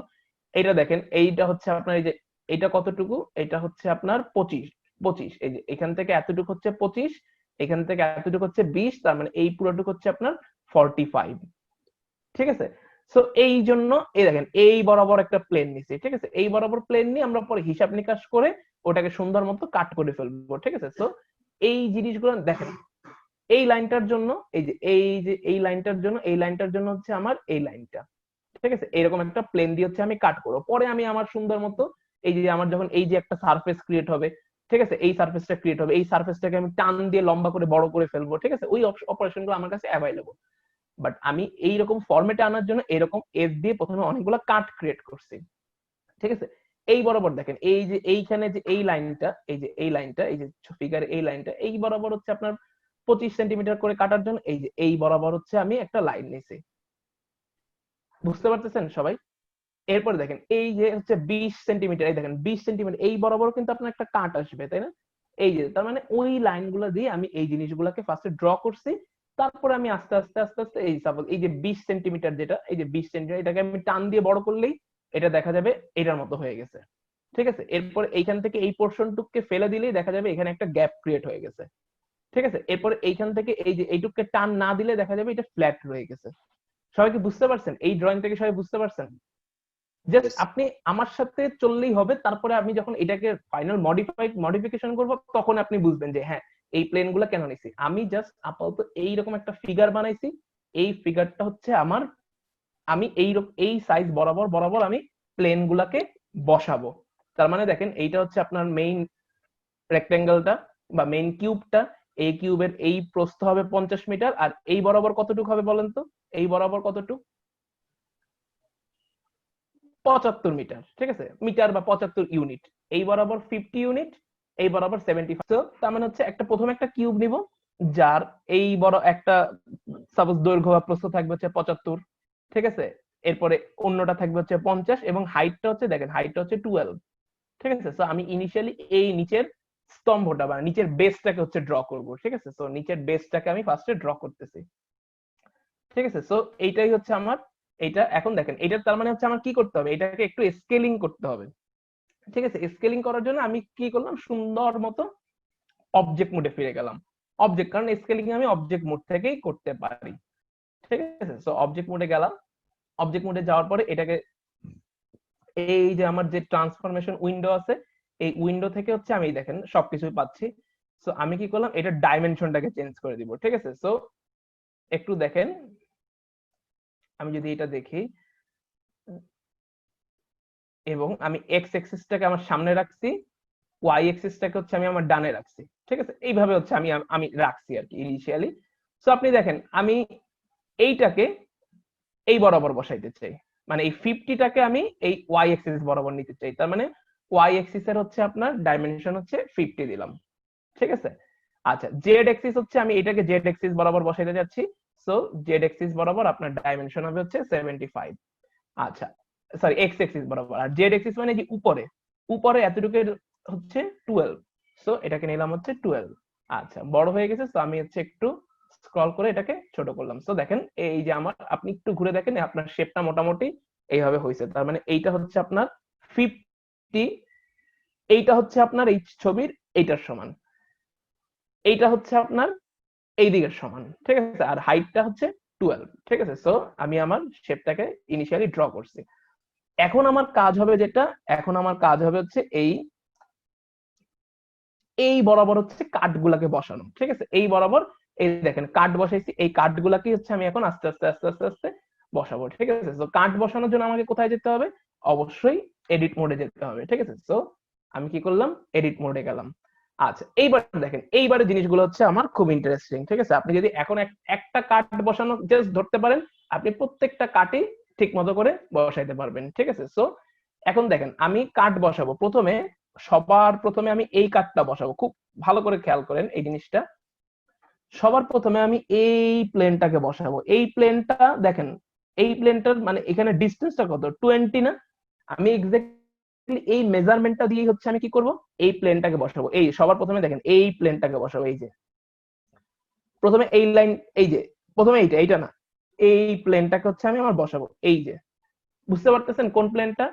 এটা দেখেন এইটা হচ্ছে আপনার এই যে এটা কতটুকু, এটা হচ্ছে আপনার 25, এই যে এখান থেকে এতটুকু হচ্ছে 25, এখান থেকে এতটুকু হচ্ছে 20, তার মানে এই পুরোটুকু হচ্ছে আপনার 45, ঠিক আছে? সো এই জন্য এই দেখেন এই বরাবর একটা প্লেন নিছি, ঠিক আছে? এই বরাবর প্লেন নিয়ে আমরা পরে হিসাব নিকাশ করে ওটাকে সুন্দর মতো কাট করে ফেলবো, ঠিক আছে? সো এই জিনিসগুলো দেখেন, এই লাইনটার জন্য এই লাইনটার জন্য এই লাইনটার জন্য হচ্ছে আমার এই লাইনটা, ঠিক আছে? এরকম একটা প্লেন দিয়ে হচ্ছে আমি কাট করবো, পরে আমি আমার সুন্দর মতো এই যে আমার যখন এই যে একটা সারফেস ক্রিয়েট হবে, ঠিক আছে? এই সারফেসটা ক্রিয়েট হবে, এই সারফেসটাকে আমি টান দিয়ে লম্বা করে বড় করে ফেলবো, ঠিক আছে? ওই অপারেশন গুলো আমার কাছে অ্যাভেলেবল। বাট আমি এইরকম ফরম্যাটে আনার জন্য এরকম এফ দিয়ে প্রথমে অনেকগুলো কাট ক্রিয়েট করছি, ঠিক আছে? এই বরাবর দেখেন এই যে এইখানে যে এই লাইনটা, এই যে ফিগার এই লাইনটা এই বরাবর হচ্ছে আপনার 25 সেন্টিমিটার করে কাটার জন্য এই যে এই বরাবর হচ্ছে আমি একটা লাইন নিছি, বুঝতে পারতেছেন সবাই? এরপর দেখেন এই যে হচ্ছে 20 সেন্টিমিটার, এই দেখেন 20 সেন্টিমিটার এই বরাবর কিন্তু আপনার একটা কাট আসবে, তাই না? এই যে তার মানে ওই লাইনগুলো দিয়ে আমি এই জিনিসগুলোকে ফার্স্টে ড্র করছি, তারপরে আমি আস্তে আস্তে আস্তে আস্তে এই সাপোজ এই যে 20 সেন্টিমিটার যেটা, এই যে 20 সেন্টিমিটার এটাকে আমি টান দিয়ে বড় করলেই এটা দেখা যাবে এটার মতো হয়ে গেছে, ঠিক আছে? এরপর এইখান থেকে এই পোর্শনটুককে ফেলে দিলেই দেখা যাবে এখানে একটা গ্যাপ ক্রিয়েট হয়ে গেছে, ঠিক আছে? এরপর এইখান থেকে এই যে এইটুককে টান না দিলে দেখা যাবে এটা ফ্ল্যাট রয়ে গেছে। সবাই কি বুঝতে পারছেন? এই ড্রয়িং থেকে সবাই বুঝতে পারছেন? জাস্ট আপনি আমার সাথে চললেই হবে, তারপরে আমি যখন এটাকে ফাইনাল মডিফিকেশন করব তখন আপনি বুঝবেন যে হ্যাঁ এই প্লেন গুলা কেন নিছি। আমি জাস্ট আপাতত এইরকম একটা ফিগার বানাইছি, এই ফিগারটা হচ্ছে আমার, আমি এই সাইজ বরাবর বরাবর আমি প্লেন গুলাকে বসাবো। তার মানে দেখেন এইটা হচ্ছে আপনার মেইন রেক্টেঙ্গেলটা বা মেইন কিউবটা, এই কিউবের এই প্রস্থ হবে 50 মিটার, আর এই বরাবর কতটুকু হবে বলেন তো, এই বরাবর কতটুকু? 75 মিটার, ঠিক আছে? মিটার বা 75 ইউনিট, এই বরাবর 50 ইউনিট, এই বরাবর 75। তার মানে হচ্ছে একটা প্রথমে একটা কিউব নিব যার এই বড় একটা সাপোজ দৈর্ঘ্য বা প্রস্থ থাকবে হচ্ছে 75, ঠিক আছে? এরপরে অন্যটা থাকবে হচ্ছে 50 এবং হাইটটা হচ্ছে দেখেন হাইটটা হচ্ছে 12, ঠিক আছে? সো আমি ইনিশিয়ালি এই নিচের স্তম্ভটা বা নিচের বেসটাকে হচ্ছে ড্র করব, ঠিক আছে? সো নিচের বেসটাকে আমি ফার্স্টে ড্র করতেছি, ঠিক আছে? সো এইটাই হচ্ছে আমার এইটা। এখন দেখেন এটা তার মানে হচ্ছে আমার কি করতে হবে, এটাকে একটু স্কেলিং করতে হবে, ঠিক আছে? স্কেলিং করার জন্য আমি কি করলাম, সুন্দর মতো অবজেক্ট মোডে ফিরে গেলাম। অবজেক্ট, কারণ স্কেলিং আমি অবজেক্ট মোড থেকেই করতে পারি, ঠিক আছে? সো অবজেক্ট মোডে গেলাম, অবজেক্ট মোডে যাওয়ার পরে এটাকে এই যে আমার যে ট্রান্সফরমেশন উইন্ডো আছে এই উইন্ডো থেকে হচ্ছে আমি দেখেন সবকিছুই পাচ্ছি। সো আমি কি করলাম, এটা ডাইমেনশনটাকে চেঞ্জ করে দিব। ঠিক আছে, সো একটু দেখেন, আমি যদি এটা দেখি এবং আমি এক্স এক্সিসটাকে আমার সামনে রাখছি, ওয়াই এক্সিসটাকে হচ্ছে আমি আমার ডানে রাখছি। ঠিক আছে, এইভাবে হচ্ছে আমি আমি রাখছি আর কি ইনিশিয়ালি। সো আপনি দেখেন আমি এইটাকে এই বরাবর বসাইতে চাই, মানে এই 50টাকে আমি এই ওয়াই এক্সিস বরাবর নিতে চাই। তার মানে ওয়াই এক্সিস এর হচ্ছে আপনার ডাইমেনশন হচ্ছে 50 দিলাম। ঠিক আছে, আচ্ছা জেড এক্সিস হচ্ছে আমি এটাকে জেড এক্সিস বরাবর বসাইতে যাচ্ছি। সো জেড এক্সিস বরাবর আপনার ডাইমেনশন হবে হচ্ছে 75। আচ্ছা সরি এক্স এক্সিস বরাবর, আর জেড এক্সিস মানে যে উপরে উপরে এতটুকু হচ্ছে 12। সো এটাকে নিলাম হচ্ছে 12। আচ্ছা বড় হয়ে গেছে, তো আমি হচ্ছে একটু স্ক্রল করে এটাকে ছোট করলাম। সো দেখেন এই যে আমার, আপনি একটু ঘুরে দেখেন আপনার শেপটা মোটামুটি এইভাবে হয়েছে। তার মানে এইটা হচ্ছে আপনার 50, এইটা হচ্ছে আপনার এই ছবির এইটার সমান, এইটা হচ্ছে আপনার এই দিকের সমান। ঠিক আছে, আর হাইটটা হচ্ছে 12। ঠিক আছে, সো আমি আমার শেপটাকে ইনিশিয়ালি ড্র করছি। এখন আমার কাজ হবে যেটা, এখন আমার কাজ হবে হচ্ছে এই বরাবর হচ্ছে কাঠগুলাকে বসানো। ঠিক আছে, এই বরাবর এই দেখেন কাঠ বসাইছি, এই কাঠগুলাকে হচ্ছে আমি এখন আস্তে আস্তে আস্তে আস্তে আস্তে বসাবো। ঠিক আছে, তো কাঠ বসানোর জন্য আমাকে কোথায় যেতে হবে, অবশ্যই এডিট মোডে যেতে হবে। ঠিক আছে, সো আমি কি করলাম, এডিট মোডে গেলাম। আচ্ছা এইবার দেখেন, এইবারে জিনিসগুলো হচ্ছে আমার খুব ইন্টারেস্টিং। ঠিক আছে, আপনি যদি এখন একটা কাঠ বসানো জাস্ট ধরতে পারেন, আপনি প্রত্যেকটা কাঠই ঠিক মতো করে বসাইতে পারবেন। ঠিক আছে, সো এখন দেখেন আমি কাঠ বসাবো। সবার প্রথমে আমি এই কাঠটা বসাবো, খুব ভালো করে খেয়াল করেন এই জিনিসটা। সবার প্রথমে আমি এই প্লেনটাকে বসাবো। এই প্লেনটা দেখেন, এই প্লেনটার মানে এখানে ডিস্টেন্সটা কত, 20 না? আমি এক্স্যাক্টলি এই মেজারমেন্টটা দিয়ে হচ্ছে আমি কি করব, এই প্লেনটাকে বসাবো। এই সবার প্রথমে দেখেন এই প্লেনটাকে বসাবো। এই যে প্রথমে এই লাইন, এই যে প্রথমে এইটা না, এই প্লেনটাকে হচ্ছে আমি আমার বসাবো। এই যে বুঝতে পারতেছেন কোন প্লেনটা,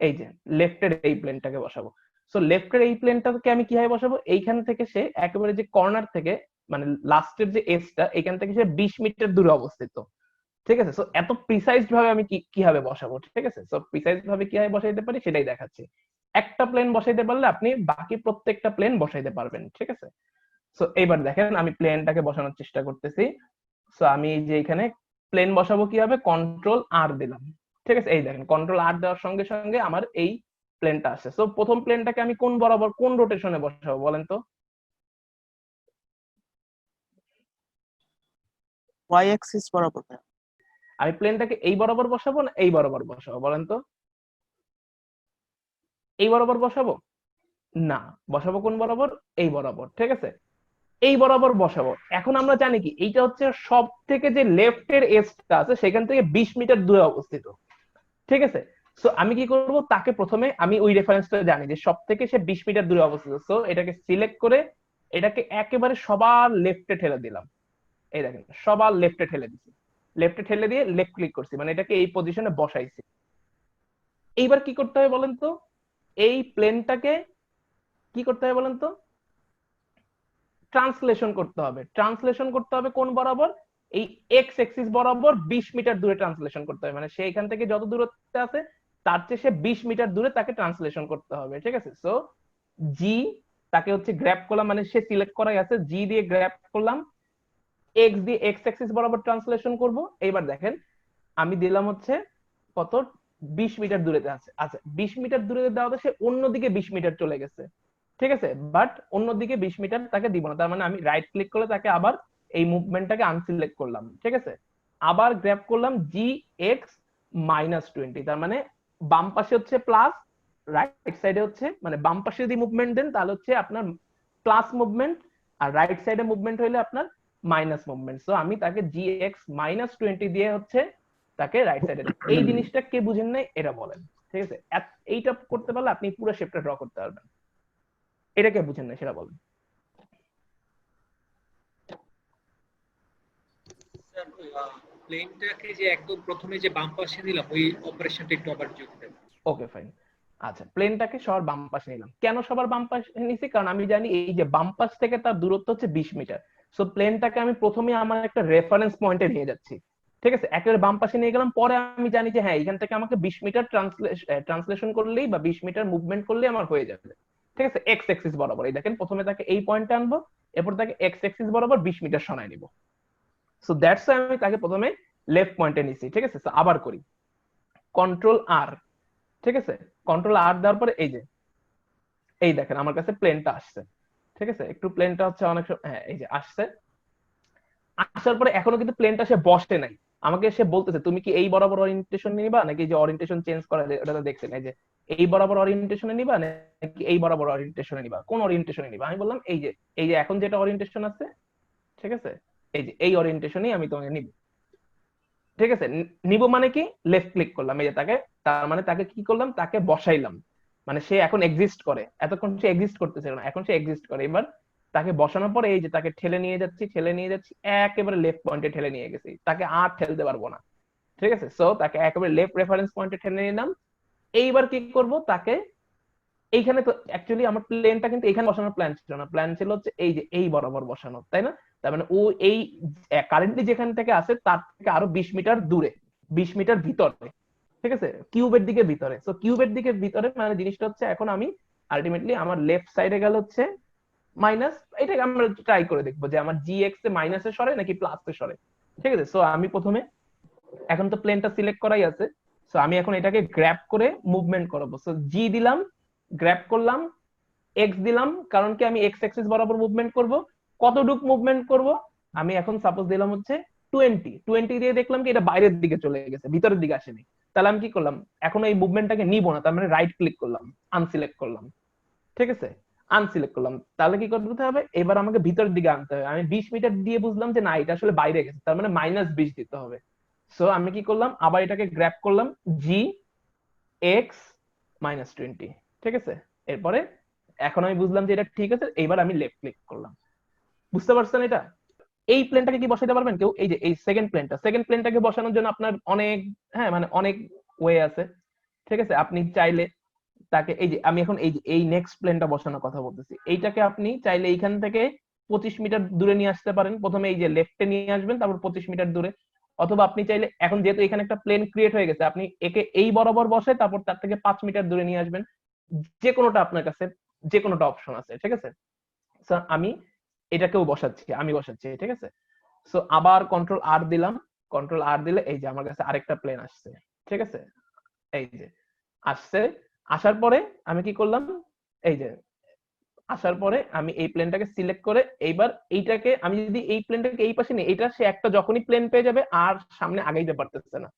এই যে লেফটের এই প্লেনটাকে বসাবো। সো লেফটের এই প্লেনটাকে আমি কিভাবে বসাবো, এইখান থেকে সে একেবারে যে কর্নার থেকে মানে লাস্টের যে এজটা, এখান থেকে সে 20 মিটার দূরে অবস্থিত। ঠিক আছে, সো এত প্রিসাইজ ভাবে আমি কিভাবে বসাবো। ঠিক আছে, সো প্রিসাইজ ভাবে কিভাবে বসাইতে পারি সেটাই দেখাচ্ছি। একটা প্লেন বসাইতে পারলে আপনি বাকি প্রত্যেকটা প্লেন বসাইতে পারবেন। ঠিক আছে, সো এইবার দেখেন আমি প্লেনটাকে বসানোর চেষ্টা করতেছি। সো আমি যে এখানে প্লেন বসাবো কিভাবে, কন্ট্রোল আর দিলাম। ঠিক আছে, এই দেখেন কন্ট্রোল আর দেওয়ার সঙ্গে সঙ্গে আমার এই প্লেনটা আসছে। সো প্রথম প্লেনটাকে আমি কোন বরাবর কোন রোটেশনে বসাবো বলেন তো? ওয়াই অ্যাক্সিস বরাবর। আমি প্লেনটাকে এই বরাবর বসাবো না এই বরাবর বসাবো বলেন তো? এই বরাবর বসাবো না, বসাবো কোন বরাবর, এই বরাবর। ঠিক আছে, এই বরাবর বসাবো। এখন আমরা জানি কি এইটা হচ্ছে সব থেকে যে লেফটের এজটা আছে সেখান থেকে 20 মিটার দূরে অবস্থিত। ঠিক আছে, সো আমি কি করব, তাকে প্রথমে আমি ওই রেফারেন্সটা জানি যে সব থেকে সে 20 মিটার দূরে অবস্থিত। সো এটাকে সিলেক্ট করে এটাকে একেবারে সবার লেফটে ঠেলে দিলাম। এই দেখেন সবার লেফটে ঠেলে দিছি, লেফটে ঠেলে দিয়ে লেফট ক্লিক করছি, মানে এটাকে এই পজিশনে বসাইছি। এইবার কি করতে হবে বলেন তো, এই প্লেনটাকে কি করতে হবে বলেন তো, ট্রান্সলেশন করতে হবে। ট্রান্সলেশন করতে হবে কোন বরাবর, এই এক্স এক্সিস বরাবর 20 মিটার দূরে ট্রান্সলেশন করতে হবে। মানে সে এখান থেকে যত দূরত্বে আছে তার চেয়ে সে 20 মিটার দূরে তাকে ট্রান্সলেশন করতে হবে। ঠিক আছে, সো জি তাকে হচ্ছে গ্র্যাব করলাম, মানে সে সিলেক্ট করাই আছে, জি দিয়ে গ্র্যাব করলাম, এক্স দিয়ে এক্স এক্সিস বরাবর ট্রান্সলেশন করব। এইবার দেখেন আমি দিলাম হচ্ছে কত, 20 মিটার দূরেতে আছে। আচ্ছা 20 মিটার দূরে দেওয়াতে সে অন্যদিকে 20 মিটার চলে গেছে। ঠিক আছে, বাট অন্যদিকে 20 মিটার তাকে দিব না। তার মানে আমি রাইট ক্লিক করলে তাকে আবার এই মুভমেন্টটাকে আনসিলেক্ট করলাম। ঠিক আছে, আবার গ্র্যাব করলাম জি এক্স -20, তার মানে বাম পাশে হচ্ছে প্লাস, রাইট সাইডে হচ্ছে মানে বাম পাশে যদি মুভমেন্ট দেন তাহলে হচ্ছে আপনার প্লাস মুভমেন্ট, আর রাইট সাইডে মুভমেন্ট হইলে আপনার মাইনাস মুভমেন্ট। সো আমি তাকে জি এক্স -20 দিয়ে হচ্ছে তাকে রাইট সাইডে। এই জিনিসটা কে বুঝেন নাই এটা বলেন। ঠিক আছে, এইটা করতে পারলে আপনি পুরো শেপটা ড্র করতে পারবেন। এটা কে বুঝেন না সেটা বলেন। প্লেনটাকে যে একদম প্রথমে যে বাম পাশে দিলাম ওই অপারেশনটা একটু আবার যোগ দেন। Okay fine. আচ্ছা প্লেনটাকে সবার বাম পাশে নিলাম। কেন সবার বাম পাশে নিছি, কারণ আমি জানি এই যে বাম পাশ থেকে তার দূরত্ব হচ্ছে 20 মিটার। সো প্লেনটাকে আমি প্রথমে আমার একটা রেফারেন্স পয়েন্টে নিয়ে যাচ্ছি। ঠিক আছে, একেবারে বাম পাশে নিয়ে গেলাম। পরে আমি জানি যে হ্যাঁ, এখান থেকে আমাকে 20 মিটার ট্রান্সলেশন করলেই বা 20 মিটার মুভমেন্ট করলেই আমার হয়ে যাবে। ঠিক আছে, এক্স এক্সিস বরাবর। এই দেখেন, প্রথমে তাকে এই পয়েন্টে আনবো, এরপর তাকে এক্স এক্সিস বরাবর 20 মিটার সরাই নিব। সো দ্যাটস ওয়াই আমি তাকে প্রথমে লেফট পয়েন্টে নিছি। ঠিক আছে, আবার করি কন্ট্রোল আর। ঠিক আছে, কন্ট্রোল আর দেওয়ার পরে এই যে এই দেখেন আমার কাছে প্লেনটা আসছে। ঠিক আছে, একটু প্লেনটা হচ্ছে অনেক হ্যাঁ এই যে আসছে। আসার পরে এখনো কিন্তু প্লেনটা সে বসে নাই, আমাকে সে বলতেছে তুমি কি এই বরাবর ওরিয়েন্টেশন নিবা নাকি যে ওরিয়েন্টেশন চেঞ্জ করা যায় ওটা দেখছেন, এই যে এই বরাবর ওরিয়েন্টেশনে নিবা নাকি এই বরাবর ওরিয়েন্টেশনে নিবা, কোন ওরিয়েন্টেশনে নিবা। আমি বললাম এই যে এখন যেটা ওরিয়েন্টেশন আছে, ঠিক আছে, এই যে এই ওরিয়েন্টেশনই আমি তোমাকে নিব। ঠিক আছে, নিব মানে কি, লেফট ক্লিক করলাম, এই যে তাকে, তার মানে তাকে কি করলাম, তাকে বসাইলাম। মানে সে এখন এক্সিস্ট করে, এতক্ষণ সে এক্সিস্ট করতেছিল না, এখন সে এক্সিস্ট করে। এবার তাকে বসানোর পরে এই যে তাকে ঠেলে নিয়ে যাচ্ছি, একেবারে লেফট পয়েন্টে ঠেলে নিয়ে গেছি, তাকে আর ঠেলতে পারবো না। ঠিক আছে, সো তাকে একেবারে লেফট রেফারেন্স পয়েন্টে ঠেলে নিলাম। এইবার কি করব, তাকে এইখানে, তো অ্যাকচুয়ালি আমার প্লেনটা কিন্তু এখানে বসানোর প্ল্যান ছিল না, প্ল্যান ছিল হচ্ছে এই যে এই বরাবর বসানো, তাই না? তার মানে ও এই কারেন্টলি যেখান থেকে আছে তার থেকে আরো 20 মিটার দূরে, 20 মিটার ভিতরে। ঠিক আছে, কিউবের দিকে ভিতরে। সো কিউবের দিকে ভিতরে মানে জিনিসটা হচ্ছে এখন আমি আলটিমেটলি আমার লেফট সাইডে গেল হচ্ছে মাইনাস, এটাকে আমরা ট্রাই করে দেখবো যে আমার জি এক্স এ মাইনাসে সরে নাকি প্লাসে সরে। ঠিক আছে, সো আমি প্রথমে, এখন তো প্লেনটা সিলেক্ট করাই আছে, সো আমি এখন এটাকে গ্র্যাব করে মুভমেন্ট করাবো। সো জি দিলাম, গ্র্যাব করলাম, এক্স দিলাম, কারণ কি আমি এক্স অ্যাক্সিস বরাবর মুভমেন্ট করব। কতটুক মুভমেন্ট করব, আমি এখন সাপোজ দিলাম হচ্ছে 20 দিয়ে দেখলাম কি এটা বাইরের দিকে চলে গেছে, ভিতরের দিকে আসেনি। তাহলে আমি কি করলাম, এখন এই মুভমেন্টটাকে নিব না, তার মানে রাইট ক্লিক করলাম, আনসিলেক্ট করলাম। ঠিক আছে, আনসিলেক্ট করলাম। তাহলে কি করতে হবে, এবার আমাকে ভিতরের দিকে আনতে হবে। আমি 20 মিটার দিয়ে বুঝলাম যে না, এটা আসলে বাইরে গেছে, তার মানে -20 দিতে হবে। সো আমি কি করলাম, আবার এটাকে গ্র্যাব করলাম, জি এক্স -20। ঠিক আছে, এরপরে এখন আমি বুঝলাম যে এটা ঠিক আছে, এইবার আমি লেফট ক্লিক করলাম। বুঝতে পারছেন এটা? এই প্লেনটাকে কি বসাইতে পারবেন কেউ? এই যে এই সেকেন্ড প্লেনটাকে বসানোর জন্য আপনার অনেক, হ্যাঁ মানে অনেক ওয়ে আছে। ঠিক আছে, আপনি চাইলে তাকে, এই যে আমি এখন এই যে এই নেক্সট প্লেনটা বসানোর কথা বলতেছি, এইটাকে আপনি চাইলে এইখান থেকে 25 মিটার দূরে নিয়ে আসতে পারেন। প্রথমে এই যে লেফটে নিয়ে আসবেন, তারপর 25 মিটার দূরে। অথবা আপনি চাইলে, এখন যেহেতু এখানে একটা প্লেন ক্রিয়েট হয়ে গেছে, আপনি একে এই বরাবর বসে তারপর তার থেকে 5 মিটার দূরে নিয়ে আসবেন। যে কোনোটা আপনার কাছে, যে কোনোটা অপশন আছে। ঠিক আছে, আমি এটাকেও আমি বসাচ্ছি। ঠিক আছে, সো আবার কন্ট্রোল আর দিলাম, কন্ট্রোল আর দিলে এই যে আমার কাছে আরেকটা প্লেন আসছে। ঠিক আছে, এই যে আসছে। আসার পরে আমি কি করলাম, এই যে আসার পরে আমি এই প্লেনটাকে সিলেক্ট করে, এইবার এইটাকে আমি যদি এই প্লেনটাকে এই পাশে নিই, এটা সে একটা যখনই প্লেন পেয়ে যাবে আর সামনে আগাইতে পারতেছে না।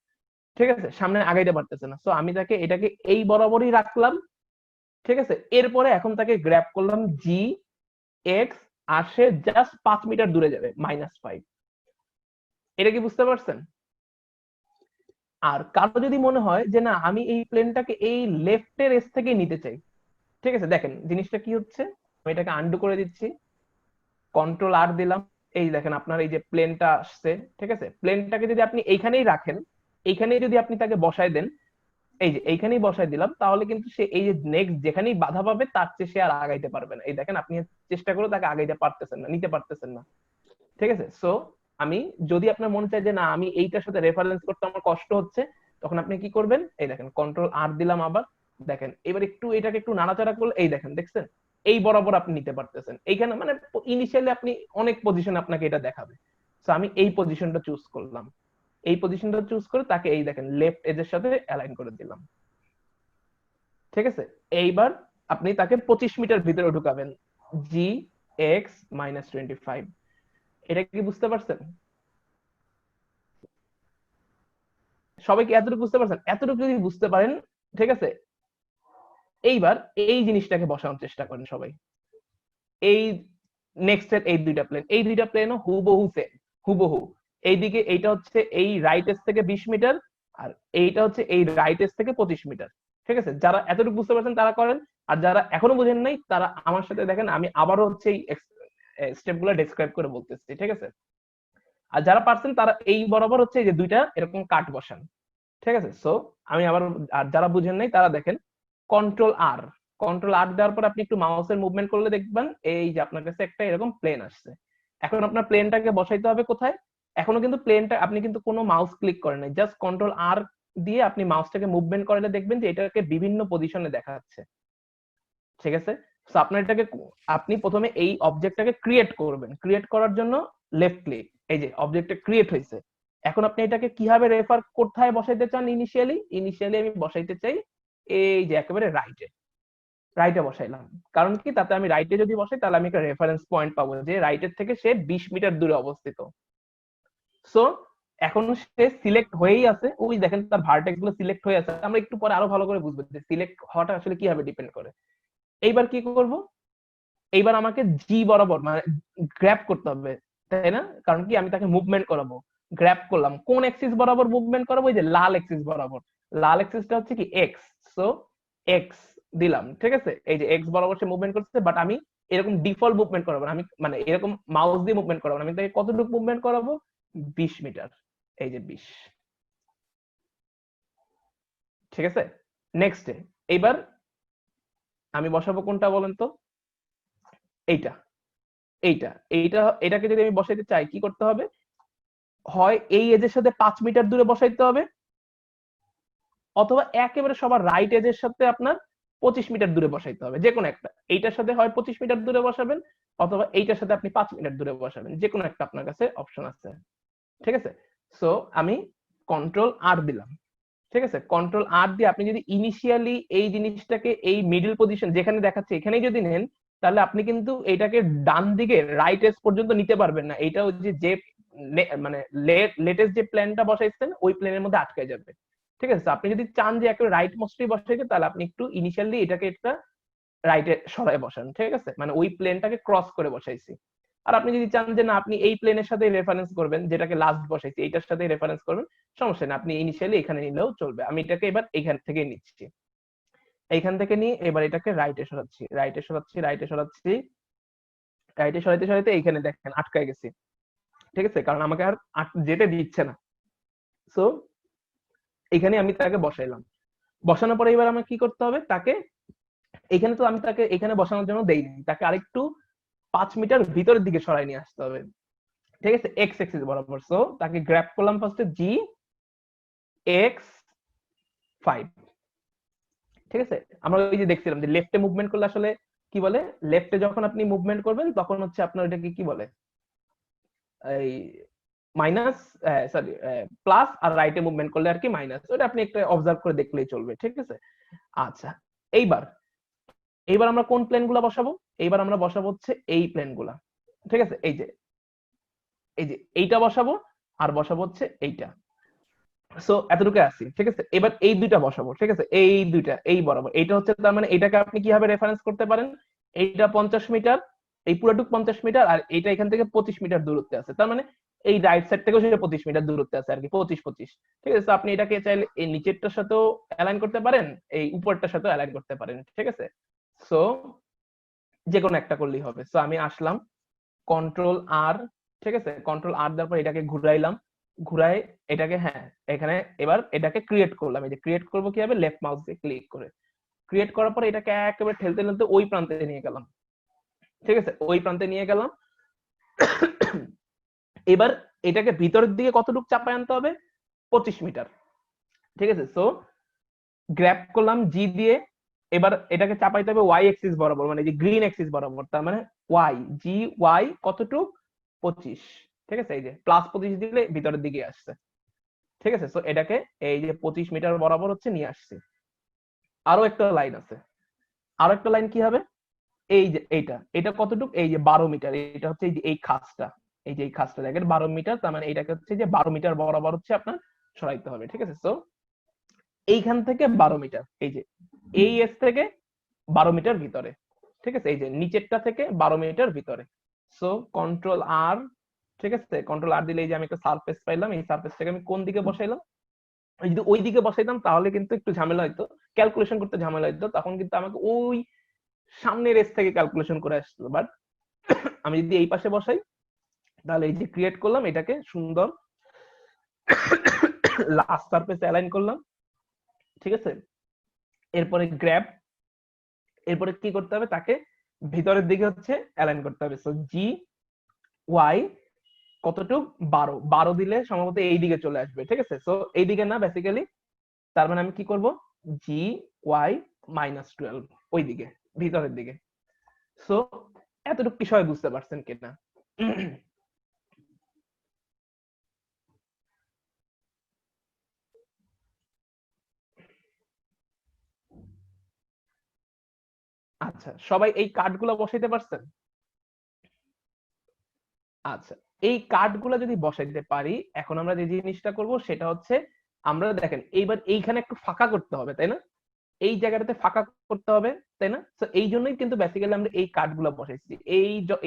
ঠিক আছে, সামনে আগাইতে পারতেছে না। সো আমি তাকে এটাকে এই বরাবরই রাখলাম। ঠিক আছে, এরপরে এখন তাকে গ্র্যাব করলাম, জি এক্স, আর সে জাস্ট 5 মিটার দূরে যাবে, -5। এটা কি বুঝতে পারছেন? আর কারো যদি মনে হয় যে না, আমি এই প্লেনটাকে এই লেফটের এস থেকে নিতে চাই, ঠিক আছে, দেখেন জিনিসটা কি হচ্ছে, আমি এটাকে আন্ডু করে দিচ্ছি, কন্ট্রোল আর দিলাম। এই দেখেন আপনার এই যে প্লেনটা আসছে। ঠিক আছে, প্লেনটাকে যদি আপনি এইখানেই রাখেন, এইখানেই যদি আপনি তাকে বসায় দেন, এই যে এইখানেই বসায় দিলাম, তাহলে কিন্তু সে এই যে নেক্সট যেখানেই বাধা পাবে তার চেয়ে সে আর আগাইতে পারবে না। এই দেখেন, আপনি চেষ্টা করে তাকে আগাইতে পারতেছেন না, নিতে পারতেছেন না। ঠিক আছে, সো আমি, যদি আপনার মনে চায় যে না আমি এইটার সাথে রেফারেন্স করতে আমার কষ্ট হচ্ছে, তখন আপনি কি করবেন, এই দেখেন কন্ট্রোল আর দিলাম আবার, দেখেন এবার একটু এটাকে একটু নাড়াচাড়া করলে, এই দেখেন, দেখছেন এই বরাবর আপনি নিতে পারতেছেন। এইখানে মানে ইনিশিয়ালি আপনি অনেক পজিশন আপনাকে এটা দেখাবে। সো আমি এই পজিশনটা চুজ করলাম, এই পজিশনটা চুজ করে তাকে এই দেখেন লেফট এজের সাথে অ্যালাইন করে দিলাম। ঠিক আছে, এইবার আপনি তাকে 25 মিটার ভিতরে ঢুকাবেন, জি এক্স -25। এটা কি বুঝতে পারছেন? সবাই কি এতটুকু বুঝতে পারছেন? এতটুকু যদি বুঝতে পারেন, ঠিক আছে, এইবার এই জিনিসটাকে বসানোর চেষ্টা করেন সবাই। এই নেক্সট এর এই দুইটা প্লেনও হুবহু সেম, হুবহু। এইদিকে এইটা হচ্ছে এই রাইট এজ থেকে 20 মিটার, আর এইটা হচ্ছে এই রাইট এজ থেকে 25 মিটার। ঠিক আছে, যারা এতটুকু বুঝতে পারছেন তারা করেন, আর যারা এখনো বুঝেন নাই তারা আমার সাথে দেখেন, আমি আবারও হচ্ছে এই স্টেপগুলো ডেসক্রাইব করে বলতেছি। ঠিক আছে, আর যারা পারছেন তারা এই বরাবর হচ্ছে এই যে দুইটা এরকম কাট বসান। ঠিক আছে, সো আমি আবার, আর যারা বুঝেন নাই তারা দেখেন কন্ট্রোল আর দেওয়ার পর আপনি একটু মাউসের মুভমেন্ট করলে দেখবেন এই যে আপনার কাছে একটা এরকম প্লেন আসছে। এখন আপনার প্লেনটাকে বসাইতে হবে কোথায়, এখনো কিন্তু প্লেনটা আপনি কিন্তু কোনো মাউস ক্লিক করেন নাই, জাস্ট কন্ট্রোল আর দিয়ে আপনি মাউসটাকে মুভমেন্ট করালে দেখবেন যে এটাকে বিভিন্ন পজিশনে দেখা যাচ্ছে। ঠিক আছে, তো আপনার এটাকে আপনি প্রথমে এই অবজেক্টটাকে ক্রিয়েট করবেন। ক্রিয়েট করার জন্য লেফট ক্লিক, এই যে অবজেক্টটা ক্রিয়েট হয়েছে। এখন আপনি এটাকে কিভাবে রেফার কোথায় বসাইতে চান? ইনিশিয়ালি আমি বসাইতে চাই এই যে একেবারে রাইটে বসাইলাম। কারণ কি, তাতে আমি রাইটে যদি বসাই তাহলে আমি একটা রেফারেন্স পয়েন্ট পাবো যে রাইটের থেকে সে 20 মিটার দূরে অবস্থিত। সো এখন সে সিলেক্ট হয়েই আছে, ওই দেখেন তার ভার্টেক্স গুলো সিলেক্ট হয়ে আছে। আমরা একটু পরে আরো ভালো করে বুঝবো যে সিলেক্ট হওয়াটা আসলে কিভাবে ডিপেন্ড করে। এইবার কি করব, এইবার আমাকে জি বরাবর মানে গ্র্যাব করতে হবে, তাই না? কারণ কি, আমি তাকে মুভমেন্ট করাবো। গ্র্যাব করলাম, কোন এক্সিস বরাবর মুভমেন্ট করাবো? এই যে লাল এক্সিস বরাবর। লাল এক্সিসটা হচ্ছে কি এক্স, সো এক্স দিলাম। ঠিক আছে, এই যে এক্স বরাবর সে মুভমেন্ট করছে, বাট আমি এরকম ডিফল্ট মুভমেন্ট করাবো না, আমি মানে এরকম মাউস দিয়ে মুভমেন্ট করাবো না। আমি তাকে কতটুকু মুভমেন্ট করাবো? 20 মিটার, এই যে 20। ঠিক আছে, নেক্সটে এইবার আমি বসাবো কোনটা বলেন তো? এইটা এইটা এইটা এটাকে যদি আমি বসাইতে চাই কি করতে হবে? হয় এই এজের সাথে 5 মিটার দূরে বসাইতে হবে, অথবা একেবারে সবার রাইট এজের সাথে আপনার 25 মিটার দূরে বসাইতে হবে। যে কোনো একটা, এইটার সাথে হয় 25 মিটার দূরে বসাবেন, অথবা এইটার সাথে আপনি 5 মিটার দূরে বসাবেন। যে কোনো একটা আপনার কাছে অপশন আছে। ঠিক আছে, সো আমি কন্ট্রোল আর দিলাম। ঠিক আছে, কন্ট্রোল আর দিয়ে আপনি যদি ইনিশিয়ালি এই জিনিসটাকে এই মিডল পজিশন যেখানে দেখাচ্ছে এখানেই যদি নেন, তাহলে আপনি কিন্তু এটাকে ডান দিকে রাইট এজ পর্যন্ত নিতে পারবেন না। এইটা যে মানে লেটেস্ট যে প্ল্যানটা বসাইছেন ওই প্ল্যানের মধ্যে আটকে যাবে। ঠিক আছে, আপনি যদি চান যে একেবারে রাইট মোস্টই বসাইতে, তাহলে আপনি একটু ইনিশিয়ালি এটাকে একটা রাইটে সরায় বসান। ঠিক আছে, মানে ওই প্লেনটাকে ক্রস করে বসাইছি। আর আপনি যদি চান যে না আপনি এই প্লেনের সাথে রেফারেন্স করবেন, যেটাকে লাস্ট বসাইছি এইটার সাথে রেফারেন্স করবেন, সমস্যা নেই, আপনি ইনিশিয়ালি এখানে নিলেও চলবে। আমি এটাকে এবার এইখান থেকে নিচ্ছি, এইখান থেকে নিয়ে এবার এটাকে রাইটে সরাচ্ছি, রাইটে সরাচ্ছি, রাইটে সরাচ্ছি, রাইটে সরাইতে সরাইতে এইখানে দেখেন আটকায় গেছি। ঠিক আছে, কারণ আমাকে আর যেতে দিচ্ছে না। সো এখানে আমি তাকে বসাইলাম। বসানোর পরে এবার আমার কি করতে হবে? তাকে এখানে তো আমি তাকে এখানে বসানোর জন্য দেইনি, তাকে আরেকটু 5 মিটার ভিতরের দিকে সরাই নিয়ে আসতে হবে। ঠিক আছে, এক্স এক্সিস বরাবর। সো তাকে গ্র্যাব করলাম ফার্স্টে জি এক্স 5। ঠিক আছে, আমরা ওই যে দেখছিলাম যে লেফটে মুভমেন্ট করলে আসলে কি বলে, লেফটে যখন আপনি মুভমেন্ট করবেন তখন হচ্ছে আপনার এটাকে কি বলে, এই মাইনাস, সরি প্লাস, আর রাইটে মুভমেন্ট করলে আর কি মাইনাস। ওটা আপনি একটা অবজার্ভ করে দেখলেই চলবে। ঠিক আছে, আচ্ছা এইবার আমরা কোন প্লেন গুলা বসাবো? এইবার আমরা বসাবো হচ্ছে এই প্লেন গুলা। ঠিক আছে, এই যে এইটা বসাবো, আর বসাবো হচ্ছে এইটা। সো এতটুকু আসি। ঠিক আছে, এবার এই দুইটা বসাবো। ঠিক আছে, এই দুইটা এই বরাবর। এইটা হচ্ছে তার মানে এটাকে আপনি কিভাবে রেফারেন্স করতে পারেন? এইটা 50 মিটার, এই পুরোটুক 50 মিটার, আর এইটা এখান থেকে 25 মিটার দূরত্বে আছে। তার মানে এই রাইট সাইড থেকেও সেটা 25 মিটার দূরত্বে আছে আর কি, 25-25। ঠিক আছে, আপনি এটাকে চাইলে এই নিচেরটার সাথেও অ্যালাইন করতে পারেন, এই উপরটার সাথেও অ্যালাইন করতে পারেন। ঠিক আছে, সো যে কোনো একটা করলেই হবে। সো আমি আসলাম কন্ট্রোল আর। ঠিক আছে, কন্ট্রোল আর দেওয়ার পর এটাকে ঘুরাইলাম, ঘুরাই এটাকে, হ্যাঁ এখানে এবার এটাকে ক্রিয়েট করলাম। এই যে ক্রিয়েট করবো কিভাবে? লেফট মাউস দিয়ে ক্লিক করে ক্রিয়েট করার পর এটাকে একেবারে ঠেলতে ঠেলতে ওই প্রান্তে নিয়ে গেলাম। ঠিক আছে, ওই প্রান্তে নিয়ে গেলাম। এবার এটাকে ভিতরের দিকে কতটুকু চাপায় আনতে হবে? 25 মিটার। ঠিক আছে, সো গ্র্যাব করলাম জি দিয়ে, এবার এটাকে চাপাইতে হবে ওয়াই এক্সিস বরাবর, মানে যে গ্রিন এক্সিস বরাবর। তার মানে ওয়াই, জি ওয়াই কতটুক? 25। ঠিক আছে, এই যে প্লাস 25 দিলে ভিতরের দিকে আসছে। ঠিক আছে, সো এটাকে এই যে 25 মিটার বরাবর হচ্ছে নিয়ে আসছে। আরো একটা লাইন আছে, আরো একটা লাইন কি হবে? এই যে এটা কতটুক? এই যে 12 মিটার। এটা হচ্ছে এই যে এই খাসটা, এই যে এই খাসটা দেখেন 12 মিটার। তার মানে এটাকে হচ্ছে যে 12 মিটার বরাবর হচ্ছে আপনার সরাইতে হবে। ঠিক আছে, সো এইখান থেকে 12 মিটার, এই যে এই এস থেকে 12 মিটার ভিতরে। ঠিক আছে, এই যে নিচেরটা থেকে 12 মিটার ভিতরে। সো কন্ট্রোল আর। ঠিক আছে, কন্ট্রোল আর দিলে এই যে আমি একটা সারফেস পাইলাম, এই সারফেসটাকে আমি কোন দিকে বসাইলাম? যদি ওই দিকে বসাইতাম তাহলে কিন্তু একটু ঝামেলা হইতো, ক্যালকুলেশন করতে ঝামেলা হইতো, তখন কিন্তু আমাকে ওই সামনের রেস থেকে ক্যালকুলেশন করে আসতো। বাট আমি যদি এই পাশে বসাই তাহলে এই যে ক্রিয়েট করলাম, এটাকে সুন্দর লাস্ট সারফেসে অ্যালাইন করলাম। ঠিক আছে, এরপরে গ্র্যাব, এরপরে কি করতে হবে? তাকে ভিতরের দিকে হচ্ছে অ্যালাইন করতে হবে। সো জি ওয়াই কতটুক 12 দিলে সম্ভবত এই দিকে চলে আসবে, ঠিক আছে। সো এই দিকে না বেসিক্যালি, তার মানে আমি কি করব, gy -12 ওই দিকে, ভিতরের দিকে। সো এতটুকু কি সবাই বুঝতে পারছেন কিনা? আচ্ছা, সবাই এই কার্ডগুলো বসাইতে পারছেন? আচ্ছা, এই কার্ডগুলো যদি বসাইতে পারি, এখন আমরা যে জিনিসটা করব সেটা হচ্ছে, আমরা দেখেন এইবার এইখানে একটু ফাঁকা করতে হবে, তাই না? এই জায়গাটাতে ফাঁকা করতে হবে, তাই না? তো এই জন্যই কিন্তু বেসিক্যালি আমরা এই কার্ডগুলো বসাইছি।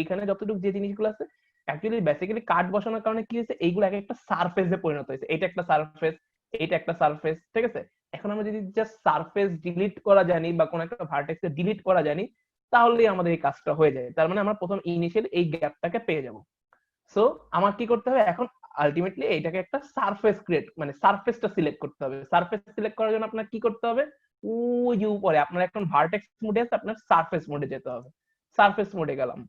এখানে যতটুকু যে জিনিসগুলো আছে, অ্যাকচুয়ালি বেসিক্যালি কার্ড বসানোর কারণে কি হয়েছে, এইগুলো এক একটা সারফেসে পরিণত হয়েছে। এটা একটা সারফেস, এটা একটা সারফেস, ঠিক আছে। এখন আমরা যদি জাস্ট সারফেস ডিলিট করা জানি বা কোনো একটা ভার্টেক্সকে ডিলিট করা জানি, তাহলেই আমাদের এই কাজটা হয়ে যায়। তার মানে আমরা প্রথম ইনিশিয়াল এই গ্যাপটাকে পেয়ে যাব। সো আমার কি করতে হবে এখন, আলটিমেটলি এটাকে একটা সারফেস ক্রিয়েট, মানে সারফেসটা সিলেক্ট করতে হবে। সারফেস সিলেক্ট করার জন্য আপনার কি করতে হবে, ওই যে উপরে আপনার এখন ভার্টেক্স মোডে আছে, আপনার সারফেস মোডে যেতে হবে। সারফেস মোডে গেলাম,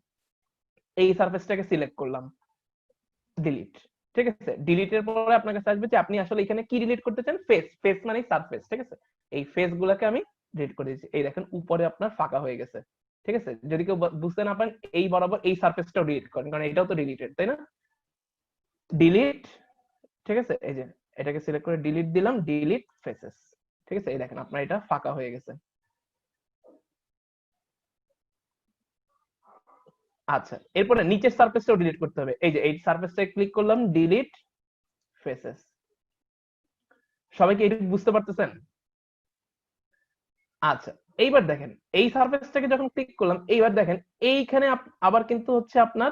এই সারফেসটাকে সিলেক্ট করলাম, ডিলিট, ঠিক আছে। ডিলিটের পরে আপনার কাছে আসবে যে আপনি আসলে এখানে কি ডিলিট করতে চান, ফেস। ফেস মানে সারফেস, ঠিক আছে। এই ফেস গুলাকে আমি ডিলিট করে দিয়েছি। এই দেখেন উপরে আপনার ফাঁকা হয়ে গেছে, ঠিক আছে। যদি কেউ বুঝতে না পারেন, এই বরাবর এই সারফেসটাও ডিলিট করেন, কারণ এটাও তো ডিলিটেড, তাই না? ডিলিট, ঠিক আছে। এই যে এটাকে সিলেক্ট করে ডিলিট দিলাম, ডিলিট ফেসেস, ঠিক আছে। এই দেখেন আপনার এটা ফাঁকা হয়ে গেছে। আচ্ছা, এরপরে নিচের সারফেসটাও ডিলিট করতে হবে। এই যে এই সারফেসটায় ক্লিক করলাম, ডিলিট ফেসেস। সবাই কি এটা বুঝতে পারতেছেন? আচ্ছা, এইবার দেখেন এই সারফেসটাকে যখন ক্লিক করলাম, এইবার দেখেন এইখানে আবার কিন্তু হচ্ছে আপনার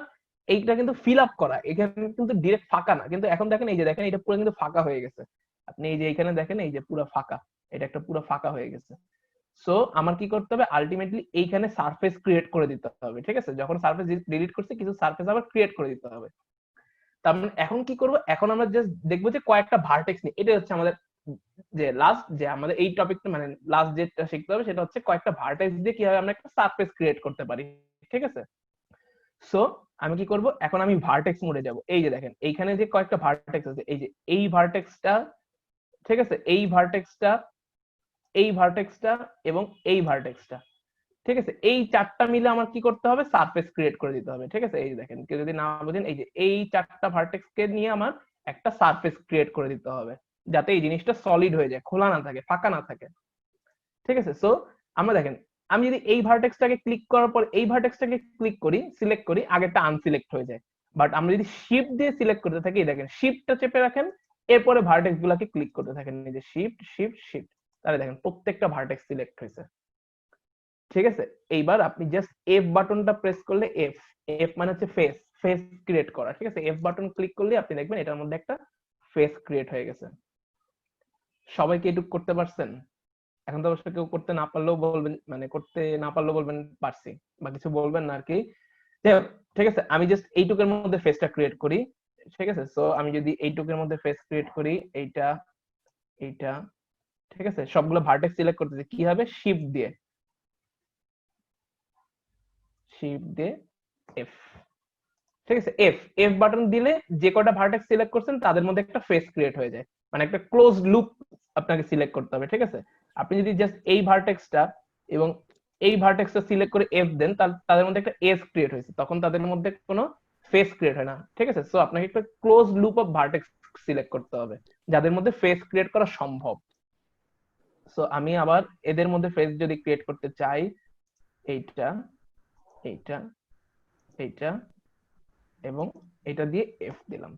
এইটা কিন্তু ফিল আপ করা, এখানে কিন্তু ডিরেক্ট ফাঁকা না, কিন্তু এখন দেখেন এই যে দেখেন এটা পুরো কিন্তু ফাঁকা হয়ে গেছে। আপনি এই যে এখানে দেখেন এই যে পুরো ফাঁকা, এটা একটা পুরো ফাঁকা হয়ে গেছে। সো আমার কি করতে হবে, আলটিমেটলি এইখানে সারফেস ক্রিয়েট করে দিতে হবে, ঠিক আছে। যখন সারফেস ডিলিট করছি, কিছু সারফেস আবার ক্রিয়েট করে দিতে হবে। তার মানে এখন কি করব, এখন আমরা জাস্ট দেখবো যে কয়েকটা ভার্টেক্স নিয়ে, এটা হচ্ছে আমাদের যে লাস্ট, যে আমাদের এই টপিকটা মানে লাস্ট যেটা শিখতে হবে সেটা হচ্ছে কয়েকটা ভার্টেক্স দিয়ে কিভাবে আমরা একটা সারফেস ক্রিয়েট করতে পারি, ঠিক আছে। সো আমি কি করব, এখন আমি ভার্টেক্স মোডে যাব। এই যে দেখেন এইখানে যে কয়েকটা ভার্টেক্স আছে, এই যে এই ভার্টেক্সটা, ঠিক আছে, এই ভার্টেক্সটা, এই ভার্টেক্সটা এবং এই ভার্টেক্সটা, ঠিক আছে। এই চারটা মিলে আমার কি করতে হবে, সারফেস ক্রিয়েট করে দিতে হবে, ঠিক আছে। এই যে দেখেন, কেউ যদি না বুঝেন, এই যে এই চারটা ভার্টেক্স কে নিয়ে আমার একটা সারফেস ক্রিয়েট করে দিতে হবে, যাতে এই জিনিসটা সলিড হয়ে যায়, খোলা না থাকে, ফাঁকা না থাকে, ঠিক আছে। সো আমরা দেখেন, আমি যদি এই ভার্টেক্সটাকে ক্লিক করার পর এই ভার্টেক্সটাকে ক্লিক করি, সিলেক্ট করি, আগেরটা আনসিলেক্ট হয়ে যায়। বাট আমরা যদি শিফট দিয়ে সিলেক্ট করতে থাকি, দেখেন শিফটটা চেপে রাখেন, এরপরে ভার্টেক্স গুলাকে ক্লিক করতে থাকেন, এই যে শিফট শিফট শিফট, তাহলে দেখেন প্রত্যেকটা ভার্টেক্স সিলেক্ট হয়েছে, ঠিক আছে। এইবার আপনি জাস্ট এফ বাটনটা প্রেস করলে, এফ, এফ মানে হচ্ছে ফেস, ফেস ক্রিয়েট করা, ঠিক আছে। এফ বাটন ক্লিক করলে আপনি দেখবেন এটার মধ্যে একটা ফেস ক্রিয়েট হয়ে গেছে। সবাই কি এটুকু করতে পারছেন? এখন তো অবশ্য কেউ করতে না পারলেও বলবেন, মানে করতে না পারলেও বলবেন পারছি, বা কিছু বলবেন না আর কি। যাই হোক, ঠিক আছে, আমি জাস্ট এইটুকের মধ্যে ফেসটা ক্রিয়েট করি, ঠিক আছে। সো আমি যদি এইটুকের মধ্যে ফেস ক্রিয়েট করি, এইটা, এইটা, ঠিক আছে, সবগুলো ভার্টেক্স সিলেক্ট করতেছি, কি হবে, শিফট দিয়ে, শিফট দিয়ে এফ, ঠিক আছে। এফ, এফ বাটন দিলে যে কটা ভার্টেক্স সিলেক্ট করছেন তাদের মধ্যে একটা ফেস ক্রিয়েট হয়ে যায়, মানে একটা ক্লোজ লুপ আপনাকে সিলেক্ট করতে হবে, ঠিক আছে। আপনি যদি জাস্ট এই ভার্টেক্সটা এবং এই ভার্টেক্সটা সিলেক্ট করে এফ দেন, তাদের মধ্যে একটা এস ক্রিয়েট হয়েছে, তখন তাদের মধ্যে কোনো ফেস ক্রিয়েট হয় না, ঠিক আছে। সো আপনাকে একটা close loop of vertex select করতে হবে যাদের মধ্যে ফেস ক্রিয়েট করা সম্ভব। সো আমি আবার এদের মধ্যে ফেস যদি ক্রিয়েট করতে চাই, এইটা, এইটা, এইটা এবং এটা দিয়ে এফ দিলাম,